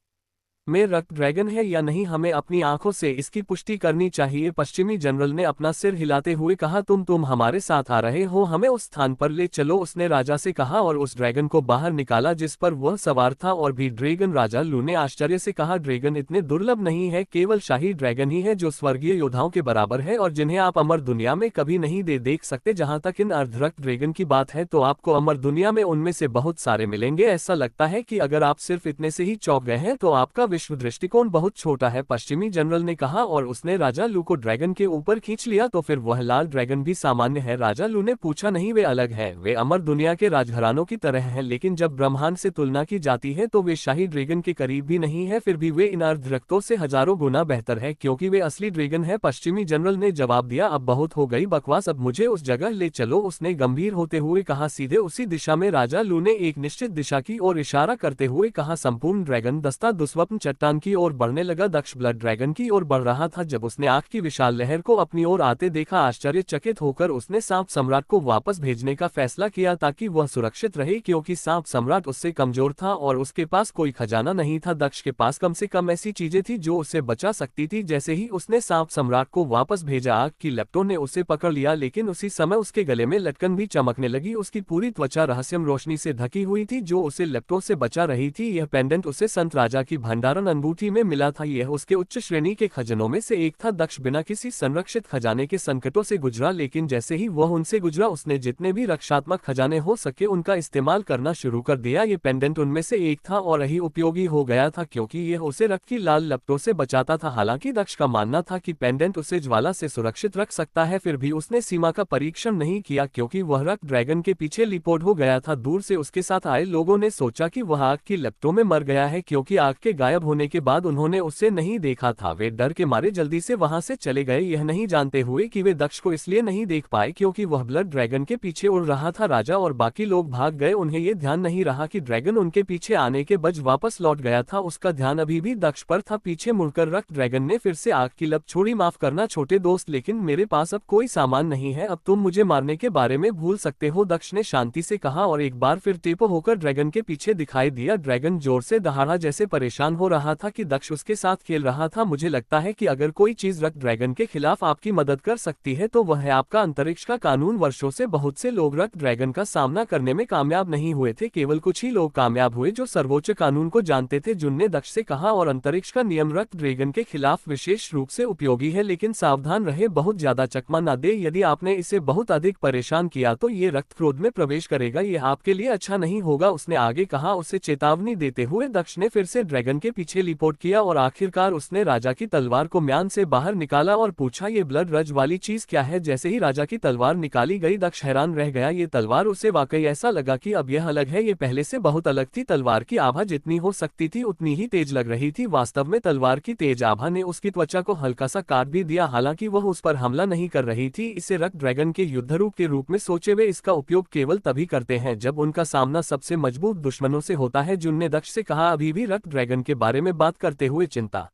में रक्त ड्रैगन है या नहीं, हमें अपनी आंखों से इसकी पुष्टि करनी चाहिए, पश्चिमी जनरल ने अपना सिर हिलाते हुए कहा। तुम हमारे साथ आ रहे हो, हमें उस स्थान पर ले चलो, उसने राजा से कहा और उस ड्रैगन को बाहर निकाला जिस पर वह सवार था। और भी ड्रैगन, राजा लू ने आश्चर्य से कहा। ड्रैगन इतने दुर्लभ नहीं है, केवल शाही ड्रैगन ही है जो स्वर्गीय योद्धाओं के बराबर है और जिन्हें आप अमर दुनिया में कभी नहीं देख सकते। जहां तक इन अर्धरक्त ड्रैगन की बात है तो आपको अमर दुनिया में उनमें से बहुत सारे मिलेंगे। ऐसा लगता है कि अगर आप सिर्फ इतने से ही चौंक गए हैं तो आपका विश्व दृष्टिकोण बहुत छोटा है, पश्चिमी जनरल ने कहा और उसने राजा लू को ड्रैगन के ऊपर खींच लिया। तो फिर वह लाल ड्रैगन भी सामान्य है, राजा लू ने पूछा। नहीं, वे अलग हैं, वे अमर दुनिया के राजघरानों की तरह हैं, लेकिन जब ब्रह्मांड से तुलना की जाती है तो वे शाही ड्रैगन के करीब भी नहीं है, फिर भी वे इन अर्धरक्तों से हजारों गुना बेहतर है क्योंकि वे असली ड्रैगन है, पश्चिमी जनरल ने जवाब दिया। अब बहुत हो गई बकवास, अब मुझे उस जगह ले चलो, उसने गंभीर होते हुए कहा। सीधे उसी दिशा में राजा लू ने एक निश्चित दिशा की ओर इशारा करते हुए कहा। संपूर्ण ड्रैगन दस्ता दुस्वप्न चट्टान की ओर बढ़ने लगा, दक्ष ब्लड ड्रैगन की ओर बढ़ रहा था। जब उसने आग की विशाल लहर को अपनी ओर आते देखा, आश्चर्यचकित होकर उसने सांप सम्राट को वापस भेजने का फैसला किया ताकि वह सुरक्षित रहे, क्योंकि सांप सम्राट उससे कमजोर था और उसके पास कोई खजाना नहीं था। दक्ष के पास कम से कम ऐसी चीजें थी जो उसे बचा सकती थी। जैसे ही उसने सांप सम्राट को वापस भेजा, आग की लपटों ने उसे पकड़ लिया, लेकिन उसी समय उसके गले में लटकन भी चमकने लगी। उसकी पूरी त्वचा रहस्यमय रोशनी से ढकी हुई थी जो उसे लपटों से बचा रही थी। यह पेंडेंट उसे संत राजा की भंडारण अंगूठी में मिला था, यह उसके उच्च श्रेणी के खजानों में से एक था। दक्ष बिना किसी संरक्षित खजाने के संकटों से गुजरा, लेकिन जैसे ही वह उनसे गुजरा उसने जितने भी रक्षात्मक खजाने हो सके उनका इस्तेमाल करना शुरू कर दिया। ये पेंडेंट उनमें से एक था और यही उपयोगी हो गया था क्योंकि यह उसे रक्त की लाल लपटों से बचाता था। हालांकि दक्ष का मानना था कि पेंडेंट उसे ज्वाला से सुरक्षित रख सकता है, फिर भी उसने सीमा का परीक्षण नहीं किया क्योंकि वह रक्त ड्रैगन के पीछे लिपोट हो गया था। दूर से उसके साथ आए लोगों ने सोचा कि वह आग की लपटों में मर गया है, क्योंकि आग के गायब होने के बाद उन्होंने उसे नहीं देखा था। वे डर के मारे जल्दी से वहां से चले गए, यह नहीं जानते हुए कि वे दक्ष को इसलिए नहीं देख पाए क्योंकि वह ब्लड ड्रैगन के पीछे उड़ रहा था। राजा और बाकी लोग भाग गए, उन्हें यह ध्यान नहीं रहा कि ड्रैगन उनके पीछे आने के बज वापस लौट गया था। उसका ध्यान अभी भी दक्ष पर था। पीछे मुड़कर रक्त ड्रैगन ने फिर से आग की लप छोड़ी। माफ करना छोटे दोस्त, लेकिन मेरे पास अब कोई सामान नहीं है, अब तुम मुझे मारने के बारे में भूल सकते हो, दक्ष ने शांति से कहा और एक बार फिर टेपो होकर ड्रैगन के पीछे दिखाई दिया। ड्रैगन जोर से दहाड़ा जैसे परेशान हो रहा था कि दक्ष उसके साथ खेल रहा था। मुझे लगता है कि अगर कोई चीज रक्त ड्रैगन के खिलाफ आपकी मदद कर सकती है तो वह है आपका अंतरिक्ष का कानून। वर्षों से बहुत से लोग रक्त ड्रैगन का सामना करने में कामयाब नहीं हुए थे, केवल कुछ ही लोग कामयाब हुए जो सर्वोच्च कानून को जानते थे, जुन ने दक्ष से कहा। और अंतरिक्ष का नियम रक्त ड्रैगन के खिलाफ विशेष रूप से उपयोगी है, लेकिन सावधान रहे, बहुत ज्यादा चकमा न दे। यदि आपने इसे बहुत अधिक परेशान किया तो ये रक्त क्रोध में प्रवेश करेगा, ये आपके लिए अच्छा नहीं होगा, उसने आगे कहा। उसे चेतावनी देते हुए दक्ष ने फिर से ड्रैगन के पीछे लिपोट किया और आखिरकार उसने राजा की तलवार को म्यान से बाहर निकाला और पूछा, ये ब्लड रज वाली चीज क्या है? जैसे ही राजा की तलवार निकाली गई दक्ष हैरान रह गया। ये तलवार उसे वाकई ऐसा लगा कि अब यह अलग है, ये पहले से बहुत अलग थी। तलवार की आभा जितनी हो सकती थी उतनी ही तेज लग रही थी। वास्तव में तलवार की तेज आभा ने उसकी त्वचा को हल्का सा काट भी दिया, हालांकि वह उस पर हमला नहीं कर रही थी। इसे रक्त ड्रैगन के युद्धरूप के रूप में सोचे, वे इसका उपयोग केवल तभी करते हैं जब उनका सामना सबसे मजबूत दुश्मनों से होता है। जुन ने दक्ष से कहा, अभी भी रक्त ड्रैगन के बारे में बात करते हुए चिंता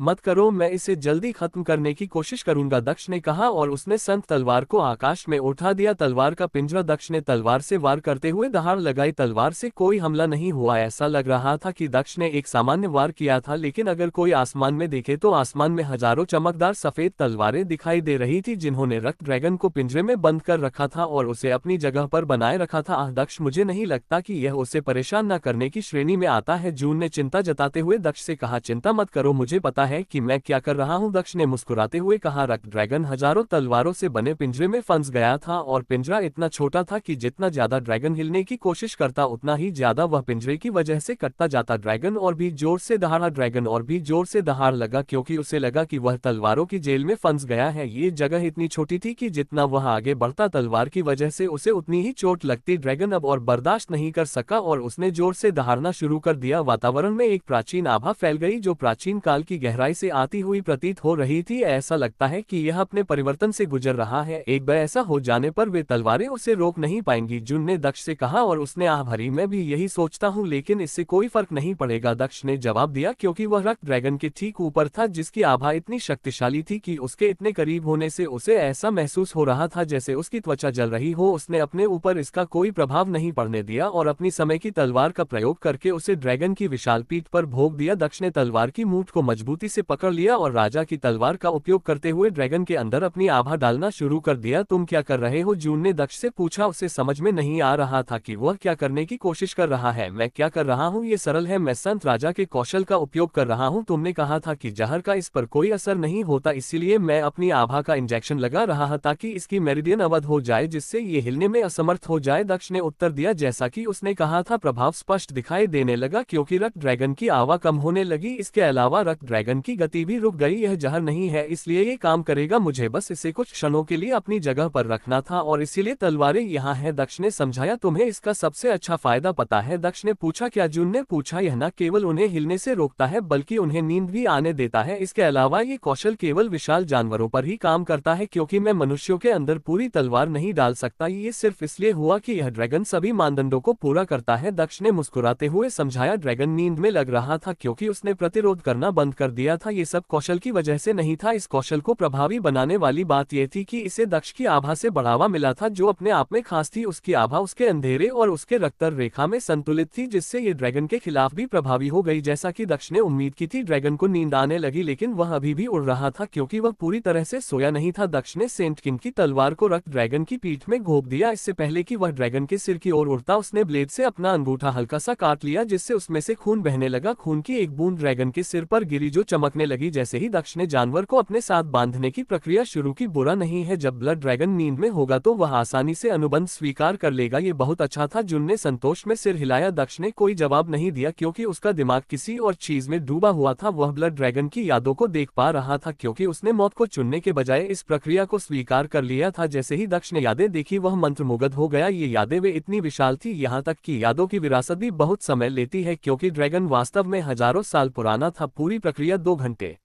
मत करो, मैं इसे जल्दी खत्म करने की कोशिश करूंगा, दक्ष ने कहा और उसने संत तलवार को आकाश में उठा दिया। तलवार का पिंजरा। दक्ष ने तलवार से वार करते हुए दहाड़ लगाई। तलवार से कोई हमला नहीं हुआ। ऐसा लग रहा था कि दक्ष ने एक सामान्य वार किया था, लेकिन अगर कोई आसमान में देखे तो आसमान में हजारों चमकदार सफेद तलवारें दिखाई दे रही थी, जिन्होंने रक्त ड्रैगन को पिंजरे में बंद कर रखा था और उसे अपनी जगह पर बनाए रखा था। दक्ष, मुझे नहीं लगता कि यह उसे परेशान न करने की श्रेणी में आता है, जून ने चिंता जताते हुए दक्ष से कहा। चिंता मत करो, मुझे पता है कि मैं क्या कर रहा हूं, दक्ष ने मुस्कुराते हुए कहा। रक्त ड्रैगन हजारों तलवारों से बने पिंजरे में फंस गया था और पिंजरा इतना छोटा था कि जितना ज्यादा ड्रैगन हिलने की कोशिश करता उतना ही ज्यादा वह पिंजरे की वजह से कटता जाता। ड्रैगन और भी जोर से दहाड़ा। ड्रैगन और भी जोर से दहाड़ लगा क्योंकि उसे लगा कि वह तलवारों की जेल में फंस गया है। ये जगह इतनी छोटी थी कि जितना वह आगे बढ़ता तलवार की वजह से उसे उतनी ही चोट लगती। ड्रैगन अब और बर्दाश्त नहीं कर सका और उसने जोर से दहाड़ना शुरू कर दिया। वातावरण में एक प्राचीन आभा फैल गई जो प्राचीन काल की गहराई से आती हुई प्रतीत हो रही थी। ऐसा लगता है कि यह अपने परिवर्तन से गुजर रहा है, एक बार ऐसा हो जाने पर वे तलवारें उसे रोक नहीं पाएंगी, जुन ने दक्ष से कहा। और उसने आह भरी, मैं भी यही सोचता हूँ, लेकिन इससे कोई फर्क नहीं पड़ेगा, दक्ष ने जवाब दिया, क्योंकि वह रक्त ड्रैगन के ठीक ऊपर था जिसकी आभा इतनी शक्तिशाली थी कि उसके इतने करीब होने से उसे ऐसा महसूस हो रहा था जैसे उसकी त्वचा जल रही हो। उसने अपने ऊपर इसका कोई प्रभाव नहीं पड़ने दिया और अपनी समय की तलवार का प्रयोग करके उसे ड्रैगन की विशाल पीठ पर भोग दिया। दक्ष ने तलवार की मूठ को मजबूती से पकड़ लिया और राजा की तलवार का उपयोग करते हुए ड्रैगन के अंदर अपनी आभा डालना शुरू कर दिया। तुम क्या कर रहे हो, जून ने दक्ष से पूछा। उसे समझ में नहीं आ रहा था कि वह क्या करने की कोशिश कर रहा है। मैं क्या कर रहा हूँ, ये सरल है, मैं संत राजा के कौशल का उपयोग कर रहा हूँ। तुमने कहा था कि जहर का इस पर कोई असर नहीं होता, इसीलिए मैं अपनी आभा का इंजेक्शन लगा रहा था ताकि इसकी मेरिडियन अवध हो जाए जिससे ये हिलने में असमर्थ हो जाए, दक्ष ने उत्तर दिया। जैसा कि उसने कहा था, प्रभाव स्पष्ट दिखाई देने लगा क्योंकि रक्त ड्रैगन की आवा कम होने लगी। इसके अलावा रक्त ड्रैगन की गति भी रुक गई। यह जहर नहीं है इसलिए ये काम करेगा, मुझे बस इसे कुछ क्षणों के लिए अपनी जगह पर रखना था और इसीलिए तलवारें यहाँ हैं, दक्ष ने समझाया। तुम्हें इसका सबसे अच्छा फायदा पता है, दक्ष ने पूछा। क्या, जून ने पूछा। यह न केवल उन्हें हिलने से रोकता है बल्कि उन्हें नींद भी आने देता है। इसके अलावा ये कौशल केवल विशाल जानवरों पर ही काम करता है क्योंकि मैं मनुष्यों के अंदर पूरी तलवार नहीं डाल सकता। ये सिर्फ इसलिए हुआ कि यह ड्रैगन सभी मानदंडों को पूरा करता है, दक्ष ने मुस्कुराते हुए समझाया। ड्रैगन नींद में लग रहा था क्योंकि उसने प्रतिरोध करना बंद कर दिया था। ये सब कौशल की वजह से नहीं था। इस कौशल को प्रभावी बनाने वाली बात यह थी कि इसे दक्ष की आभा से बढ़ावा मिला था जो अपने आप में खास थी। उसकी आभा उसके अंधेरे और उसके रक्तर रेखा में संतुलित थी जिससे ये ड्रैगन के खिलाफ भी प्रभावी हो गई। जैसा कि दक्ष ने उम्मीद की थी, ड्रैगन को नींद आने लगी लेकिन वह अभी भी उड़ रहा था क्योंकि वह पूरी तरह से सोया नहीं था। दक्ष ने सेंट किंग की तलवार को रक्त ड्रैगन की पीठ में घोंप दिया। इससे पहले कि वह ड्रैगन के सिर की ओर उड़ता, उसने ब्लेड से अपना अंगूठा हल्का सा काट लिया जिससे उसमें से खून बहने लगा। खून की एक बूंद ड्रैगन के सिर पर गिरी जो चमकने लगी। जैसे ही दक्ष ने जानवर को अपने साथ बांधने की प्रक्रिया शुरू की, बुरा नहीं है, जब ब्लड ड्रैगन नींद में होगा तो वह आसानी से अनुबंध स्वीकार कर लेगा। ये बहुत अच्छा था, जुन ने संतोष में सिर हिलाया। दक्ष ने कोई जवाब नहीं दिया क्योंकि उसका दिमाग किसी और चीज में डूबा हुआ था। वह ब्लड ड्रैगन की यादों को देख पा रहा था क्योंकि उसने मौत को चुनने के बजाय इस प्रक्रिया को स्वीकार कर लिया था। जैसे ही दक्ष ने यादें देखी वह मंत्रमुग्ध हो गया। ये यादें वे इतनी विशाल थी, यहाँ तक कि यादों की विरासत भी बहुत समय लेती है क्योंकि ड्रैगन वास्तव में हजारों साल पुराना था। पूरी प्रक्रिया 2 घंटे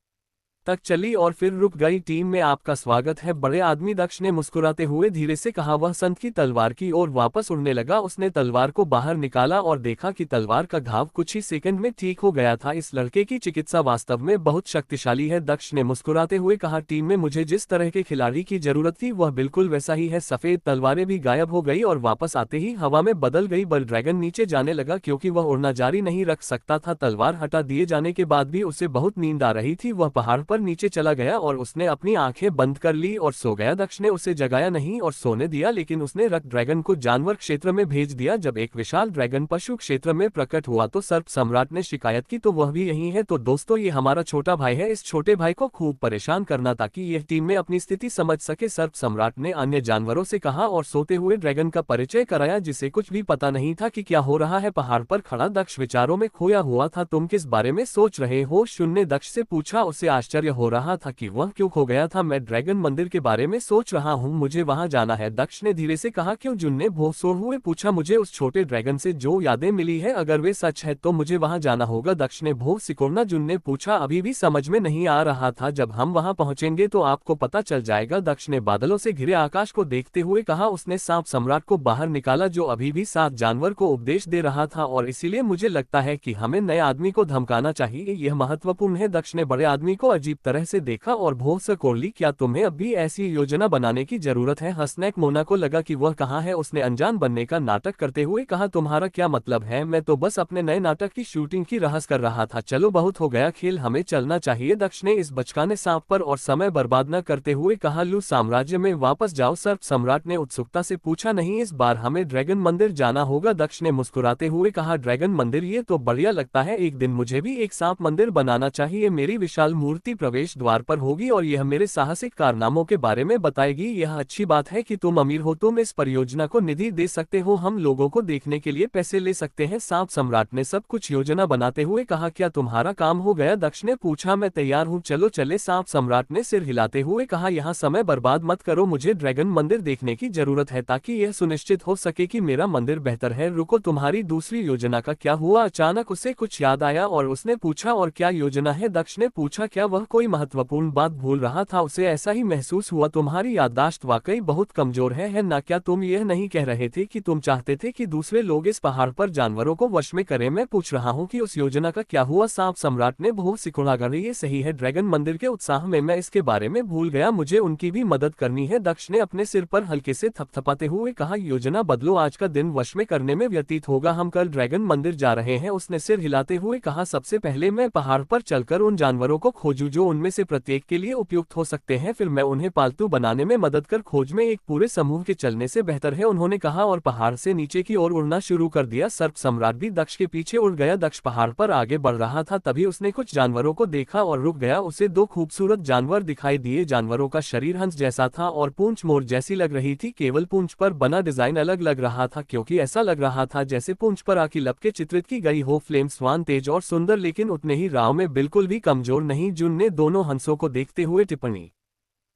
तक चली और फिर रुक गई। टीम में आपका स्वागत है बड़े आदमी, दक्ष ने मुस्कुराते हुए धीरे से कहा। वह संत की तलवार की ओर वापस उड़ने लगा। उसने तलवार को बाहर निकाला और देखा कि तलवार का घाव कुछ ही सेकंड में ठीक हो गया था। इस लड़के की चिकित्सा वास्तव में बहुत शक्तिशाली है, दक्ष ने मुस्कुराते हुए कहा। टीम में मुझे जिस तरह के खिलाड़ी की जरूरत थी वह बिल्कुल वैसा ही है। सफेद तलवारें भी गायब हो गई और वापस आते ही हवा में बदल गई। बल ड्रैगन नीचे जाने लगा क्योंकि वह उड़ना जारी नहीं रख सकता था। तलवार हटा दिए जाने के बाद भी उसे बहुत नींद आ रही थी। वह पहाड़ पर नीचे चला गया और उसने अपनी आंखें बंद कर ली और सो गया। दक्ष ने उसे जगाया नहीं और सोने दिया, लेकिन उसने रक्त ड्रैगन को जानवर क्षेत्र में भेज दिया। जब एक विशाल ड्रैगन पशु क्षेत्र में प्रकट हुआ तो सर्प सम्राट ने शिकायत की, तो वह भी यही है। तो दोस्तों, ये हमारा छोटा भाई है, इस छोटे भाई को खूब परेशान करना ताकि यह टीम में अपनी स्थिति समझ सके, सर्प सम्राट ने अन्य जानवरों से कहा और सोते हुए ड्रैगन का परिचय कराया जिसे कुछ भी पता नहीं था कि क्या हो रहा है। पहाड़ पर खड़ा दक्ष विचारों में खोया हुआ था। तुम किस बारे में सोच रहे हो? शुन ने दक्ष से पूछा। उसे आश्चर्य हो रहा था कि वह क्यों खो गया था। मैं ड्रैगन मंदिर के बारे में सोच रहा हूँ, मुझे वहां जाना है, दक्ष ने धीरे से कहा। क्यों? जुन ने भौंकते हुए पूछा। मुझे उस छोटे ड्रैगन से जो यादें मिली है, अगर वे सच है तो मुझे वहां जाना होगा, दक्ष ने भौंक सिकोड़ना। जुन ने पूछा। अभी भी समझ में नहीं आ रहा था, जब हम वहां पहुंचेंगे तो आपको पता चल जाएगा, दक्ष ने बादलों से घिरे आकाश को देखते हुए कहा। उसने सांप सम्राट को बाहर निकाला जो अभी भी सात जानवर को उपदेश दे रहा था, और इसीलिए मुझे लगता है कि हमें नए आदमी को धमकाना चाहिए, यह महत्वपूर्ण है। दक्ष ने बड़े आदमी को अजीब तरह से देखा और भौं सिकोड़ ली। क्या तुम्हें अब भी ऐसी योजना बनाने की जरूरत है? हंसनैक मोना को लगा कि वह कहाँ है। उसने अनजान बनने का नाटक करते हुए कहा। तुम्हारा क्या मतलब है? मैं तो बस अपने नए नाटक की शूटिंग की रहस कर रहा था। चलो बहुत हो गया खेल, हमें चलना चाहिए, दक्ष ने इस बचकाने सांप पर और समय बर्बाद न करते हुए कहा। लू साम्राज्य में वापस जाओ, सर्प सम्राट ने उत्सुकता से पूछा। नहीं, इस बार हमें ड्रैगन मंदिर जाना होगा, दक्ष ने मुस्कुराते हुए कहा। ड्रैगन मंदिर, ये तो बढ़िया लगता है। एक दिन मुझे भी एक सांप मंदिर बनाना चाहिए। मेरी विशाल मूर्ति प्रवेश द्वार पर होगी और यह मेरे साहसिक कारनामों के बारे में बताएगी। यह अच्छी बात है कि तुम अमीर हो, तुम इस परियोजना को निधि दे सकते हो, हम लोगों को देखने के लिए पैसे ले सकते हैं। सांप सम्राट ने सब कुछ योजना बनाते हुए कहा। क्या तुम्हारा काम हो गया? दक्ष ने पूछा। मैं तैयार हूँ, चलो चले, सांप सम्राट ने सिर हिलाते हुए कहा। यहाँ समय बर्बाद मत करो, मुझे ड्रैगन मंदिर देखने की जरूरत है ताकि यह सुनिश्चित हो सके कि मेरा मंदिर बेहतर है। रुको, तुम्हारी दूसरी योजना का क्या हुआ? अचानक उसे कुछ याद आया और उसने पूछा। और क्या योजना है? दक्ष ने पूछा। क्या वह कोई महत्वपूर्ण बात भूल रहा था? उसे ऐसा ही महसूस हुआ। तुम्हारी याददाश्त वाकई बहुत कमजोर है ना? क्या तुम यह नहीं कह रहे थे कि तुम चाहते थे कि दूसरे लोग इस पहाड़ पर जानवरों को वश में करें? मैं पूछ रहा हूँ कि उस योजना का क्या हुआ? सांप सम्राट ने भौं सिकोड़ा। ये सही है, ड्रैगन मंदिर के उत्साह में मैं इसके बारे में भूल गया, मुझे उनकी भी मदद करनी है, दक्ष ने अपने सिर पर हल्के से थपथपाते हुए कहा। योजना बदलो, आज का दिन वश में करने में व्यतीत होगा, हम कल ड्रैगन मंदिर जा रहे हैं, उसने सिर हिलाते हुए कहा। सबसे पहले मैं पहाड़ पर चलकर उन जानवरों को खोजूं जो उनमें से प्रत्येक के लिए उपयुक्त हो सकते हैं, फिर मैं उन्हें पालतू बनाने में मदद कर खोज में एक पूरे समूह के चलने से बेहतर है, उन्होंने कहा और पहाड़ से नीचे की ओर उड़ना शुरू कर दिया। सर्प सम्राट भी दक्ष के पीछे उड़ गया। दक्ष पहाड़ पर आगे बढ़ रहा था, तभी उसने कुछ जानवरों को देखा और रुक गया। उसे दो खूबसूरत जानवर दिखाई दिए। जानवरों का शरीर हंस जैसा था और पूंछ मोर जैसी लग रही थी, केवल पूंछ पर बना डिजाइन अलग लग रहा था क्योंकि ऐसा लग रहा था जैसे पूंछ पर आग की लपटें चित्रित की गई हो। फ्लेम स्वान तेज और सुंदर लेकिन उतने ही राव में बिल्कुल भी कमजोर नहीं। जुन ने दोनों हंसों को देखते हुए टिप्पणी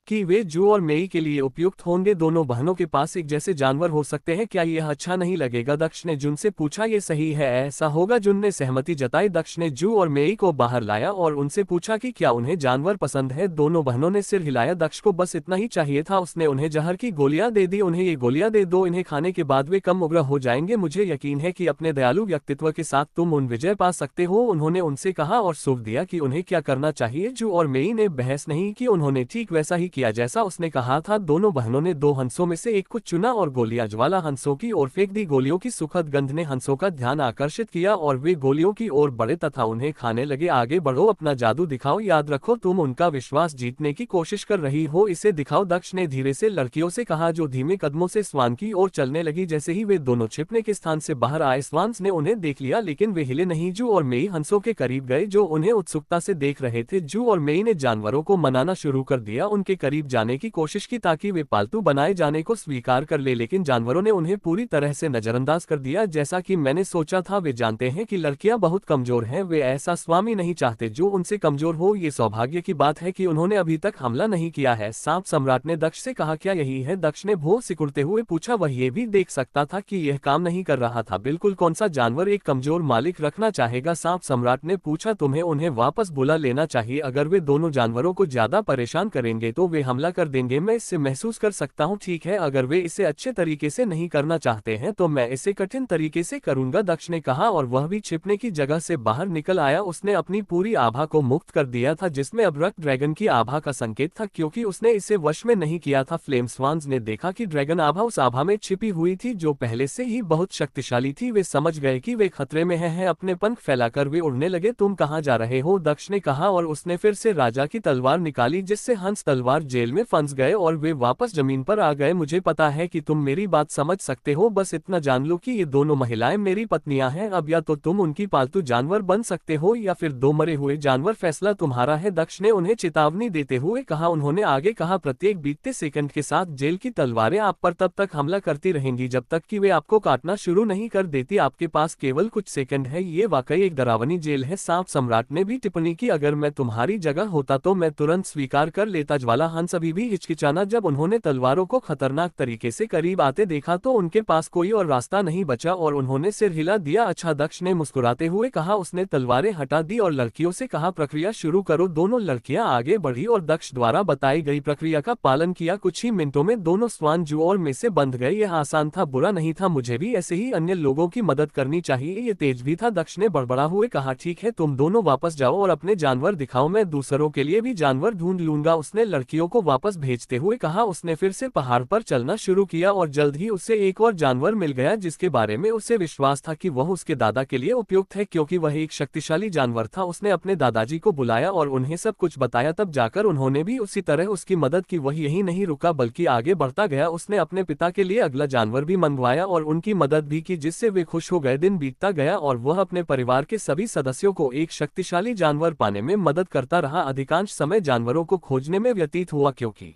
कि वे जू और मेई के लिए उपयुक्त होंगे, दोनों बहनों के पास एक जैसे जानवर हो सकते हैं, क्या यह अच्छा नहीं लगेगा? दक्ष ने जुन से पूछा। ये सही है, ऐसा होगा, जुन ने सहमति जताई। दक्ष ने जू और मेई को बाहर लाया और उनसे पूछा कि क्या उन्हें जानवर पसंद है। दोनों बहनों ने सिर हिलाया। दक्ष को बस इतना ही चाहिए था, उसने उन्हें जहर की गोलियां दे दी। उन्हें ये गोलियां दे दो, इन्हें खाने के बाद वे कम उग्र हो जाएंगे, मुझे यकीन है कि अपने दयालु व्यक्तित्व के साथ तुम उन विजय पा सकते हो, उन्होंने उनसे कहा और सौंप दिया कि उन्हें क्या करना चाहिए। जू और मेई ने बहस नहीं की, उन्होंने ठीक वैसा ही किया जैसा उसने कहा था। दोनों बहनों ने दो हंसों में से एक को चुना और गोलियां ज्वाला हंसों की ओर फेंक दी। गोलियों की सुखद गंध ने हंसों का ध्यान आकर्षित किया और वे गोलियों की ओर बढ़े तथा उन्हें खाने लगे। आगे बढ़ो, अपना जादू दिखाओ, याद रखो तुम उनका विश्वास जीतने की कोशिश कर रही हो, इसे दिखाओ, दक्ष ने धीरे से लड़कियों से कहा जो धीमे कदमों से स्वान की ओर चलने लगी। जैसे ही वे दोनों छिपने के स्थान से बाहर आए, स्वान्स ने उन्हें देख लिया लेकिन वे हिले नहीं। जू और मेई हंसों के करीब गए जो उन्हें उत्सुकता से देख रहे थे। जू और मेई ने जानवरों को मनाना शुरू कर दिया, उनके करीब जाने की कोशिश की ताकि वे पालतू बनाए जाने को स्वीकार कर ले, लेकिन जानवरों ने उन्हें पूरी तरह से नजरअंदाज कर दिया। जैसा कि मैंने सोचा था, वे जानते हैं कि लड़कियां बहुत कमजोर हैं, वे ऐसा स्वामी नहीं चाहते जो उनसे कमजोर हो। ये सौभाग्य की बात है कि उन्होंने अभी तक हमला नहीं किया है। सांप सम्राट ने दक्ष से कहा, क्या यही है? दक्ष ने भौं सिकुड़ते हुए पूछा। वह ये भी देख सकता था कि यह काम नहीं कर रहा था। बिल्कुल, कौन सा जानवर एक कमजोर मालिक रखना चाहेगा? सांप सम्राट ने पूछा। तुम्हें उन्हें वापस बुला लेना चाहिए। अगर वे दोनों जानवरों को ज्यादा परेशान करेंगे तो वे हमला कर देंगे। मैं इससे महसूस कर सकता हूँ। ठीक है, अगर वे इसे अच्छे तरीके से नहीं करना चाहते हैं तो मैं इसे कठिन तरीके से करूंगा, दक्ष ने कहा, और वह भी छिपने की जगह से बाहर निकल आया। उसने अपनी पूरी आभा को मुक्त कर दिया था, जिसमें अब रक्त ड्रैगन की आभा का संकेत था, क्योंकि उसने इसे वश में नहीं किया था। फ्लेम स्वान्स ने देखा कि ड्रैगन आभा उस आभा में छिपी हुई थी जो पहले से ही बहुत शक्तिशाली थी। वे समझ गए कि वे खतरे में हैं। अपने पंख फैलाकर वे उड़ने लगे। तुम कहाँ जा रहे हो? दक्ष ने कहा, और उसने फिर से राजा की तलवार निकाली, जिससे हंस तलवार जेल में फंस गए और वे वापस जमीन पर आ गए। मुझे पता है कि तुम मेरी बात समझ सकते हो, बस इतना जान लो कि ये दोनों महिलाएं मेरी पत्नियां हैं। अब या तो तुम उनकी पालतू जानवर बन सकते हो या फिर दो मरे हुए जानवर, फैसला तुम्हारा है, दक्ष ने उन्हें चेतावनी देते हुए कहा। उन्होंने आगे कहा, प्रत्येक बीतते सेकंड के साथ जेल की तलवारें आप पर तब तक हमला करती रहेंगी जब तक कि वे आपको काटना शुरू नहीं कर देती। आपके पास केवल कुछ सेकंड है। ये वाकई एक डरावनी जेल है। सांप सम्राट ने भी टिप्पणी की, अगर मैं तुम्हारी जगह होता तो मैं तुरंत स्वीकार कर लेता। ज्वाला हंस अभी भी हिचकिचाना। जब उन्होंने तलवारों को खतरनाक तरीके से करीब आते देखा तो उनके पास कोई और रास्ता नहीं बचा और उन्होंने सिर हिला दिया। अच्छा, दक्ष ने मुस्कुराते हुए कहा। उसने तलवारें हटा दी और लड़कियों से कहा, प्रक्रिया शुरू करो। दोनों लड़कियां आगे बढ़ी और दक्ष द्वारा बताई गई प्रक्रिया का पालन किया। कुछ ही मिनटों में दोनों स्वान जुओर में से बंध गए। यह आसान था, बुरा नहीं था। मुझे भी ऐसे ही अन्य लोगों की मदद करनी चाहिए। ये तेज भी था। दक्ष ने बड़बड़ा हुए कहा, ठीक है, तुम दोनों वापस जाओ और अपने जानवर दिखाओ, मैं दूसरों के लिए भी जानवर ढूंढ लूंगा। उसने लड़कियों को वापस भेजते हुए कहा। उसने फिर से पहाड़ पर चलना शुरू किया और जल्द ही उसे एक और जानवर मिल गया जिसके बारे में उसे विश्वास था कि वह उसके दादा के लिए उपयुक्त है, क्योंकि वह एक शक्तिशाली जानवर था। उसने अपने दादाजी को बुलाया और उन्हें सब कुछ बताया। तब जाकर उन्होंने भी उसी तरह उसकी मदद की। वह यही नहीं रुका बल्कि आगे बढ़ता गया। उसने अपने पिता के लिए अगला जानवर भी मंगवाया और उनकी मदद भी की, जिससे वे खुश हो गए। दिन बीतता गया और वह अपने परिवार के सभी सदस्यों को एक शक्तिशाली जानवर पाने में मदद करता रहा। अधिकांश समय जानवरों को खोजने में व्यतीत हुआ, क्योंकि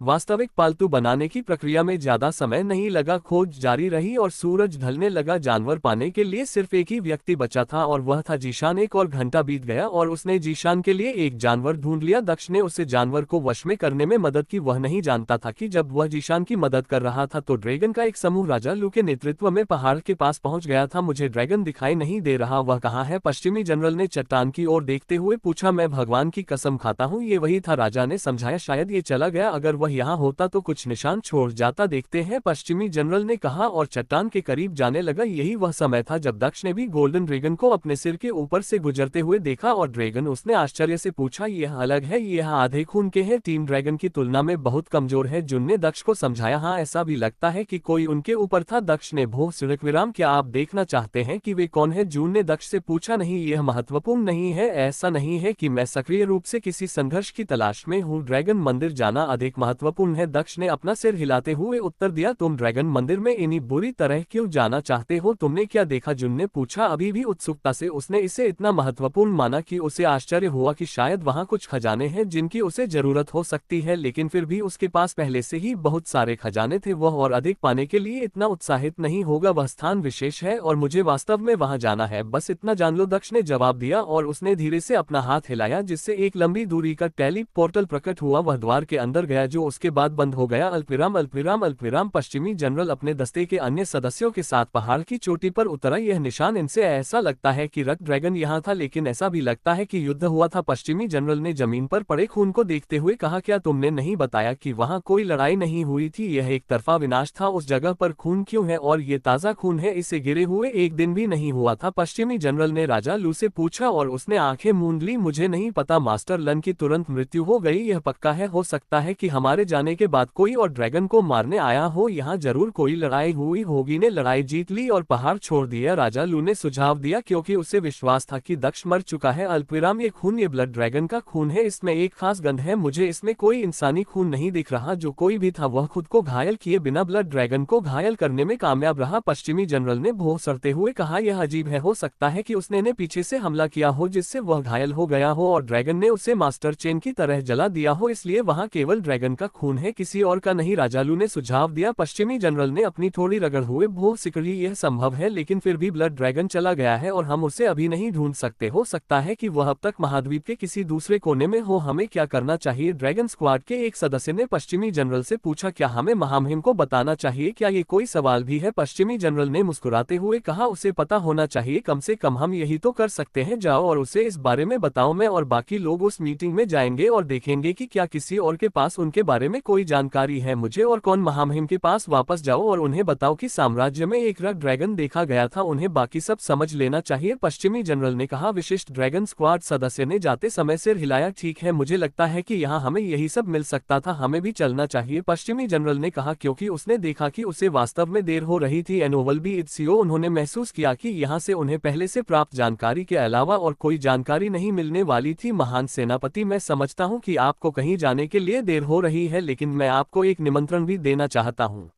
वास्तविक पालतू बनाने की प्रक्रिया में ज्यादा समय नहीं लगा। खोज जारी रही और सूरज ढलने लगा। जानवर पाने के लिए सिर्फ एक ही व्यक्ति बचा था और वह था जीशान। एक और घंटा बीत गया और उसने जीशान के लिए एक जानवर ढूंढ लिया। दक्ष ने उसे जानवर को वश में करने में मदद की। वह नहीं जानता था कि जब वह जीशान की मदद कर रहा था तो ड्रैगन का एक समूह राजा लू के नेतृत्व में पहाड़ के पास पहुंच गया था। मुझे ड्रैगन दिखाई नहीं दे रहा, वह कहाँ है? पश्चिमी जनरल ने चट्टान की ओर देखते हुए पूछा। मैं भगवान की कसम खाता हूँ ये वही था, राजा ने समझाया। शायद ये चला गया, अगर वह यहाँ होता तो कुछ निशान छोड़ जाता। देखते हैं, पश्चिमी जनरल ने कहा और चट्टान के करीब जाने लगा। यही वह समय था जब दक्ष ने भी गोल्डन ड्रैगन को अपने सिर के ऊपर से गुजरते हुए देखा और ड्रैगन, उसने आश्चर्य से पूछा, यह अलग है, यह आधे खून के हैं, टीम ड्रैगन की तुलना में बहुत कमजोर है। जुन ने दक्ष को समझाया। हाँ, ऐसा भी लगता है कि कोई उनके ऊपर था। दक्ष ने भों सिड़क विराम, क्या आप देखना चाहते हैं कि वे कौन है? जून ने दक्ष से पूछा। नहीं, यह महत्वपूर्ण नहीं है। ऐसा नहीं है कि मैं सक्रिय रूप से किसी संघर्ष की तलाश में हूँ। ड्रैगन मंदिर जाना अधिक महत्वपूर्ण है। दक्ष ने अपना सिर हिलाते हुए उत्तर दिया। तुम ड्रैगन मंदिर में इन्हीं बुरी तरह क्यों जाना चाहते हो? तुमने क्या देखा? जुन ने पूछा, अभी भी उत्सुकता से। उसने इसे इतना महत्वपूर्ण माना कि उसे आश्चर्य हुआ कि शायद वहां कुछ खजाने हैं जिनकी उसे जरूरत हो सकती है, लेकिन फिर भी उसके पास पहले से ही बहुत सारे खजाने थे। वह और अधिक पाने के लिए इतना उत्साहित नहीं होगा। वह स्थान विशेष है और मुझे वास्तव में वहां जाना है, बस इतना जान लो, दक्ष ने जवाब दिया और उसने धीरे से अपना हाथ हिलाया जिससे एक लंबी दूरी का टेली पोर्टल प्रकट हुआ। वह द्वार के अंदर गया जो उसके बाद बंद हो गया। अल्पविराम अल्पविराम अल्पविराम। पश्चिमी जनरल अपने दस्ते के अन्य सदस्यों के साथ पहाड़ की चोटी पर उतरा। यह निशान, इनसे ऐसा लगता है कि रक्त ड्रैगन यहाँ था, लेकिन ऐसा भी लगता है कि युद्ध हुआ था। पश्चिमी जनरल ने जमीन पर पड़े खून को देखते हुए कहा, क्या तुमने नहीं बताया कि वहाँ कोई लड़ाई नहीं हुई थी? यह एक तरफा विनाश था। उस जगह पर खून क्यों है? और ये ताज़ा खून है, इसे गिरे हुए एक दिन भी नहीं हुआ था। पश्चिमी जनरल ने राजा लू से पूछा और उसने आंखें मूंद ली। मुझे नहीं पता, मास्टर लन की तुरंत मृत्यु हो गई, यह पक्का है। हो सकता है कि हमारे मारे जाने के बाद कोई और ड्रैगन को मारने आया हो, यहाँ जरूर कोई लड़ाई हुई होगी। ने लड़ाई जीत ली और पहाड़ छोड़ दिया। राजा लू ने सुझाव दिया क्योंकि उसे विश्वास था कि दक्ष मर चुका है। अल्पविराम ये खून ये ब्लड ड्रैगन का खून है, इसमें एक खास गंध है, मुझे इसमें कोई इंसानी खून नहीं दिख रहा। जो कोई भी था वह खुद को घायल किए बिना ब्लड ड्रैगन को घायल करने में कामयाब रहा। पश्चिमी जनरल ने भौं सड़ते हुए कहा, यह अजीब है, हो सकता है कि उसने पीछे से हमला किया हो जिससे वह घायल हो गया हो और ड्रैगन ने उसे मास्टर चेन की तरह जला दिया हो, इसलिए वहां केवल ड्रैगन का खून है, किसी और का नहीं। राजा लू ने सुझाव दिया। पश्चिमी जनरल ने अपनी थोड़ी रगड़ हुए भौं सिकड़ी, यह संभव है, लेकिन फिर भी ब्लड ड्रैगन चला गया है और हम उसे अभी नहीं ढूंढ सकते। हो सकता है कि वह अब तक महाद्वीप के किसी दूसरे कोने में हो। हमें क्या करना चाहिए? ड्रैगन स्क्वाड के एक सदस्य ने पश्चिमी जनरल से पूछा। क्या हमें महामहिम को बताना चाहिए? क्या ये कोई सवाल भी है? पश्चिमी जनरल ने मुस्कुराते हुए कहा, उसे पता होना चाहिए, कम से कम हम यही तो कर सकते हैं। जाओ और उसे इस बारे में बताओ। मैं और बाकी लोग उस मीटिंग में जाएंगे और देखेंगे कि क्या किसी और के पास उनके बारे में कोई जानकारी है। मुझे और कौन महामहिम के पास वापस जाओ और उन्हें बताओ कि साम्राज्य में एक रग ड्रैगन देखा गया था, उन्हें बाकी सब समझ लेना चाहिए। पश्चिमी जनरल ने कहा। विशिष्ट ड्रैगन स्क्वाड सदस्य ने जाते समय सिर हिलाया। ठीक है, मुझे लगता है कि यहाँ हमें यही सब मिल सकता था, हमें भी चलना चाहिए, पश्चिमी जनरल ने कहा, क्योंकि उसने देखा कि उसे वास्तव में देर हो रही थी। एनोवल भी इत्सियो, उन्होंने महसूस किया कि यहाँ से उन्हें पहले से प्राप्त जानकारी के अलावा और कोई जानकारी नहीं मिलने वाली थी। महान सेनापति, मैं समझता हूँ कि आपको कहीं जाने के लिए देर हो रही है, लेकिन मैं आपको एक निमंत्रण भी देना चाहता हूँ।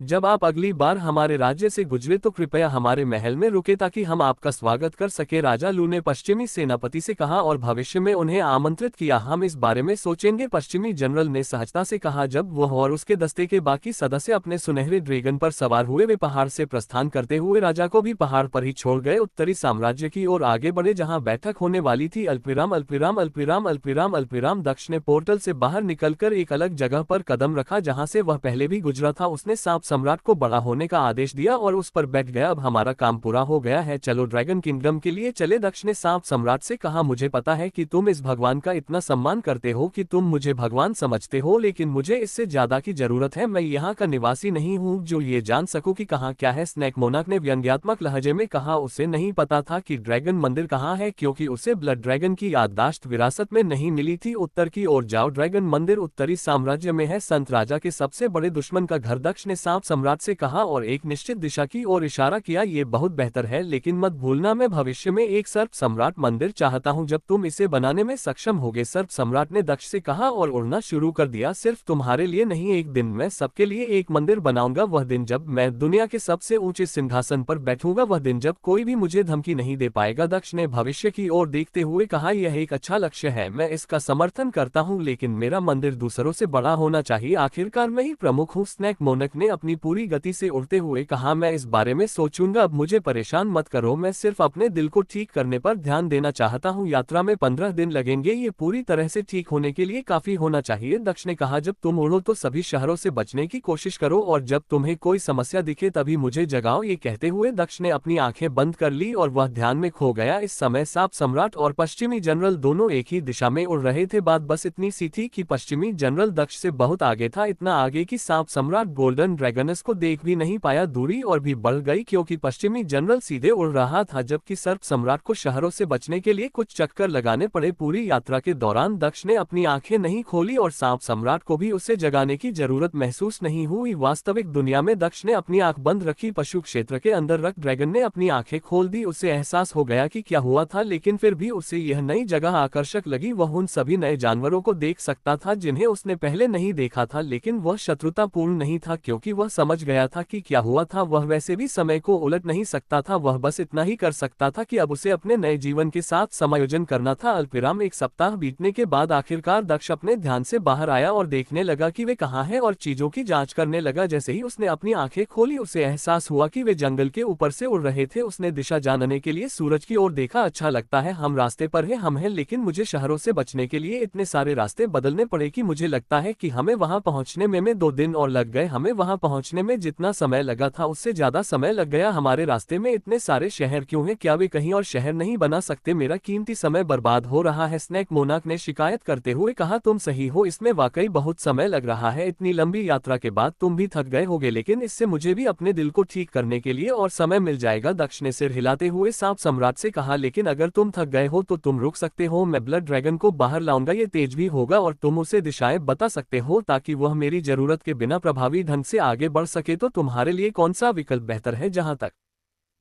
जब आप अगली बार हमारे राज्य से गुजरे तो कृपया हमारे महल में रुके ताकि हम आपका स्वागत कर सके। राजा लू ने पश्चिमी सेनापति से कहा और भविष्य में उन्हें आमंत्रित किया। हम इस बारे में सोचेंगे, पश्चिमी जनरल ने सहजता से कहा। जब वह और उसके दस्ते के बाकी सदस्य अपने सुनहरे ड्रैगन पर सवार हुए, वे पहाड़ से प्रस्थान करते हुए राजा को भी पहाड़ पर ही छोड़ गए। उत्तरी साम्राज्य की ओर आगे बढ़े जहाँ बैठक होने वाली थी। अल्पविराम अल्पविराम अल्पविराम अल्पविराम अल्पविराम। दक्ष ने पोर्टल से बाहर निकलकर एक अलग जगह पर कदम रखा जहाँ से वह पहले भी गुजरा था। उसने सांप सम्राट को बड़ा होने का आदेश दिया और उस पर बैठ गया। अब हमारा काम पूरा हो गया है, चलो ड्रैगन किंगडम के लिए चले। दक्ष ने सांप सम्राट से कहा, मुझे पता है कि तुम इस भगवान का इतना सम्मान करते हो कि तुम मुझे भगवान समझते हो, लेकिन मुझे इससे ज्यादा की जरूरत है। मैं यहाँ का निवासी नहीं हूँ जो ये जान सकूं कि कहाँ क्या है। स्नैक मोनाक ने व्यंग्यात्मक लहजे में कहा। उसे नहीं पता था कि ड्रैगन मंदिर कहाँ है, क्योंकि उसे ब्लड ड्रैगन की याददाश्त विरासत में नहीं मिली थी। उत्तर की ओर जाओ, ड्रैगन मंदिर उत्तरी साम्राज्य में है, संत राजा के सबसे बड़े दुश्मन का घर। दक्ष ने सांप सम्राट से कहा और एक निश्चित दिशा की ओर इशारा किया। ये बहुत बेहतर है, लेकिन मत भूलना मैं भविष्य में एक सर्प सम्राट मंदिर चाहता हूँ जब तुम इसे बनाने में सक्षम होगे। सर्प सम्राट ने दक्ष से कहा और उड़ना शुरू कर दिया। सिर्फ तुम्हारे लिए नहीं, एक दिन मैं सबके लिए एक मंदिर बनाऊंगा। वह दिन जब मैं दुनिया के सबसे ऊंचे सिंहासन पर बैठूंगा, वह दिन जब कोई भी मुझे धमकी नहीं दे पाएगा। दक्ष ने भविष्य की ओर देखते हुए कहा, यह एक अच्छा लक्ष्य है, मैं इसका समर्थन करता हूँ, लेकिन मेरा मंदिर दूसरों से बड़ा होना चाहिए। आखिरकार मैं ही प्रमुख हूँ। स्नैक मोनक ने अपनी पूरी गति से उड़ते हुए कहा, मैं इस बारे में सोचूंगा, अब मुझे परेशान मत करो, मैं सिर्फ अपने दिल को ठीक करने पर ध्यान देना चाहता हूँ। यात्रा में 15 दिन लगेंगे, ये पूरी तरह से ठीक होने के लिए काफी होना चाहिए। दक्ष ने कहा, जब तुम उड़ो तो सभी शहरों से बचने की कोशिश करो और जब तुम्हें कोई समस्या दिखे तभी मुझे जगाओ। ये कहते हुए दक्ष ने अपनी आंखें बंद कर ली और वह ध्यान में खो गया। इस समय सांप सम्राट और पश्चिमी जनरल दोनों एक ही दिशा में उड़ रहे थे। बात बस इतनी सी थी कि पश्चिमी जनरल दक्ष से बहुत आगे था, इतना आगे कि सांप सम्राट गोल्डन ड्रैगनस को देख भी नहीं पाया। दूरी और भी बढ़ गई क्योंकि पश्चिमी जनरल सीधे उड़ रहा था, जबकि सर्प सम्राट को शहरों से बचने के लिए कुछ चक्कर लगाने पड़े। पूरी यात्रा के दौरान दक्ष ने अपनी आंखें नहीं खोली और सांप सम्राट को भी उसे जगाने की जरूरत महसूस नहीं हुई। वास्तविक दुनिया में दक्ष ने अपनी आंख बंद रखी, पशु क्षेत्र के अंदर रग ड्रैगन ने अपनी आंखें खोल दी। उसे एहसास हो गया कि क्या हुआ था, लेकिन फिर भी उसे यह नई जगह आकर्षक लगी। वह उन सभी नए जानवरों को देख सकता था जिन्हें उसने पहले नहीं देखा था, लेकिन वह शत्रुतापूर्ण नहीं था क्योंकि वह समझ गया था कि क्या हुआ था। वह वैसे भी समय को उलट नहीं सकता था, वह बस इतना ही कर सकता था कि अब उसे अपने नए जीवन के साथ समायोजन करना था। अल्पविराम एक सप्ताह बीतने के बाद आखिरकार दक्ष अपने ध्यान से बाहर आया और देखने लगा कि वे कहाँ हैं और चीजों की जांच करने लगा। जैसे ही उसने अपनी आंखें खोली उसे एहसास हुआ कि वे जंगल के ऊपर से उड़ रहे थे। उसने दिशा जानने के लिए सूरज की ओर देखा। अच्छा लगता है, हम रास्ते पर हैं, हम हैं, लेकिन मुझे शहरों से बचने के लिए इतने सारे रास्ते बदलने पड़े कि मुझे लगता है कि हमें वहां पहुंचने में 2 दिन और लग गए। हमें वहां पहुंचने में जितना समय लगा था उससे ज्यादा समय लग गया। हमारे रास्ते में इतने सारे शहर क्यों हैं? क्या वे कहीं और शहर नहीं बना सकते? मेरा कीमती समय बर्बाद हो रहा है। स्नैक मोनाक ने शिकायत करते हुए कहा, तुम सही हो, इसमें वाकई बहुत समय लग रहा है। इतनी लंबी यात्रा के बाद तुम भी थक गए होगे, लेकिन इससे मुझे भी अपने दिल को ठीक करने के लिए और समय मिल जाएगा। दक्ष ने सिर हिलाते हुए सांप सम्राट से कहा, लेकिन अगर तुम थक गए हो तो तुम रुक सकते हो। मैं ब्लड ड्रैगन को बाहर लाऊंगा, ये तेज भी होगा और तुम उसे दिशाएं बता सकते हो ताकि वह मेरी जरूरत के बिना प्रभावी ढंग से आगे बढ़ सके। तो तुम्हारे लिए कौन सा विकल्प बेहतर है? जहां तक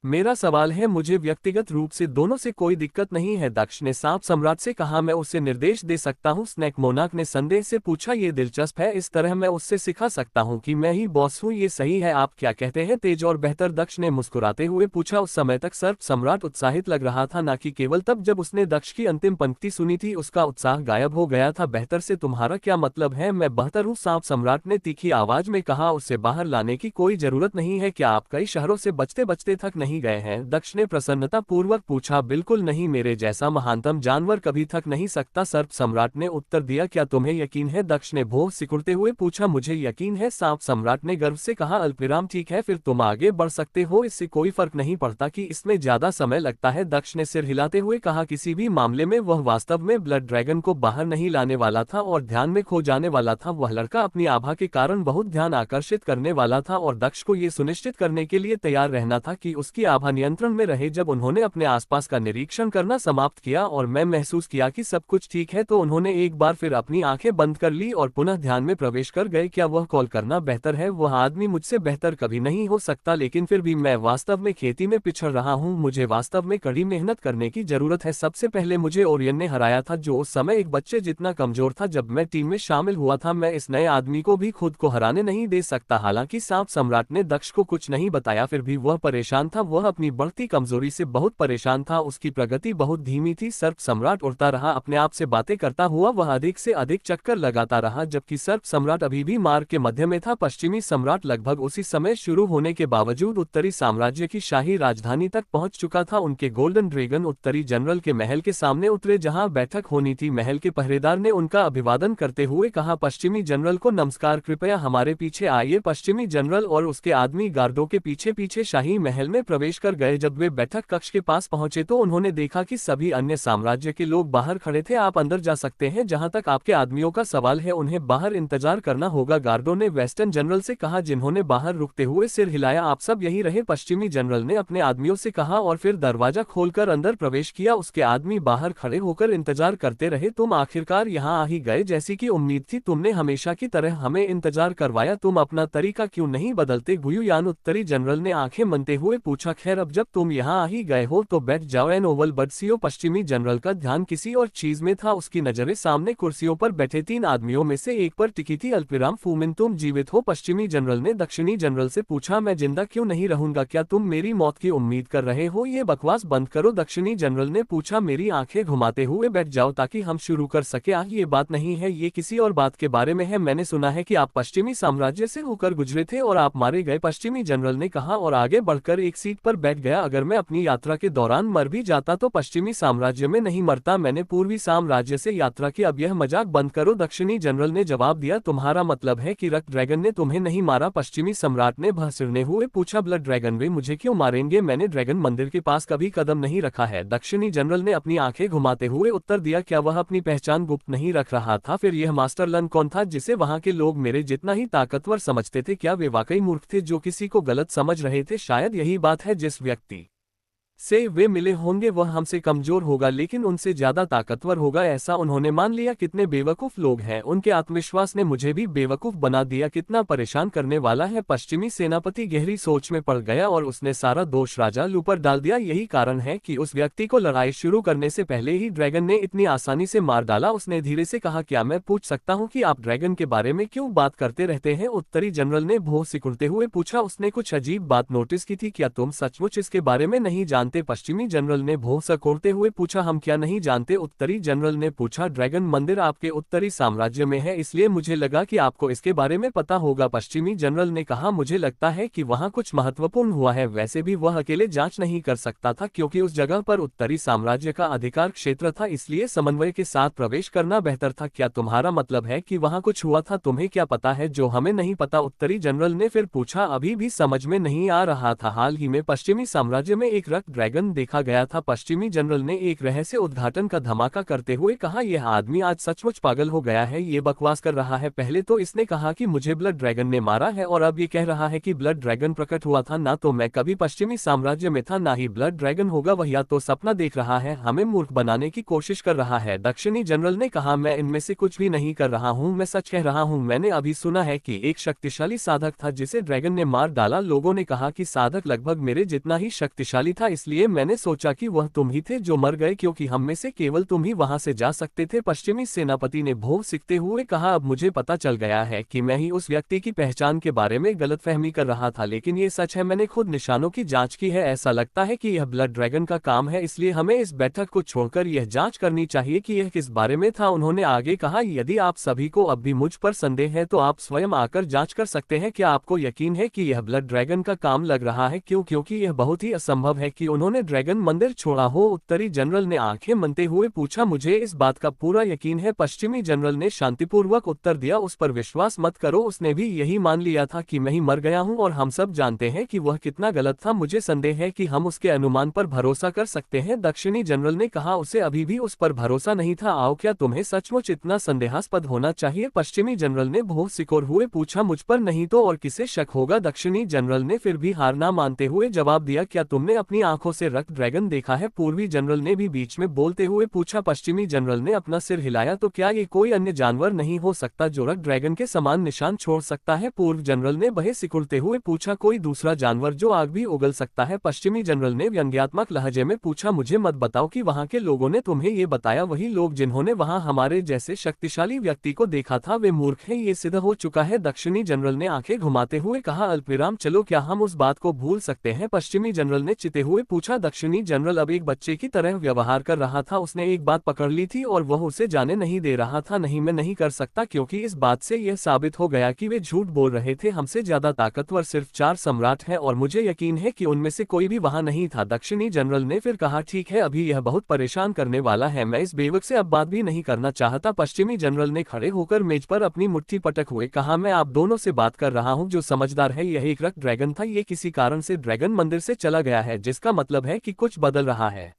मेरा सवाल है, मुझे व्यक्तिगत रूप से दोनों से कोई दिक्कत नहीं है। दक्ष ने सांप सम्राट से कहा, मैं उसे निर्देश दे सकता हूँ। स्नैक मोनाक ने संदेह से पूछा, ये दिलचस्प है, इस तरह मैं उससे सिखा सकता हूँ कि मैं ही बॉस हूँ। ये सही है, आप क्या कहते हैं? तेज और बेहतर, दक्ष ने मुस्कुराते हुए पूछा। उस समय तक सर्प सम्राट उत्साहित लग रहा था, न कि केवल तब जब उसने दक्ष की अंतिम पंक्ति सुनी थी उसका उत्साह गायब हो गया था। बेहतर से तुम्हारा क्या मतलब है? मैं बेहतर हूँ, सांप सम्राट ने तीखी आवाज में कहा। उसे बाहर लाने की कोई जरूरत नहीं है। क्या आप कई शहरों से बचते बचते थक नहीं गए हैं? दक्ष ने प्रसन्नता पूर्वक पूछा। बिल्कुल नहीं, मेरे जैसा महानतम जानवर कभी थक नहीं सकता, सर्प सम्राट ने उत्तर दिया। क्या तुम्हें यकीन है? दक्ष ने भौं सिकुड़ते हुए पूछा। मुझे यकीन है, सांप सम्राट ने गर्व से कहा। अल्पविराम, ठीक है, फिर तुम आगे बढ़ सकते हो। इससे कोई फर्क नहीं पड़ता कि इसमें ज्यादा समय लगता है। दक्ष ने सिर हिलाते हुए कहा, किसी भी मामले में वह वास्तव में ब्लड ड्रैगन को बाहर नहीं लाने वाला था और ध्यान में खो जाने वाला था। वह लड़का अपनी आभा के कारण बहुत ध्यान आकर्षित करने वाला था और दक्ष को ये सुनिश्चित करने के लिए तैयार रहना था कि उसकी आभा नियंत्रण में रहे। जब उन्होंने अपने आसपास का निरीक्षण करना समाप्त किया और मैं महसूस किया कि सब कुछ ठीक है, तो उन्होंने एक बार फिर अपनी आंखें बंद कर ली और पुनः ध्यान में प्रवेश कर गए। क्या वह कॉल करना बेहतर है? वह आदमी मुझसे बेहतर कभी नहीं हो सकता, लेकिन फिर भी मैं वास्तव में खेती में पिछड़ रहा हूं। मुझे वास्तव में कड़ी मेहनत करने की जरूरत है। सबसे पहले मुझे ओरियन ने हराया था, जो उस समय एक बच्चे जितना कमजोर था। जब मैं टीम में शामिल हुआ था, मैं इस नए आदमी को भी खुद को हराने नहीं दे सकता। हालांकि सांप सम्राट ने दक्ष को कुछ नहीं बताया, फिर भी वह परेशान था। वह अपनी बढ़ती कमजोरी से बहुत परेशान था। उसकी प्रगति बहुत धीमी थी। सर्प सम्राट उड़ता रहा, अपने आप से बातें करता हुआ। वह अधिक से अधिक चक्कर लगाता रहा, जबकि सर्प सम्राट अभी भी मार्ग के मध्य में था। पश्चिमी सम्राट लगभग उसी समय शुरू होने के बावजूद उत्तरी साम्राज्य की शाही राजधानी तक पहुंच चुका था। उनके गोल्डन ड्रैगन उत्तरी जनरल के महल के सामने उतरे, जहां बैठक होनी थी। महल के पहरेदार ने उनका अभिवादन करते हुए कहा, पश्चिमी जनरल को नमस्कार, कृपया हमारे पीछे आइए। पश्चिमी जनरल और उसके आदमी गार्डों के पीछे पीछे शाही महल में प्रवेश कर गए। जब वे बैठक कक्ष के पास पहुंचे तो उन्होंने देखा कि सभी अन्य साम्राज्य के लोग बाहर खड़े थे। आप अंदर जा सकते हैं। जहां तक आपके आदमियों का सवाल है, उन्हें बाहर इंतजार करना होगा, गार्डों ने वेस्टर्न जनरल से कहा, जिन्होंने बाहर रुकते हुए सिर हिलाया। आप सब यही रहे, पश्चिमी जनरल ने अपने आदमियों से कहा और फिर दरवाजा खोलकर अंदर प्रवेश किया। उसके आदमी बाहर खड़े होकर इंतजार करते रहे। तुम आखिरकार यहाँ आ ही गए, जैसी की उम्मीद थी। तुमने हमेशा की तरह हमें इंतजार करवाया, तुम अपना तरीका क्यों नहीं बदलते? गुयुयान उत्तरी जनरल ने आंखें मनते हुए पूछा। खैर, अब जब तुम यहाँ आ ही गए हो तो बैठ जाओ। एन ओवल बर्डसीओ। पश्चिमी जनरल का ध्यान किसी और चीज में था। उसकी नजरें सामने कुर्सियों पर बैठे 3 आदमियों में से एक पर टिकी थी। अल्पविराम फूमिन, तुम जीवित हो? पश्चिमी जनरल ने दक्षिणी जनरल से पूछा। मैं जिंदा क्यों नहीं रहूंगा? क्या तुम मेरी मौत की उम्मीद कर रहे हो? ये बकवास बंद करो, दक्षिणी जनरल ने पूछा। मेरी आंखें घुमाते हुए बैठ जाओ ताकि हम शुरू कर सके। ये बात नहीं है, ये किसी और बात के बारे में है। मैंने सुना है कि आप पश्चिमी साम्राज्य से होकर गुजरे थे और आप मारे गए, पश्चिमी जनरल ने कहा और आगे बढ़कर एक सीट पर बैठ गया। अगर मैं अपनी यात्रा के दौरान मर भी जाता तो पश्चिमी साम्राज्य में नहीं मरता, मैंने पूर्वी साम्राज्य से यात्रा की। अब यह मजाक बंद करो, दक्षिणी जनरल ने जवाब दिया। तुम्हारा मतलब है कि रक्त ड्रैगन ने तुम्हें नहीं मारा? पश्चिमी सम्राट ने भौंसने हुए पूछा। ब्लड ड्रैगन वे मुझे क्यों मारेंगे? मैंने ड्रैगन मंदिर के पास कभी कदम नहीं रखा है, दक्षिणी जनरल ने अपनी आंखें घुमाते हुए उत्तर दिया। क्या वह अपनी पहचान गुप्त नहीं रख रहा था? फिर यह मास्टर लन कौन था जिसे वहां के लोग मेरे जितना ही ताकतवर समझते थे? क्या वे वाकई मूर्ख थे जो किसी को गलत समझ रहे थे? शायद यही बात है, जिस व्यक्ति से वे मिले होंगे वह हमसे कमजोर होगा लेकिन उनसे ज्यादा ताकतवर होगा, ऐसा उन्होंने मान लिया। कितने बेवकूफ लोग हैं। उनके आत्मविश्वास ने मुझे भी बेवकूफ बना दिया। कितना परेशान करने वाला है। पश्चिमी सेनापति गहरी सोच में पड़ गया और उसने सारा दोष राजा लू पर डाल दिया। यही कारण है कि उस व्यक्ति को लड़ाई शुरू करने से पहले ही ड्रैगन ने इतनी आसानी से मार डाला। उसने धीरे से कहा, क्या मैं पूछ सकता हूँ कि आप ड्रैगन के बारे में क्यों बात करते रहते हैं? उत्तरी जनरल ने भौं सिकुड़ते हुए पूछा। उसने कुछ अजीब बात नोटिस की थी। क्या तुम सचमुच इसके बारे में नहीं जानते? जानते? पश्चिमी जनरल ने भौं सकोड़ते हुए पूछा। हम क्या नहीं जानते? उत्तरी जनरल ने पूछा। ड्रैगन मंदिर आपके उत्तरी साम्राज्य में है, इसलिए मुझे लगा कि आपको इसके बारे में पता होगा। पश्चिमी जनरल ने कहा, मुझे लगता है कि वहाँ कुछ महत्वपूर्ण हुआ है। वैसे भी वह अकेले जांच नहीं कर सकता था क्योंकि उस जगह पर उत्तरी साम्राज्य का अधिकार क्षेत्र था, इसलिए समन्वय के साथ प्रवेश करना बेहतर था। क्या तुम्हारा मतलब है कि वहाँ कुछ हुआ था? तुम्हें क्या पता है जो हमें नहीं पता? उत्तरी जनरल ने फिर पूछा। अभी भी समझ में नहीं आ रहा था। हाल ही में पश्चिमी साम्राज्य में एक रक्त ड्रैगन देखा गया था। पश्चिमी जनरल ने एक रहस्य उद्घाटन का धमाका करते हुए कहा, यह आदमी आज सचमुच पागल हो गया है, ये बकवास कर रहा है। पहले तो इसने कहा कि मुझे ब्लड ड्रैगन ने मारा है और अब ये कह रहा है कि ब्लड ड्रैगन प्रकट हुआ था। ना तो मैं कभी पश्चिमी साम्राज्य में था, ना ही ब्लड ड्रैगन होगा। वह या तो सपना देख रहा है, हमें मूर्ख बनाने की कोशिश कर रहा है। दक्षिणी जनरल ने कहा, मैं इनमें से कुछ भी नहीं कर रहा हूँ, मैं सच कह रहा हूँ। मैंने अभी सुना है कि एक शक्तिशाली साधक था जिसे ड्रैगन ने मार डाला। लोगों ने कहा कि साधक लगभग मेरे जितना ही शक्तिशाली था, इसलिए मैंने सोचा कि वह तुम ही थे जो मर गए, क्योंकि हम में से केवल तुम ही वहां से जा सकते थे। पश्चिमी सेनापति ने भौं सिकते हुए कहा, अब मुझे पता चल गया है कि मैं ही उस व्यक्ति की पहचान के बारे में गलतफहमी कर रहा था, लेकिन ये सच है। मैंने खुद निशानों की जांच की है। ऐसा लगता है कि यह ब्लड ड्रैगन का काम है, इसलिए हमें इस बैठक को छोड़कर यह जांच करनी चाहिए कि यह किस बारे में था। उन्होंने आगे कहा, यदि आप सभी को अब भी मुझ पर संदेह है तो आप स्वयं आकर जांच कर सकते हैं। क्या आपको यकीन है कि यह ब्लड ड्रैगन का काम लग रहा है? क्यों? क्योंकि यह बहुत ही असंभव है कि उन्होंने ड्रैगन मंदिर छोड़ा हो। उत्तरी जनरल ने आंखें मनते हुए पूछा, मुझे इस बात का पूरा यकीन है। पश्चिमी जनरल ने शांतिपूर्वक उत्तर दिया, उस पर विश्वास मत करो, उसने भी यही मान लिया था कि मैं ही मर गया हूं और हम सब जानते हैं कि वह कितना गलत था। मुझे संदेह है कि हम उसके अनुमान पर भरोसा कर सकते हैं। दक्षिणी जनरल ने कहा, उसे अभी भी उस पर भरोसा नहीं था। आओ, क्या तुम्हें सचमुच इतना संदेहास्पद होना चाहिए? पश्चिमी जनरल ने भौं सिकोड़ हुए पूछा। मुझ पर नहीं तो और किसे शक होगा? दक्षिणी जनरल ने फिर भी हार ना मानते हुए जवाब दिया, क्या तुमने अपनी आंखों से रक्त ड्रैगन देखा है? पूर्वी जनरल ने भी बीच में बोलते हुए पूछा। पश्चिमी जनरल ने अपना सिर हिलाया, तो क्या ये कोई अन्य जानवर नहीं हो सकता जो रक्त ड्रैगन के समान निशान छोड़ सकता है? पूर्व जनरल ने बहे सिकुड़ते हुए पूछा, कोई दूसरा जानवर जो आग भी उगल सकता है? पश्चिमी जनरल ने व्यंग्यात्मक लहजे में पूछा। मुझे मत बताओ कि वहाँ के लोगों ने तुम्हें ये बताया। वही लोग जिन्होंने वहाँ हमारे जैसे शक्तिशाली व्यक्ति को देखा था, वे मूर्ख हैं, ये सिद्ध हो चुका है। दक्षिणी जनरल ने आंखें घुमाते हुए कहा, अल्पविराम, चलो क्या हम उस बात को भूल सकते हैं? पश्चिमी जनरल ने चिते हुए पूछा। दक्षिणी जनरल अब एक बच्चे की तरह व्यवहार कर रहा था। उसने एक बात पकड़ ली थी और वह उसे जाने नहीं दे रहा था। नहीं, मैं नहीं कर सकता, क्योंकि इस बात से यह साबित हो गया कि वे झूठ बोल रहे थे। हमसे ज्यादा ताकतवर सिर्फ 4 सम्राट हैं और मुझे यकीन है कि उनमें से कोई भी वहां नहीं था। दक्षिणी जनरल ने फिर कहा, ठीक है, अभी यह बहुत परेशान करने वाला है, मैं इस बेवक से अब बात भी नहीं करना चाहता। पश्चिमी जनरल ने खड़े होकर मेज पर अपनी मुट्ठी पटक हुए कहा, मैं आप दोनों से बात कर रहा हूं। जो समझदार है, यह एक रक्त ड्रैगन था। ये किसी कारण से ड्रैगन मंदिर से चला गया है, जिसका मतलब है कि कुछ बदल रहा है।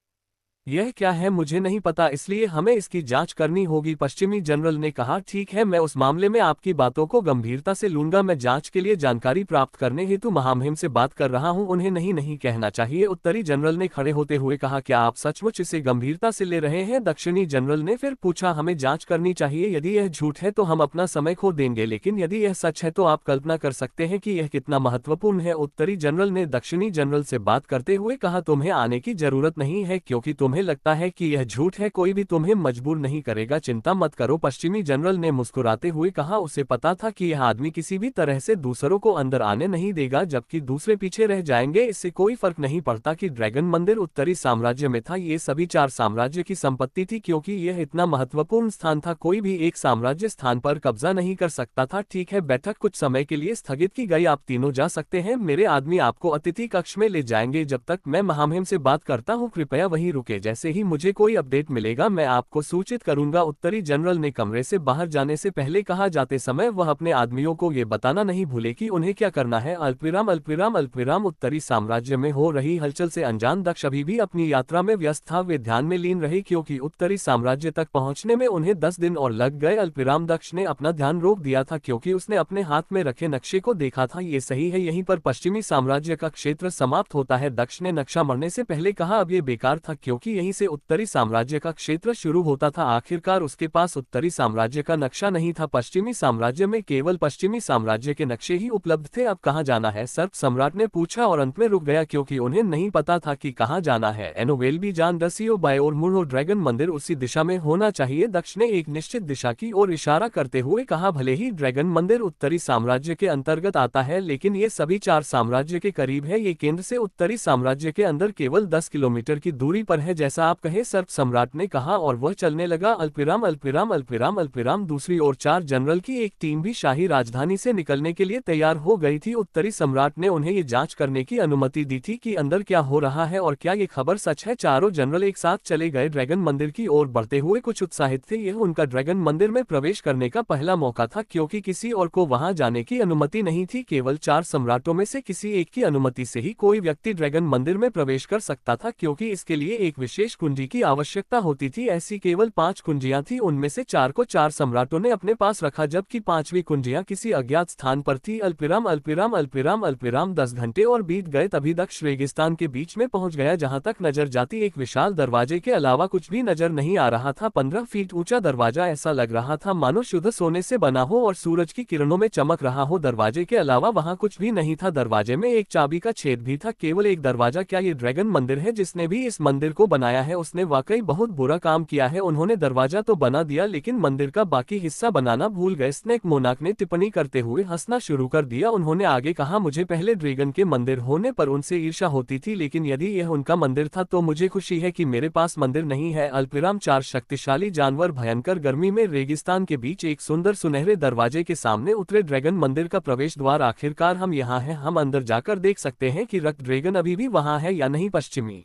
यह क्या है मुझे नहीं पता, इसलिए हमें इसकी जांच करनी होगी। पश्चिमी जनरल ने कहा, ठीक है, मैं उस मामले में आपकी बातों को गंभीरता से लूंगा। मैं जांच के लिए जानकारी प्राप्त करने हेतु महामहिम से बात कर रहा हूं, उन्हें नहीं कहना चाहिए। उत्तरी जनरल ने खड़े होते हुए कहा, क्या आप सचमुच इसे गंभीरता से ले रहे हैं? दक्षिणी जनरल ने फिर पूछा, हमें जांच करनी चाहिए। यदि यह झूठ है तो हम अपना समय खो देंगे, लेकिन यदि यह सच है तो आप कल्पना कर सकते हैं कि यह कितना महत्वपूर्ण है। उत्तरी जनरल ने दक्षिणी जनरल से बात करते हुए कहा, तुम्हें आने की जरूरत नहीं है, क्योंकि तुम्हें लगता है कि यह झूठ है। कोई भी तुम्हें मजबूर नहीं करेगा, चिंता मत करो। पश्चिमी जनरल ने मुस्कुराते हुए कहा, उसे पता था कि यह आदमी किसी भी तरह से दूसरों को अंदर आने नहीं देगा, जबकि दूसरे पीछे रह जाएंगे। इससे कोई फर्क नहीं पड़ता कि ड्रैगन मंदिर उत्तरी साम्राज्य में था, ये सभी 4 साम्राज्य की संपत्ति थी। क्योंकि यह इतना महत्वपूर्ण स्थान था, कोई भी एक साम्राज्य स्थान पर कब्जा नहीं कर सकता था। ठीक है, बैठक कुछ समय के लिए स्थगित की गई, आप तीनों जा सकते हैं। मेरे आदमी आपको अतिथि कक्ष में ले जाएंगे। जब तक मैं महामहिम से बात करता हूँ, कृपया वहीं रुके। जैसे ही मुझे कोई अपडेट मिलेगा मैं आपको सूचित करूंगा। उत्तरी जनरल ने कमरे से बाहर जाने से पहले कहा, जाते समय वह अपने आदमियों को ये बताना नहीं भूले कि उन्हें क्या करना है। अल्पविराम अल्पविराम अल्पविराम। उत्तरी साम्राज्य में हो रही हलचल से अनजान दक्ष अभी भी अपनी यात्रा में व्यस्त था। वे ध्यान में लीन रही, क्योंकि उत्तरी साम्राज्य तक पहुंचने में उन्हें 10 दिन और लग गए। अल्पविराम दक्ष ने अपना ध्यान रोक दिया था, क्योंकि उसने अपने हाथ में रखे नक्शे को देखा था। ये सही है, यहीं पर पश्चिमी साम्राज्य का क्षेत्र समाप्त होता है। दक्ष ने नक्शा मरने से पहले कहा, अब ये बेकार था, क्योंकि यहीं से उत्तरी साम्राज्य का क्षेत्र शुरू होता था। आखिरकार उसके पास उत्तरी साम्राज्य का नक्शा नहीं था, पश्चिमी साम्राज्य में केवल पश्चिमी साम्राज्य के नक्शे ही उपलब्ध थे। अब कहाँ जाना है, सर्प सम्राट ने पूछा और अंत में रुक गया क्योंकि उन्हें नहीं पता था कि कहाँ जाना है। एनोवेल भी जान दसियो बाय और मुड़ो, ड्रैगन मंदिर उसी दिशा में होना चाहिए। दक्ष ने एक निश्चित दिशा की ओर इशारा करते हुए कहा, भले ही ड्रैगन मंदिर उत्तरी साम्राज्य के अंतर्गत आता है लेकिन ये सभी 4 साम्राज्य के करीब है। ये केंद्र से उत्तरी साम्राज्य के अंदर केवल 10 किलोमीटर की दूरी पर है, जैसा आप कहे, सर्प सम्राट ने कहा और वह चलने लगा। अल्पिराम अल्पिराम अल्पिराम अल्पिराम। दूसरी ओर 4 जनरल की एक टीम भी शाही राजधानी से निकलने के लिए तैयार हो गई थी। उत्तरी सम्राट ने उन्हें ये जांच करने की अनुमति दी थी कि अंदर क्या हो रहा है और क्या ये खबर सच है। चारों जनरल एक साथ चले गए, ड्रैगन मंदिर की ओर बढ़ते हुए कुछ उत्साहित थे। यह उनका ड्रैगन मंदिर में प्रवेश करने का पहला मौका था क्योंकि किसी और को वहां जाने की अनुमति नहीं थी। केवल 4 सम्राटों में से किसी एक की अनुमति से ही कोई व्यक्ति ड्रैगन मंदिर में प्रवेश कर सकता था क्योंकि इसके लिए एक विशेष कुंजी की आवश्यकता होती थी। ऐसी केवल 5 कुंजियां थी, उनमें से 4 को 4 सम्राटों ने अपने पास रखा जबकि 5वीं कुंजियां किसी अज्ञात स्थान पर थी। अल्पिराम अल्पिराम अल्पिराम अल्पिराम। 10 घंटे और बीत गए, तभी दक्ष रेगिस्तान के बीच में पहुंच गया जहां तक नजर जाती एक विशाल दरवाजे के अलावा कुछ भी नजर नहीं आ रहा था। 15 फीट ऊंचा दरवाजा, ऐसा लग रहा था मानो शुद्ध सोने से बना हो और सूरज की किरणों में चमक रहा हो। दरवाजे के अलावा वहां कुछ भी नहीं था। दरवाजे में एक चाबी का छेद भी था, केवल एक दरवाजा। क्या ये ड्रैगन मंदिर है? जिसने भी इस मंदिर को बनाया है उसने वाकई बहुत बुरा काम किया है। उन्होंने दरवाजा तो बना दिया लेकिन मंदिर का बाकी हिस्सा बनाना भूल गए। स्नेक मोनाक ने टिप्पणी करते हुए हंसना शुरू कर दिया। उन्होंने आगे कहा, मुझे पहले ड्रैगन के मंदिर होने पर उनसे ईर्ष्या होती थी लेकिन यदि यह उनका मंदिर था तो मुझे खुशी है कि मेरे पास मंदिर नहीं है। अल्पिराम 4 शक्तिशाली जानवर भयंकर गर्मी में रेगिस्तान के बीच एक सुंदर सुनहरे दरवाजे के सामने उतरे। ड्रैगन मंदिर का प्रवेश द्वार, आखिरकार हम यहाँ हैं, हम अंदर जाकर देख सकते हैं कि रक्त ड्रैगन अभी भी वहाँ है या नहीं। पश्चिमी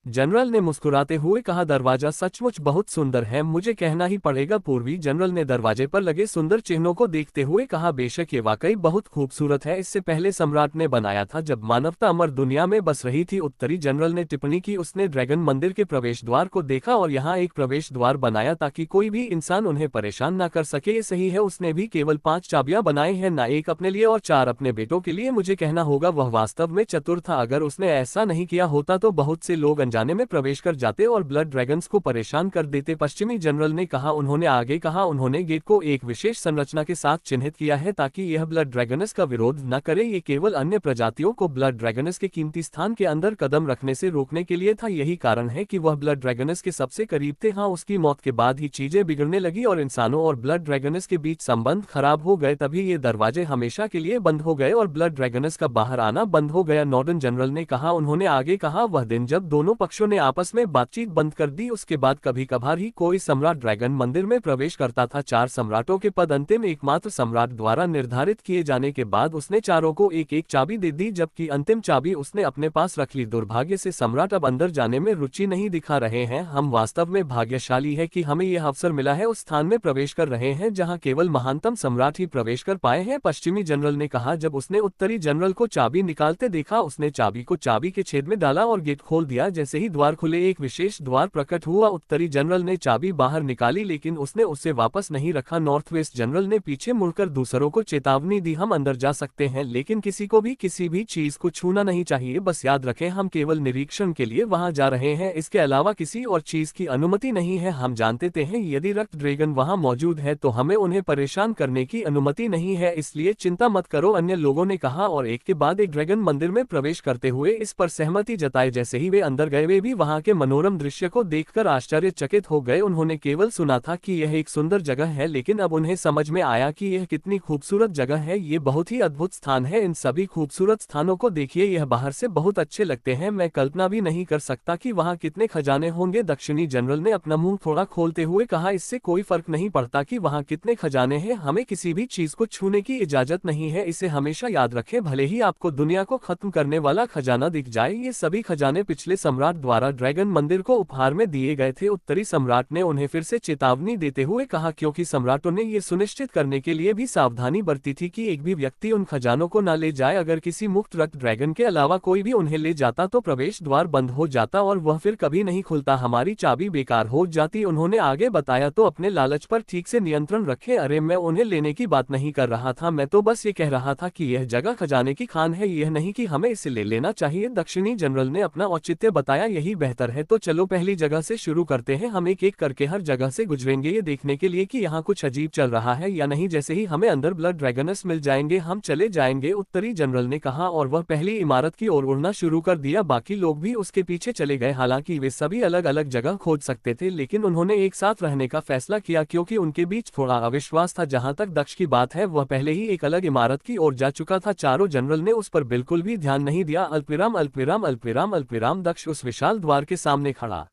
जनरल ने मुस्कुराते हुए कहा, दरवाजा सचमुच बहुत सुंदर है, मुझे कहना ही पड़ेगा। पूर्वी जनरल ने दरवाजे पर लगे सुंदर चिन्हों को देखते हुए कहा, बेशक ये वाकई बहुत खूबसूरत है, इससे पहले सम्राट ने बनाया था जब मानवता अमर दुनिया में बस रही थी। उत्तरी जनरल ने टिप्पणी की, उसने ड्रैगन मंदिर के प्रवेश द्वार को देखा और यहाँ एक प्रवेश द्वार बनाया ताकि कोई भी इंसान उन्हें परेशान न कर सके। ये सही है, उसने भी केवल 5 चाबियां बनाई हैं, न एक अपने लिए और 4 अपने बेटों के लिए। मुझे कहना होगा वह वास्तव में चतुर था। अगर उसने ऐसा नहीं किया होता तो बहुत से लोग जाने में प्रवेश कर जाते और ब्लड ड्रैगन्स को परेशान कर देते। पश्चिमी जनरल ने कहा। उन्होंने आगे कहा, उन्होंने गेट को एक विशेष संरचना के साथ चिन्हित किया है ताकि यह ब्लड ड्रैगन्स का विरोध न करे। ये केवल अन्य प्रजातियों को ब्लड ड्रैगन्स के कीमती स्थान के अंदर कदम रखने से रोकने के लिए था। यही कारण है कि वह ब्लड ड्रैगन्स के सबसे करीब थे। हाँ, उसकी मौत के बाद ही चीजें बिगड़ने लगी और इंसानों और ब्लड ड्रैगन्स के बीच संबंध खराब हो गए। तभी ये दरवाजे हमेशा के लिए बंद हो गए और ब्लड ड्रैगन्स का बाहर आना बंद हो गया। नॉर्डन जनरल ने कहा। उन्होंने आगे कहा, वह दिन जब दोनों पक्षों ने आपस में बातचीत बंद कर दी उसके बाद कभी कभार ही कोई सम्राट ड्रैगन मंदिर में प्रवेश करता था। 4 सम्राटों के पद अंतिम एकमात्र सम्राट द्वारा निर्धारित किए जाने के बाद उसने चारों को एक एक चाबी दे दी जबकि अंतिम चाबी उसने अपने पास रख ली। दुर्भाग्य से सम्राट अब अंदर जाने में रुचि नहीं दिखा रहे हैं। हम वास्तव में भाग्यशाली है कि हमें यह अवसर मिला है, उस स्थान में प्रवेश कर रहे हैं जहां केवल महानतम सम्राट ही प्रवेश कर पाए हैं। पश्चिमी जनरल ने कहा। जब उसने उत्तरी जनरल को चाबी निकालते देखा उसने चाबी को चाबी के छेद में डाला और गेट खोल दिया। जैसे ही द्वार खुले एक विशेष द्वार प्रकट हुआ। उत्तरी जनरल ने चाबी बाहर निकाली लेकिन उसने उसे वापस नहीं रखा। नॉर्थ वेस्ट जनरल ने पीछे मुड़कर दूसरों को चेतावनी दी, हम अंदर जा सकते हैं लेकिन किसी को भी किसी भी चीज को छूना नहीं चाहिए। बस याद रखें हम केवल निरीक्षण के लिए वहां जा रहे हैं, इसके अलावा किसी और चीज की अनुमति नहीं है। हम जानते हैं यदि रक्त ड्रैगन वहां मौजूद है तो हमें उन्हें परेशान करने की अनुमति नहीं है, इसलिए चिंता मत करो, अन्य लोगों ने कहा और एक के बाद एक ड्रैगन मंदिर में प्रवेश करते हुए इस पर सहमति जताए। जैसे ही वे अंदर गए वे भी वहां के मनोरम दृश्य को देखकर आश्चर्यचकित हो गए। उन्होंने केवल सुना था कि यह एक सुंदर जगह है लेकिन अब उन्हें समझ में आया कि यह कितनी खूबसूरत जगह है। ये बहुत ही अद्भुत स्थान है, इन सभी खूबसूरत स्थानों को देखिए, यह बाहर से बहुत अच्छे लगते हैं, मैं कल्पना भी नहीं कर सकता कि वहाँ कितने खजाने होंगे। दक्षिणी जनरल ने अपना मुंह थोड़ा खोलते हुए कहा, इससे कोई फर्क नहीं पड़ता कि वहाँ कितने खजाने हैं, हमें किसी भी चीज को छूने की इजाजत नहीं है, इसे हमेशा याद रखें। भले ही आपको दुनिया को खत्म करने वाला खजाना दिख जाए, ये सभी खजाने पिछले सम्राट द्वारा ड्रैगन मंदिर को उपहार में दिए गए थे। उत्तरी सम्राट ने उन्हें फिर से चेतावनी देते हुए कहा, क्योंकि सम्राटों ने ये सुनिश्चित करने के लिए भी सावधानी बरती थी कि एक भी व्यक्ति उन खजानों को न ले जाए। अगर किसी मुक्त रक्त ड्रैगन के अलावा कोई भी उन्हें ले जाता तो प्रवेश द्वार बंद हो जाता और वह फिर कभी नहीं खुलता, हमारी चाबी बेकार हो जाती। उन्होंने आगे बताया, तो अपने लालच पर ठीक से नियंत्रण रखें। अरे मैं उन्हें लेने की बात नहीं कर रहा था, मैं तो बस ये कह रहा था कि यह जगह खजाने की खान है, यह नहीं कि हमें इसे ले लेना चाहिए। दक्षिणी जनरल ने अपना औचित्य बताया। समझाया यही बेहतर है, तो चलो पहली जगह से शुरू करते हैं। हम एक एक करके हर जगह से गुजरेंगे ये देखने के लिए कि यहाँ कुछ अजीब चल रहा है या नहीं। जैसे ही हमें अंदर ब्लड ड्रैगनस मिल जाएंगे हम चले जाएंगे, उत्तरी जनरल ने कहा, और वह पहली इमारत की ओर उड़ना शुरू कर दिया। बाकी लोग भी उसके पीछे चले गए। हालांकि वे सभी अलग अलग जगह खोज सकते थे, लेकिन उन्होंने एक साथ रहने का फैसला किया क्योंकि उनके बीच थोड़ा अविश्वास था। जहां तक दक्ष की बात है, वह पहले ही एक अलग इमारत की ओर जा चुका था। चारों जनरल ने उस पर बिल्कुल भी ध्यान नहीं दिया। अल्पविराम अल्पविराम अल्पविराम अल्पविराम। दक्ष उस विशाल द्वार के सामने खड़ा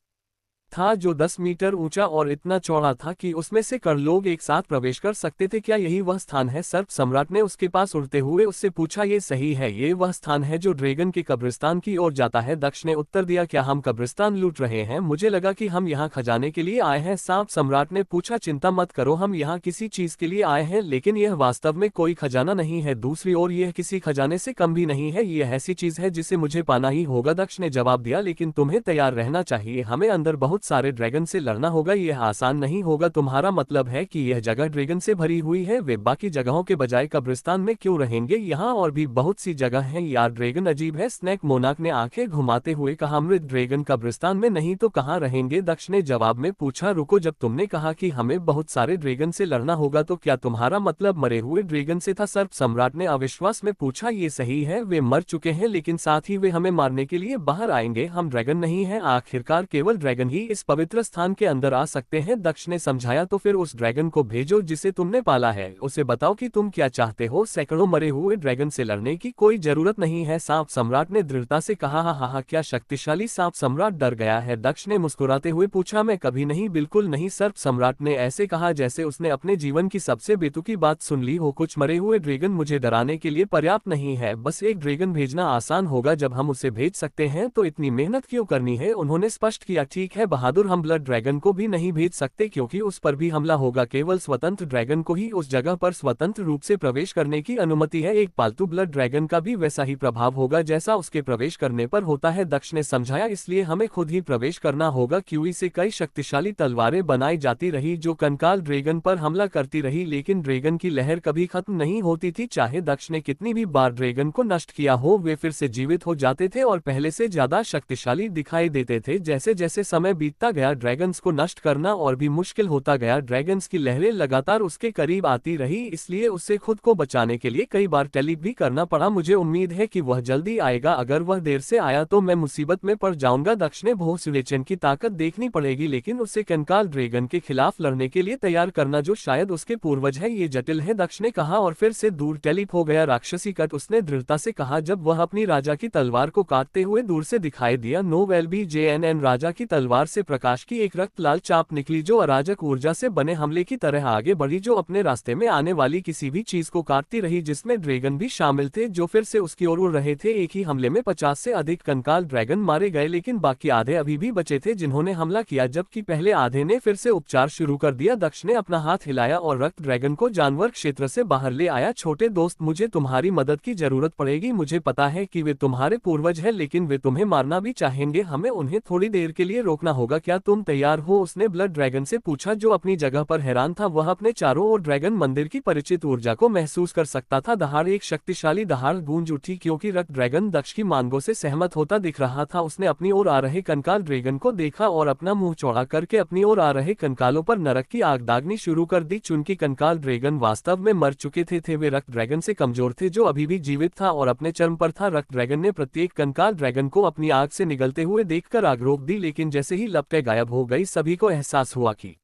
था जो 10 मीटर ऊंचा और इतना चौड़ा था कि उसमें से कर लोग एक साथ प्रवेश कर सकते थे। क्या यही वह स्थान है? सर्प सम्राट ने उसके पास उड़ते हुए उससे पूछा। ये सही है, ये वह स्थान है जो ड्रैगन के कब्रिस्तान की ओर जाता है। दक्ष ने उत्तर दिया। क्या हम कब्रिस्तान लूट रहे हैं? मुझे लगा कि हम यहाँ खजाने के लिए आए हैं। सांप सम्राट ने पूछा। चिंता मत करो, हम यहाँ किसी चीज के लिए आए हैं, लेकिन यह वास्तव में कोई खजाना नहीं है। दूसरी ओर यह किसी खजाने से कम भी नहीं है, यह ऐसी चीज है जिसे मुझे पाना ही होगा। दक्ष ने जवाब दिया। लेकिन तुम्हें तैयार रहना चाहिए, हमें अंदर बहुत सारे ड्रैगन से लड़ना होगा, यह आसान नहीं होगा। तुम्हारा मतलब है कि यह जगह ड्रैगन से भरी हुई है? वे बाकी जगहों के बजाय कब्रिस्तान में क्यों रहेंगे? यहाँ और भी बहुत सी जगह हैं यार। ड्रैगन अजीब है, स्नेक मोनाक ने आंखें घुमाते हुए कहा। मृत ड्रैगन कब्रिस्तान में नहीं तो कहाँ रहेंगे? दक्ष ने जवाब में पूछा। रुको, जब तुमने कहा कि हमें बहुत सारे ड्रैगन से लड़ना होगा तो क्या तुम्हारा मतलब मरे हुए ड्रैगन से था? सर्प सम्राट ने अविश्वास में पूछा। ये सही है, वे मर चुके हैं, लेकिन साथ ही वे हमें मारने के लिए बाहर आएंगे। हम ड्रैगन नहीं हैं, आखिरकार केवल ड्रैगन ही इस पवित्र स्थान के अंदर आ सकते हैं। दक्ष ने समझाया। तो फिर उस ड्रैगन को भेजो जिसे तुमने पाला है, उसे बताओ कि तुम क्या चाहते हो। सैकड़ों मरे हुए ड्रैगन से लड़ने की कोई जरूरत नहीं है, सांप सम्राट ने दृढ़ता से कहा। हा, क्या शक्तिशाली? सांप सम्राट डर गया है? दक्ष ने मुस्कुराते हुए पूछा। मैं कभी नहीं, बिल्कुल नहीं। सर्प सम्राट ने ऐसे कहा जैसे उसने अपने जीवन की सबसे बेतुकी बात सुन ली हो। कुछ मरे हुए ड्रैगन मुझे डराने के लिए पर्याप्त नहीं है, बस एक ड्रैगन भेजना आसान होगा। जब हम उसे भेज सकते हैं तो इतनी मेहनत क्यों करनी है? उन्होंने स्पष्ट किया। ठीक है बहादुर, हम ब्लड ड्रैगन को भी नहीं भेज सकते क्योंकि उस पर भी हमला होगा। केवल स्वतंत्र ड्रैगन को ही उस जगह पर स्वतंत्र रूप से प्रवेश करने की अनुमति है। एक पालतू ब्लड ड्रैगन का भी वैसा ही प्रभाव होगा जैसा उसके प्रवेश करने पर होता है, दक्ष ने समझाया। इसलिए हमें खुद ही प्रवेश करना होगा। क्यूई से कई शक्तिशाली तलवारें बनाई जाती रही जो कंकाल ड्रैगन पर हमला करती रही, लेकिन ड्रैगन की लहर कभी खत्म नहीं होती थी। चाहे दक्ष ने कितनी भी बार ड्रैगन को नष्ट किया हो, वे फिर से जीवित हो जाते थे और पहले से ज्यादा शक्तिशाली दिखाई देते थे। जैसे जैसे समय बीतता गया, ड्रैगन्स को नष्ट करना और भी मुश्किल होता गया। ड्रैगन्स की लहरें लगातार उसके करीब आती रही, इसलिए उसे खुद को बचाने के लिए कई बार टेलीप भी करना पड़ा। मुझे उम्मीद है कि वह जल्दी आएगा, अगर वह देर से आया तो मैं मुसीबत में पड़ जाऊंगा। दक्ष ने भोसुलेचन की ताकत देखनी पड़ेगी, लेकिन उसे कंकाल ड्रैगन के खिलाफ लड़ने के लिए तैयार करना जो शायद उसके पूर्वज है, ये जटिल है, दक्ष ने कहा और फिर से दूर टेलीप हो गया। राक्षसी कट, उसने दृढ़ता से कहा जब वह अपनी राजा की तलवार को काटते हुए दूर से दिखाई दिया। NoLBJNN राजा की तलवार से प्रकाश की एक रक्त लाल चाप निकली जो अराजक ऊर्जा से बने हमले की तरह आगे बढ़ी, जो अपने रास्ते में आने वाली किसी भी चीज को काटती रही, जिसमें ड्रैगन भी शामिल थे जो फिर से उसकी ओर उड़ रहे थे। एक ही हमले में 50 से अधिक कंकाल ड्रैगन मारे गए, लेकिन बाकी आधे अभी भी बचे थे जिन्होंने हमला किया, जबकि पहले आधे ने फिर से उपचार शुरू कर दिया। दक्ष ने अपना हाथ हिलाया और रक्त ड्रैगन को जानवर क्षेत्र से बाहर ले आया। छोटे दोस्त, मुझे तुम्हारी मदद की जरूरत पड़ेगी। मुझे पता है कि वे तुम्हारे पूर्वज हैं, लेकिन वे तुम्हें मारना भी चाहेंगे। हमें उन्हें थोड़ी देर के लिए रोकना होगा। क्या तुम तैयार हो? उसने ब्लड ड्रैगन से पूछा जो अपनी जगह पर हैरान था। वह अपने चारों ओर ड्रैगन मंदिर की परिचित ऊर्जा को महसूस कर सकता था। दहाड़, एक शक्तिशाली दहाड़ गूंज उठी क्योंकि रक्त ड्रैगन दक्ष की मांगों से सहमत होता दिख रहा था। उसने अपनी ओर आ रहे कंकाल ड्रैगन को देखा और अपना मुंह चौड़ा करके अपनी ओर आ रहे कंकालों पर नरक की आग दागनी शुरू कर दी। चूंकि कंकाल ड्रैगन वास्तव में मर चुके थे, वे रक्त ड्रैगन से कमजोर थे जो अभी भी जीवित था और अपने चरम पर था। रक्त ड्रैगन ने प्रत्येक कंकाल ड्रैगन को अपनी आग से निगलते हुए देखकर आग रोक दी, लेकिन जैसे ही लपटें गायब हो गई सभी को एहसास हुआ कि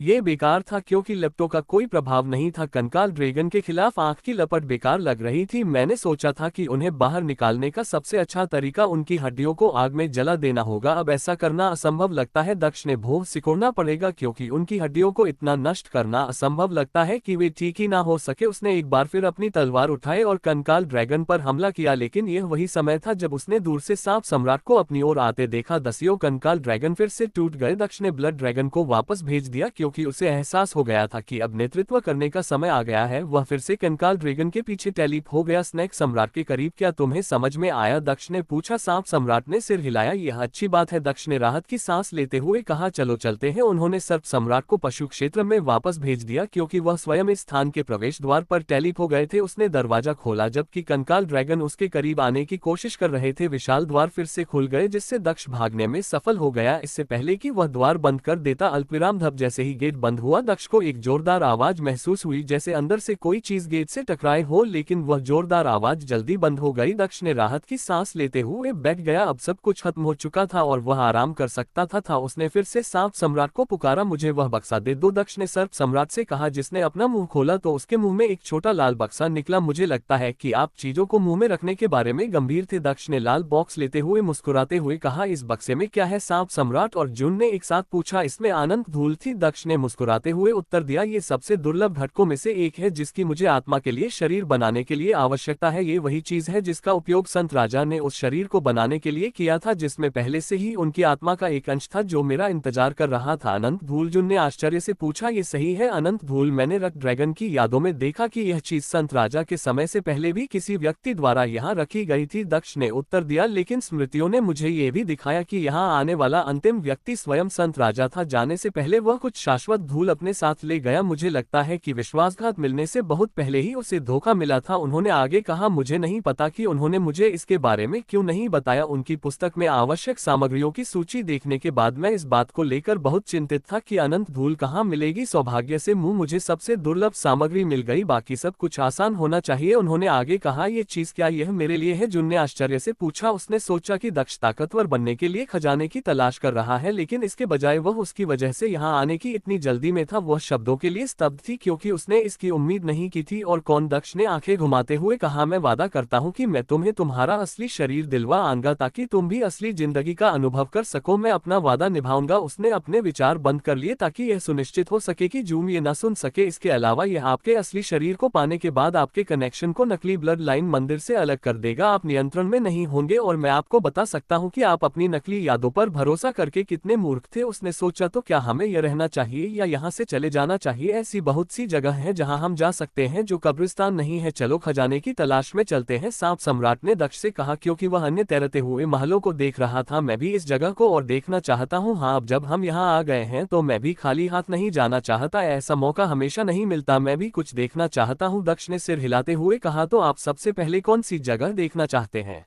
ये बेकार था क्योंकि लपटों का कोई प्रभाव नहीं था। कंकाल ड्रैगन के खिलाफ आंख की लपट बेकार लग रही थी। मैंने सोचा था कि उन्हें बाहर निकालने का सबसे अच्छा तरीका उनकी हड्डियों को आग में जला देना होगा। अब ऐसा करना असंभव लगता है। दक्ष ने भों सिकोड़ना पड़ेगा क्योंकि उनकी हड्डियों को इतना नष्ट करना असंभव लगता है कि वे ठीक ही ना हो सके। उसने एक बार फिर अपनी तलवार उठाई और कंकाल ड्रैगन पर हमला किया, लेकिन यह वही समय था जब उसने दूर से सांप सम्राट को अपनी ओर आते देखा। दसियों कंकाल ड्रैगन फिर से टूट गए। दक्ष ने ब्लड ड्रैगन को वापस भेज दिया क्योंकि उसे एहसास हो गया था कि अब नेतृत्व करने का समय आ गया है। वह फिर से कंकाल ड्रैगन के पीछे टेलीप हो गया। स्नेक सम्राट के करीब। क्या तुम्हें समझ में आया? दक्ष ने पूछा। सांप सम्राट ने सिर हिलाया। यह अच्छी बात है, दक्ष ने राहत की सांस लेते हुए कहा। चलो चलते हैं। उन्होंने सर्प सम्राट को पशु क्षेत्र में वापस भेज दिया क्योंकि वह स्वयं इस स्थान के प्रवेश द्वार पर टेलीप हो गए थे। उसने दरवाजा खोला जबकि कंकाल ड्रैगन उसके करीब आने की कोशिश कर रहे थे। विशाल द्वार फिर से खुल गए जिससे दक्ष भागने में सफल हो गया। इससे पहले कि वह द्वार बंद कर देता अल्पविराम धब जैसे ही गेट बंद हुआ, दक्ष को एक जोरदार आवाज महसूस हुई जैसे अंदर से कोई चीज गेट से टकराए हो, लेकिन वह जोरदार आवाज जल्दी बंद हो गई। दक्ष ने राहत की सांस लेते हुए बैठ गया। अब सब कुछ खत्म हो चुका था और वह आराम कर सकता था। उसने फिर से सांप सम्राट को पुकारा। मुझे वह बक्सा दे दो, दक्ष ने सर्प सम्राट से कहा। जिसने अपना मुंह खोला तो उसके मुंह में एक छोटा लाल बक्सा निकला। मुझे लगता है कि आप चीजों को मुंह में रखने के बारे में गंभीर थे, दक्ष ने लाल बॉक्स लेते हुए मुस्कुराते हुए कहा। इस बक्से में क्या है? सांप सम्राट और जून ने एक साथ पूछा। इसमें अनंत धूल थी, दक्ष ने मुस्कुराते हुए उत्तर दिया। ये सबसे दुर्लभ घटकों में से एक है जिसकी मुझे आत्मा के लिए शरीर बनाने के लिए आवश्यकता है। ये वही चीज है जिसका उपयोग संत राजा ने उस शरीर को बनाने के लिए किया था जिसमें पहले से ही उनकी आत्मा का एक अंश था जो मेरा इंतजार कर रहा था। अनंत धूल? जून ने आश्चर्य से पूछा। ये सही है अनंत धूल? मैंने रक ड्रैगन की यादों में देखा कि यह चीज संत राजा के समय से पहले भी किसी व्यक्ति द्वारा यहाँ रखी गई थी, दक्ष ने उत्तर दिया। लेकिन स्मृतियों ने मुझे ये भी दिखाया कि यहाँ आने वाला अंतिम व्यक्ति स्वयं संत राजा था। जाने से पहले वह कुछ शाश्वत धूल अपने साथ ले गया। मुझे लगता है कि विश्वासघात मिलने से बहुत पहले ही उसे धोखा मिला था, उन्होंने आगे कहा। मुझे नहीं पता कि उन्होंने मुझे इसके बारे में क्यों नहीं बताया। उनकी पुस्तक में आवश्यक सामग्रियों की सूची देखने के बाद मैं इस बात को लेकर बहुत चिंतित था कि अनंत धूल कहाँ मिलेगी। सौभाग्य से मुझे सबसे दुर्लभ सामग्री मिल गई, बाकी सब कुछ आसान होना चाहिए, उन्होंने आगे कहा। ये चीज क्या यह मेरे लिए है? जून ने आश्चर्य से पूछा। उसने सोचा कि दक्ष ताकतवर बनने के लिए खजाने की तलाश कर रहा है, लेकिन इसके बजाय वह उसकी वजह से यहाँ आने की इतनी जल्दी में था। वह शब्दों के लिए स्तब्ध थी क्योंकि उसने इसकी उम्मीद नहीं की थी। और कौन? दक्ष ने आंखें घुमाते हुए कहा। मैं वादा करता हूँ कि मैं तुम्हें तुम्हारा असली शरीर दिलवा आऊंगा ताकि तुम भी असली जिंदगी का अनुभव कर सको। मैं अपना वादा निभाऊंगा। उसने अपने विचार बंद कर लिए ताकि यह सुनिश्चित हो सके कि जूम ये न सुन सके। इसके अलावा यह आपके असली शरीर को पाने के बाद आपके कनेक्शन को नकली ब्लड लाइन मंदिर से अलग कर देगा। आप नियंत्रण में नहीं होंगे और मैं आपको बता सकता हूँ कि आप अपनी नकली यादों पर भरोसा करके कितने मूर्ख थे। उसने सोचा। तो क्या हमें यह रहना चाहिए या यहाँ से चले जाना चाहिए? ऐसी बहुत सी जगह है जहाँ हम जा सकते हैं जो कब्रिस्तान नहीं है। चलो खजाने की तलाश में चलते हैं, सांप सम्राट ने दक्ष से कहा क्योंकि वह अन्य तैरते हुए महलों को देख रहा था। मैं भी इस जगह को और देखना चाहता हूँ। हाँ, अब जब हम यहाँ आ गए हैं तो मैं भी खाली हाथ नहीं जाना चाहता। ऐसा मौका हमेशा नहीं मिलता। मैं भी कुछ देखना चाहता हूँ, दक्ष ने सिर हिलाते हुए कहा। तो आप सबसे पहले कौन सी जगह देखना चाहते हैं?